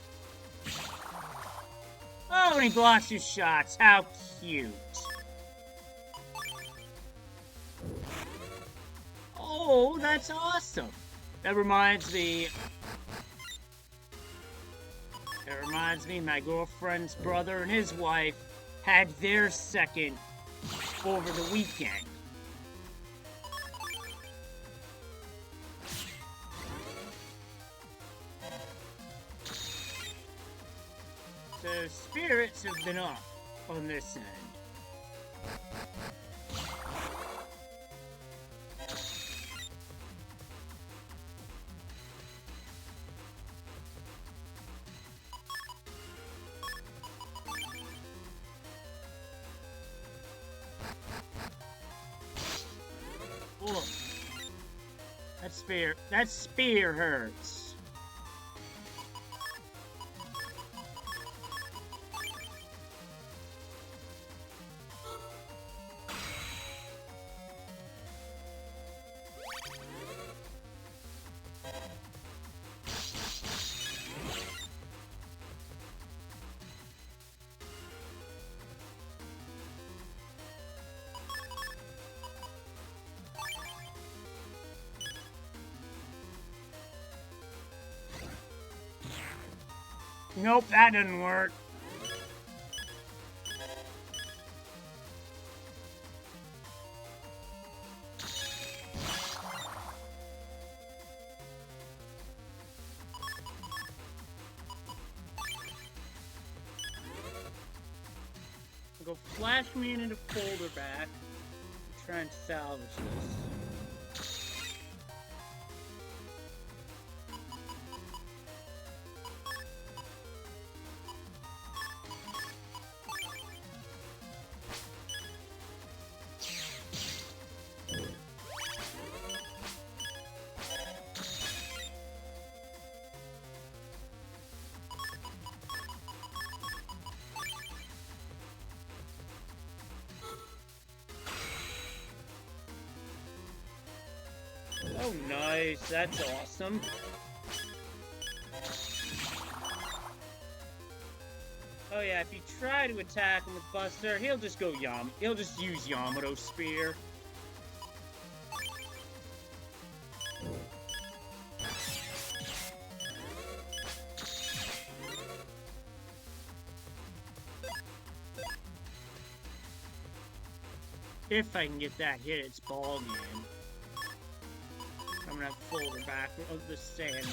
B: Oh, and he blocks his shots. How cute. Oh, that's awesome. That reminds me, my girlfriend's brother and his wife had their second over the weekend. So spirits have been up on this end. Oh, that spear hurts. Nope, that didn't work. Go flash me into folder back. Try and salvage this. Oh, nice. That's awesome. Oh, yeah, if you try to attack him with Buster, he'll just go he'll just use Yamato Spear. If I can get that hit, it's ball game. I'm gonna fold her back of the sandbar.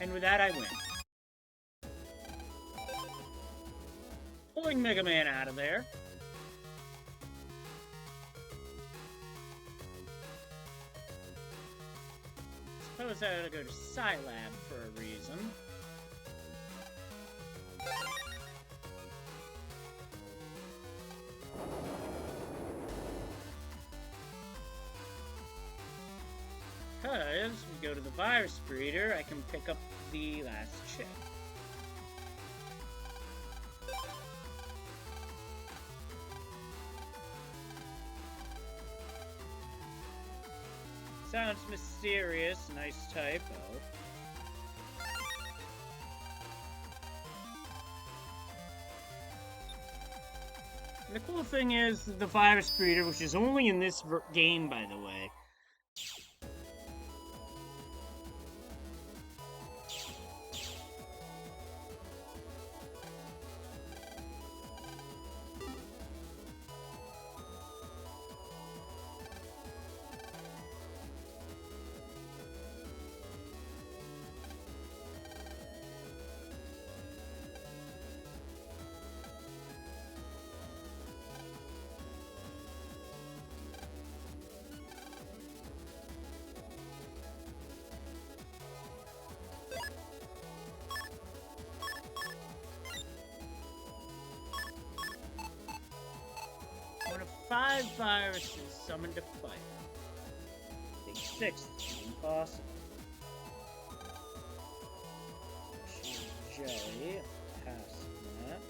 B: And with that, I win. Pulling Mega Man out of there. Suppose I ought to go to Scilab for a reason. Because we go to the virus breeder, I can pick up the last chip. Sounds mysterious, nice typo. And the cool thing is, the virus breeder, which is only in this game, by the way, 5 viruses summoned to fight. A sixth is impossible. Jelly. Pass that.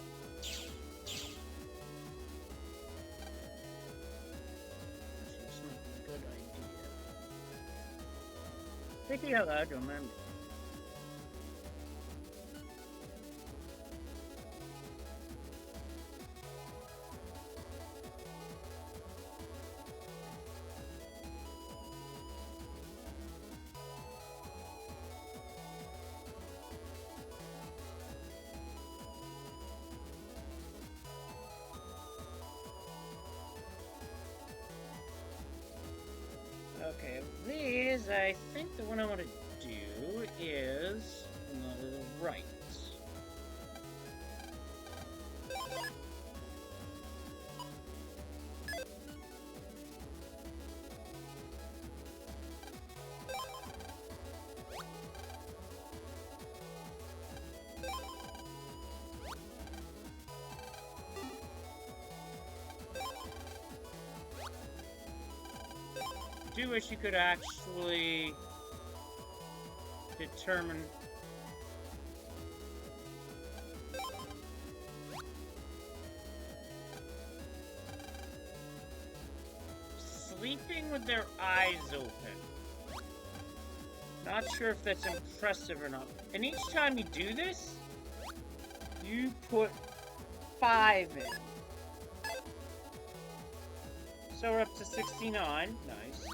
B: Seems like a good idea. Thinking out loud, remember. Okay, of these, I think the one I want to do is on the right. I do wish you could actually determine sleeping with their eyes open. Not sure if that's impressive or not. And each time you do this, you put 5 in. So we're up to 69. Nice.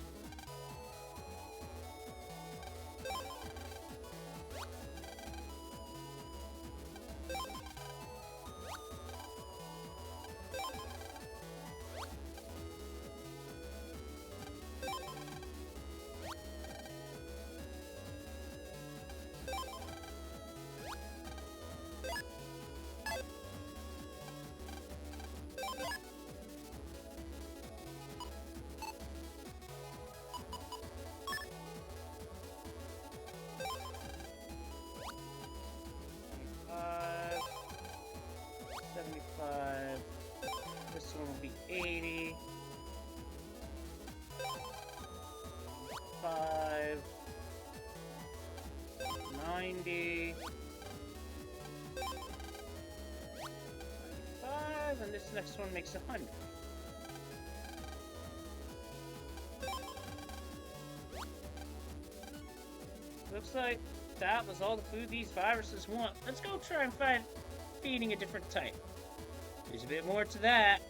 B: This one will be 80. 5. 90. 95, and this next one makes 100. Looks like that was all the food these viruses want. Let's go try and find feeding a different type. There's a bit more to that.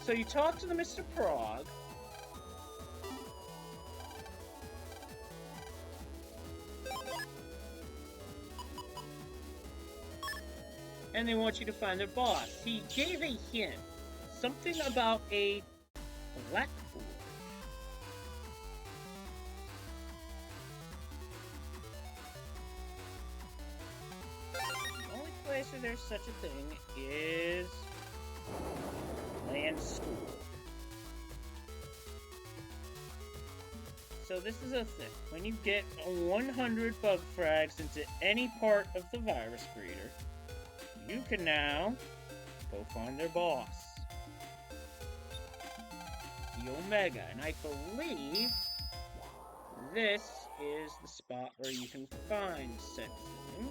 B: So you talk to the Mr. Prague. And they want you to find their boss. He gave a hint. Something about a blackboard. The only place where there's such a thing is land school. So this is a thing. When you get 100 bug frags into any part of the virus breeder, you can now go find their boss, the Omega, and I believe this is the spot where you can find said thing.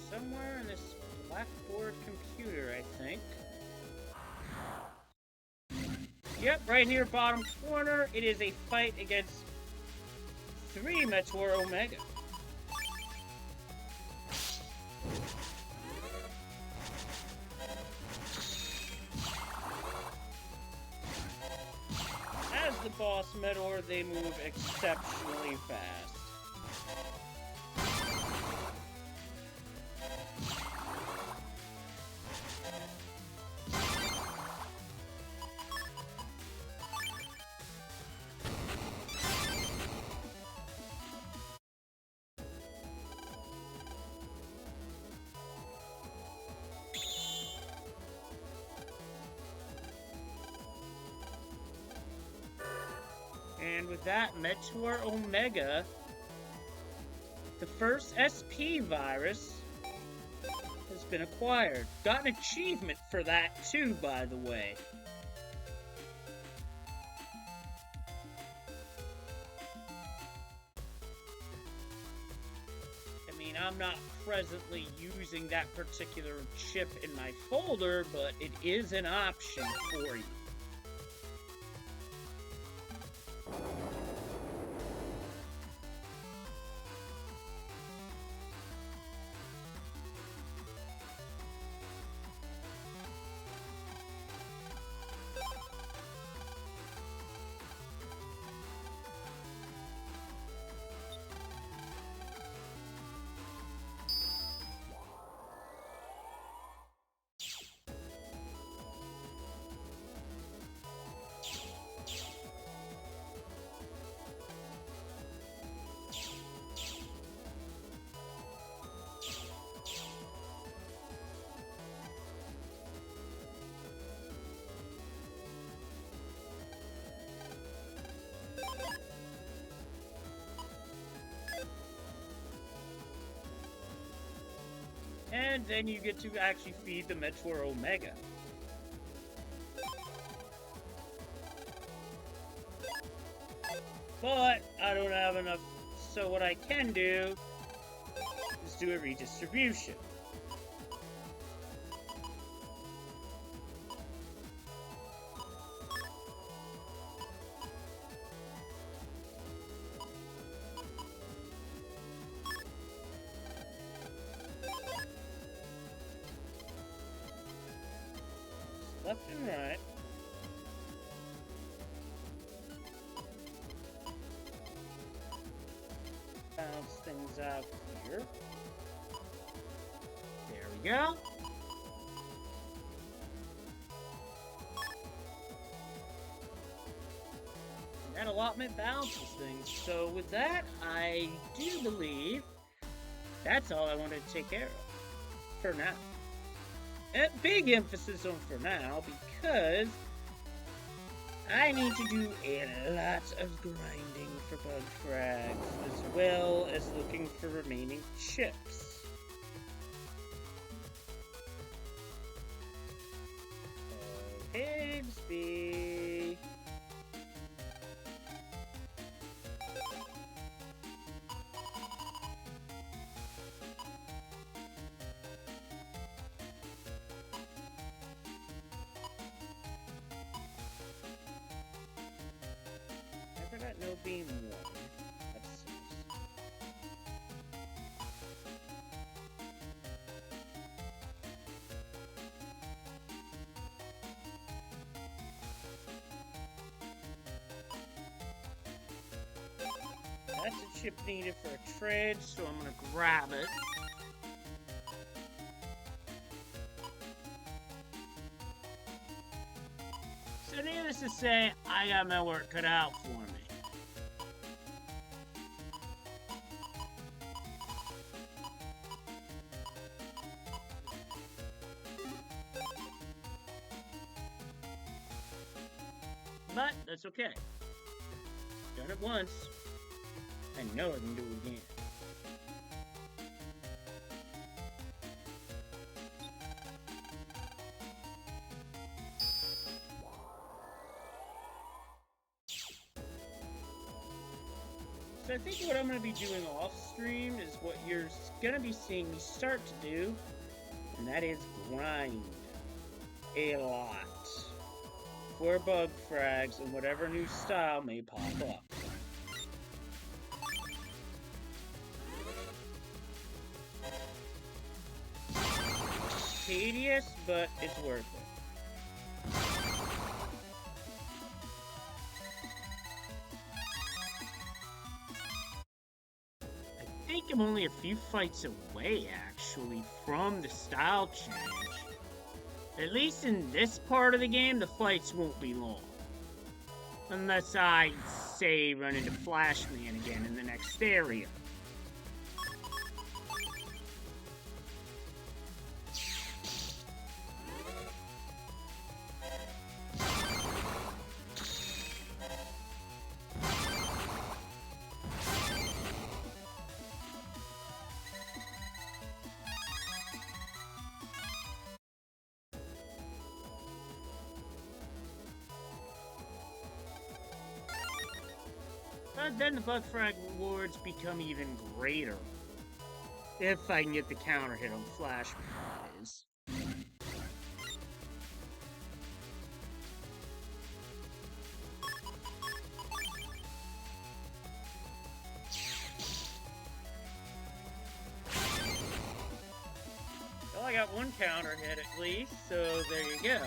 B: Somewhere in this blackboard computer, I think. Yep, right here, bottom corner, it is a fight against 3 Meteor Omega. As the boss Meteor, they move exceptionally fast. with that, Meteor Omega, the first SP virus, has been acquired. Got an achievement for that too, by the way. I mean, I'm not presently using that particular chip in my folder, but it is an option for you. And then you get to actually feed the Meteor Omega. But I don't have enough, so what I can do is do a redistribution. Left and right. Bounce things out here. There we go. And that allotment balances things. So with that, I do believe that's all I wanted to take care of for now. A big emphasis on for now, because I need to do a lot of grinding for bug frags, as well as looking for remaining chips. So, Higsby. I got no beam one. That sucks. That's a chip needed for a trade, so I'm gonna grab it. So needless to say, I got my work cut out for me. But that's okay. Done it once. I know I can do it again. So I think what I'm going to be doing off stream is what you're going to be seeing me start to do, and that is grind a lot for bug frags and whatever new style may pop up. Tedious, but it's worth it. I think I'm only a few fights away, actually, from the style change. At least in this part of the game, the fights won't be long. Unless I, say, run into Flashman again in the next area. then the bug frag rewards become even greater. If I can get the counter hit on Flash, that is. Well, I got one counter hit at least, so there you go.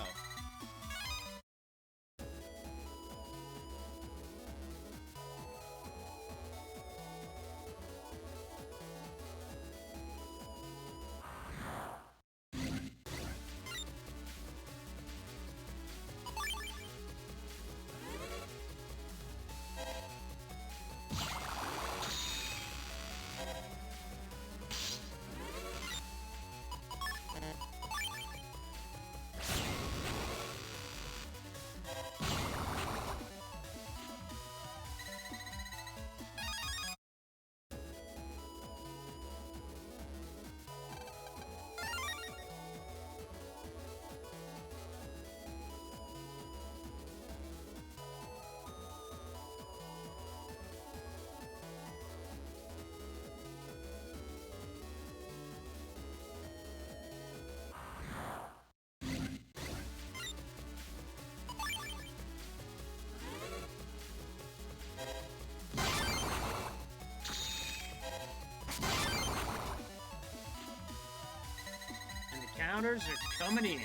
B: Counters are coming in.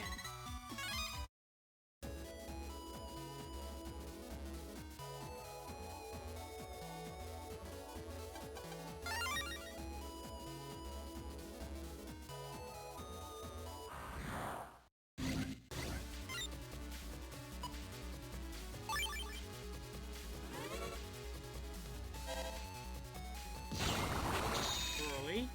B: Early.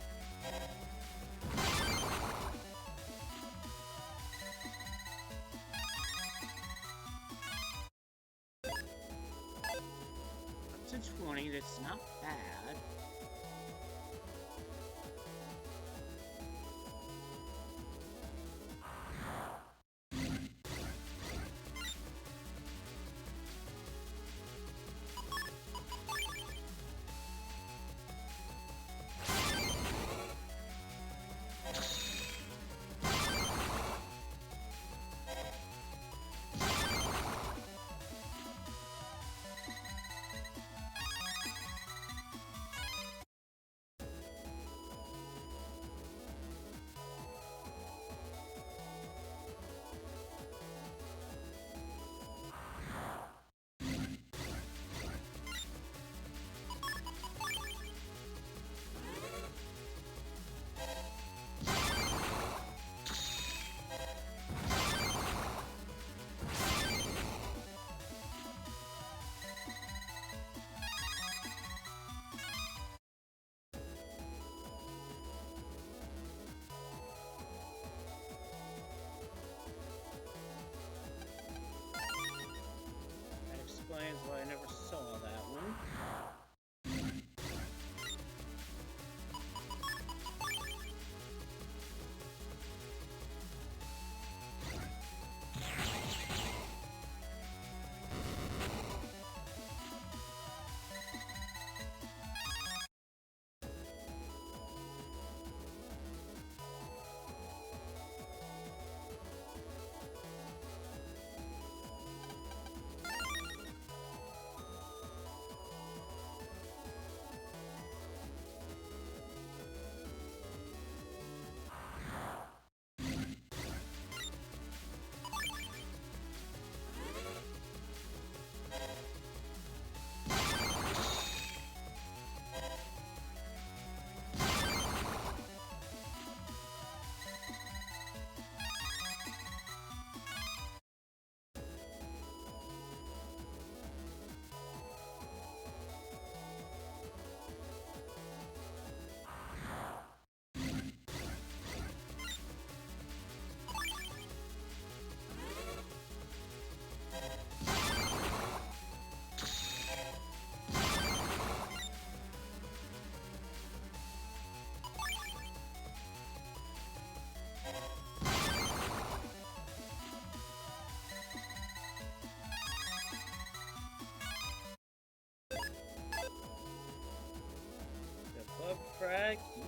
B: Up to 20, that's not bad.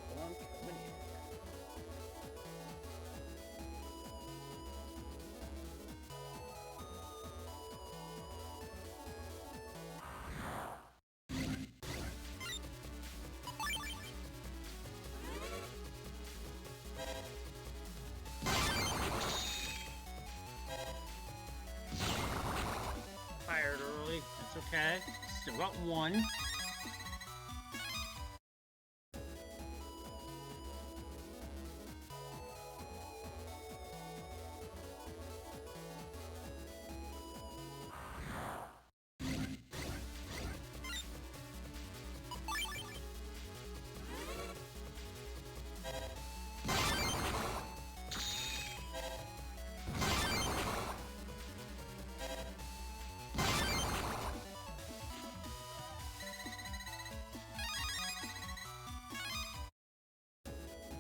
B: Keep on coming in. Fired early. That's okay. Still got one.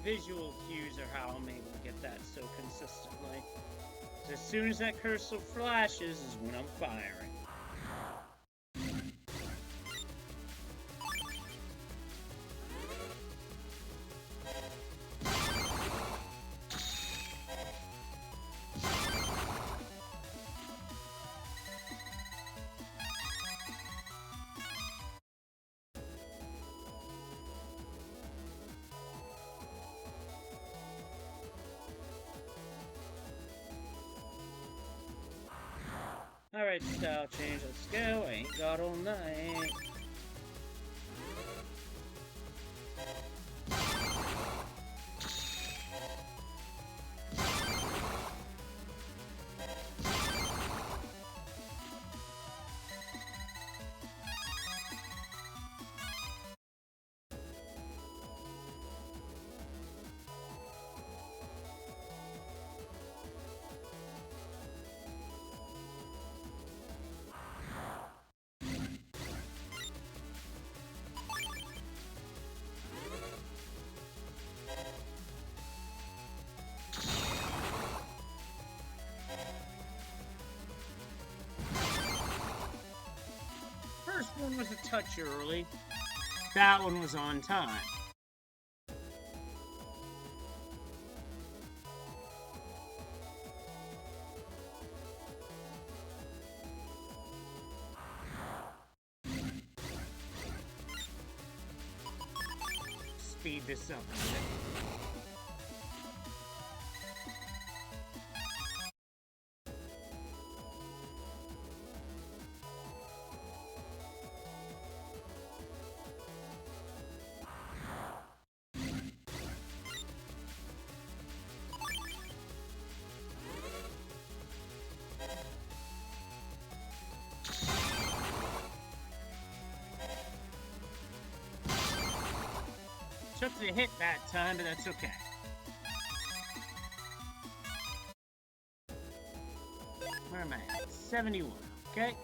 B: Visual cues are how I'm able to get that so consistently. As soon as that cursor flashes is when I'm firing. Alright, style change, let's go. I ain't got all night. First one was a touch early. That one was on time. Speed this up a bit. Took the hit that time, but that's okay. Where am I at? 71, okay?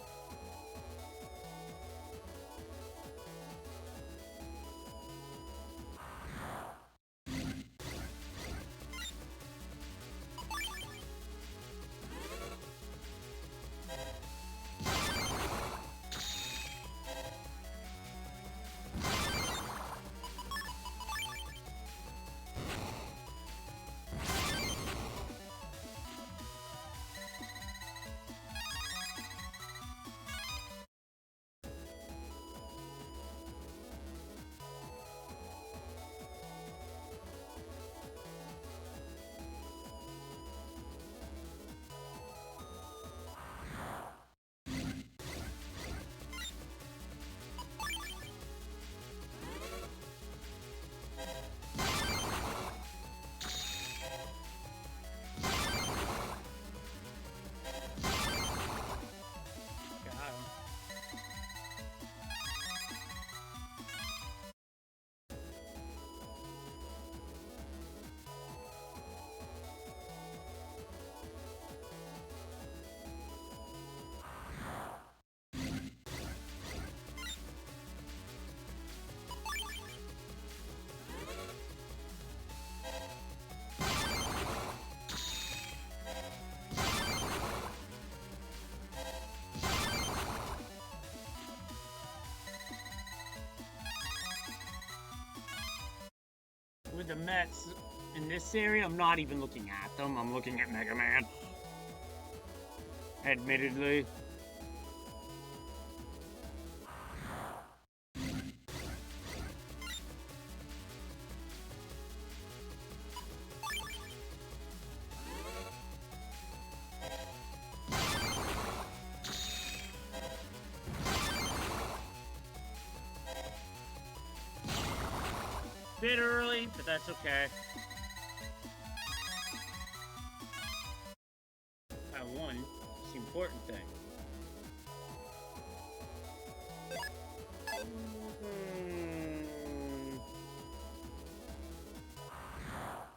B: with the Mets in this area, I'm not even looking at them. I'm looking at Mega Man. Admittedly. Bit early, but that's okay. I won. It's the important thing.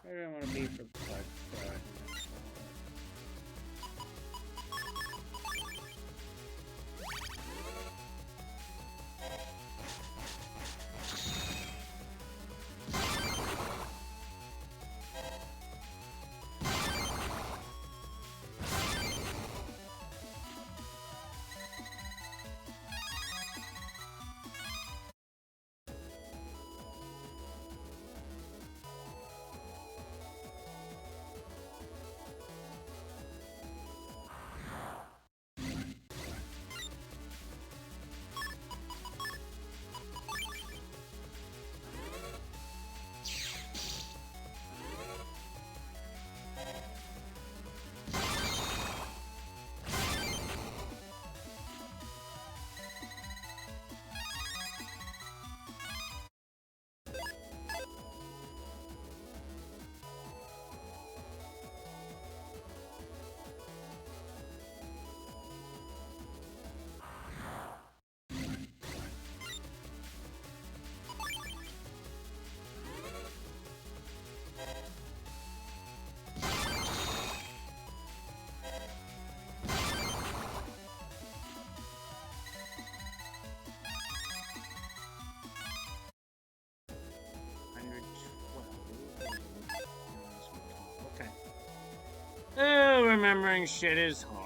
B: Where do I want to be for Bug Star? Okay. Oh, remembering shit is hard.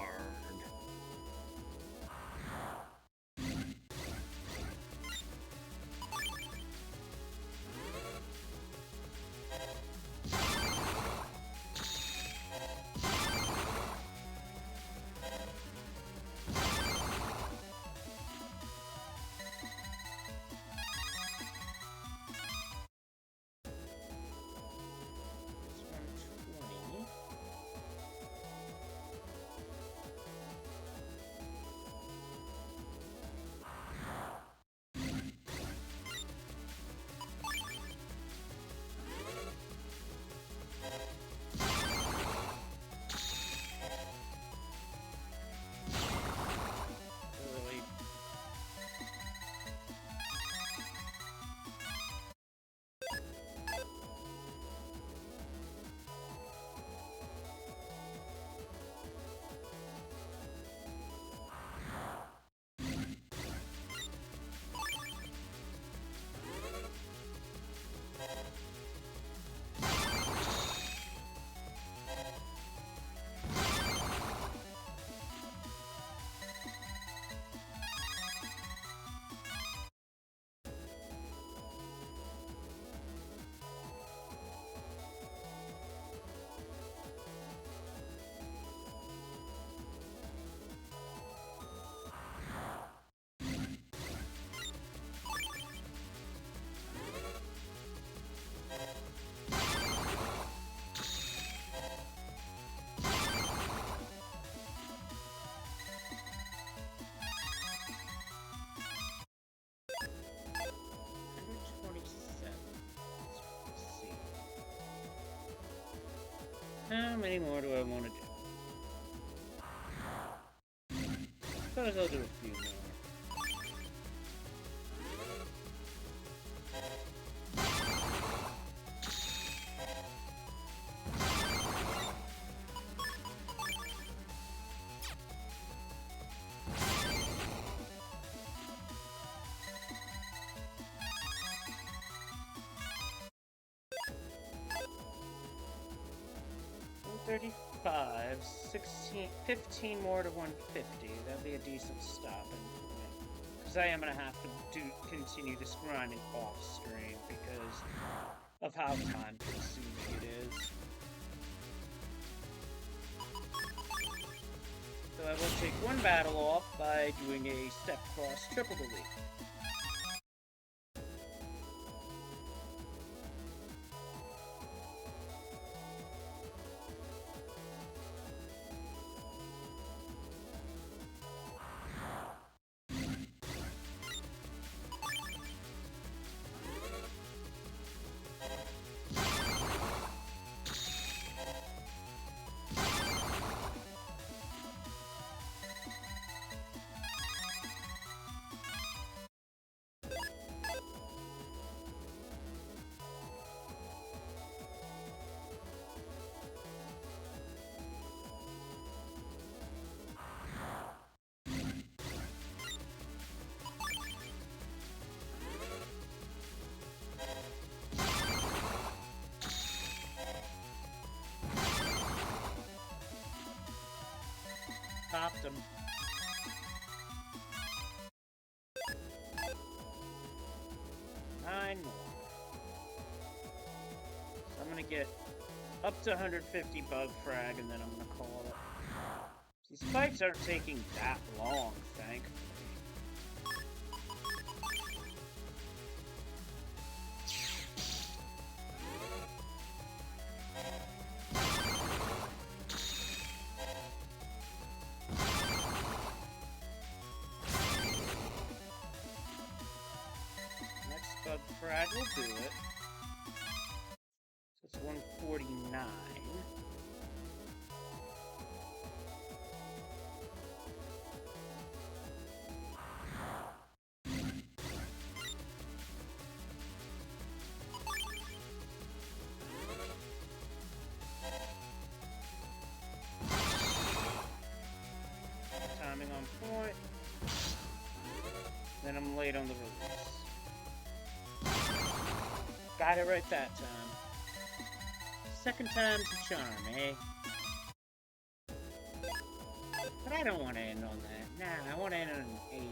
B: How many more do I want to do? Suppose I'll do a few more. $35, 16, 15 more to 150. That'd be a decent stopping point. Because I am going to have to continue this grinding off stream because of how time-consuming it is. So I will take one battle off by doing a step cross triple delete. Popped him. Nine more. So I'm gonna get up to 150 bug frag and then I'm gonna call it. These fights aren't taking that long, thankfully. Bug frag will do it. So it's 149. Timing on point. Then I'm late on the release. Got it right that time. Second time's a charm, eh? But I don't want to end on that. Nah, I want to end on an 8.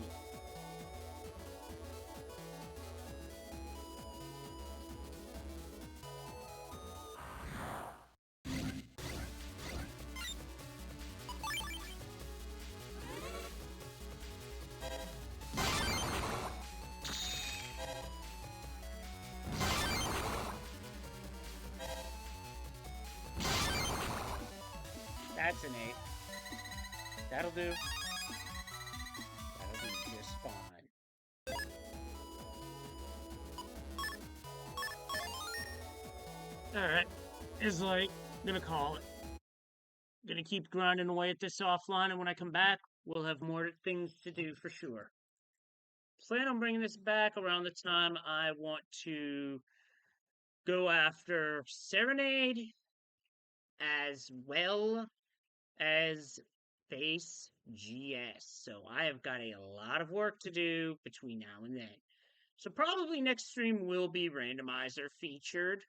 B: That's an 8. That'll do. That'll do just fine. Alright. It's like, gonna call it. Gonna keep grinding away at this offline, and when I come back, we'll have more things to do for sure. Plan on bringing this back around the time I want to go after Serenade as well as Face GS. So I have got a lot of work to do between now and then. So probably next stream will be Randomizer featured,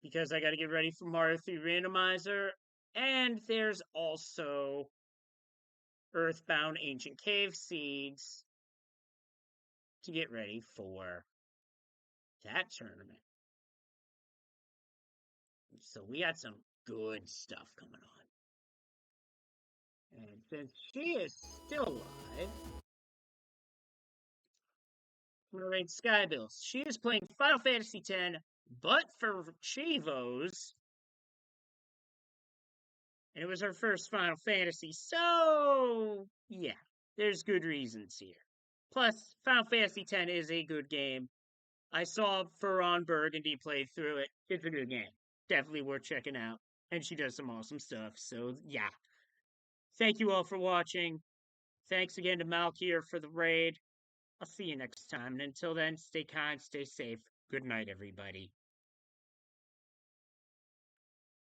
B: because I got to get ready for Mario 3 Randomizer. And there's also Earthbound Ancient Cave Seeds to get ready for that tournament. So we got some good stuff coming on. And since she is still alive, I'm going to raid Skybills. She is playing Final Fantasy X, but for Chivos. And it was her first Final Fantasy, so yeah, there's good reasons here. Plus, Final Fantasy X is a good game. I saw Ferran Burgundy play through it. It's a good game. Definitely worth checking out. And she does some awesome stuff, so yeah. Thank you all for watching. Thanks again to Malkier for the raid. I'll see you next time, and until then, stay kind, stay safe. Good night, everybody.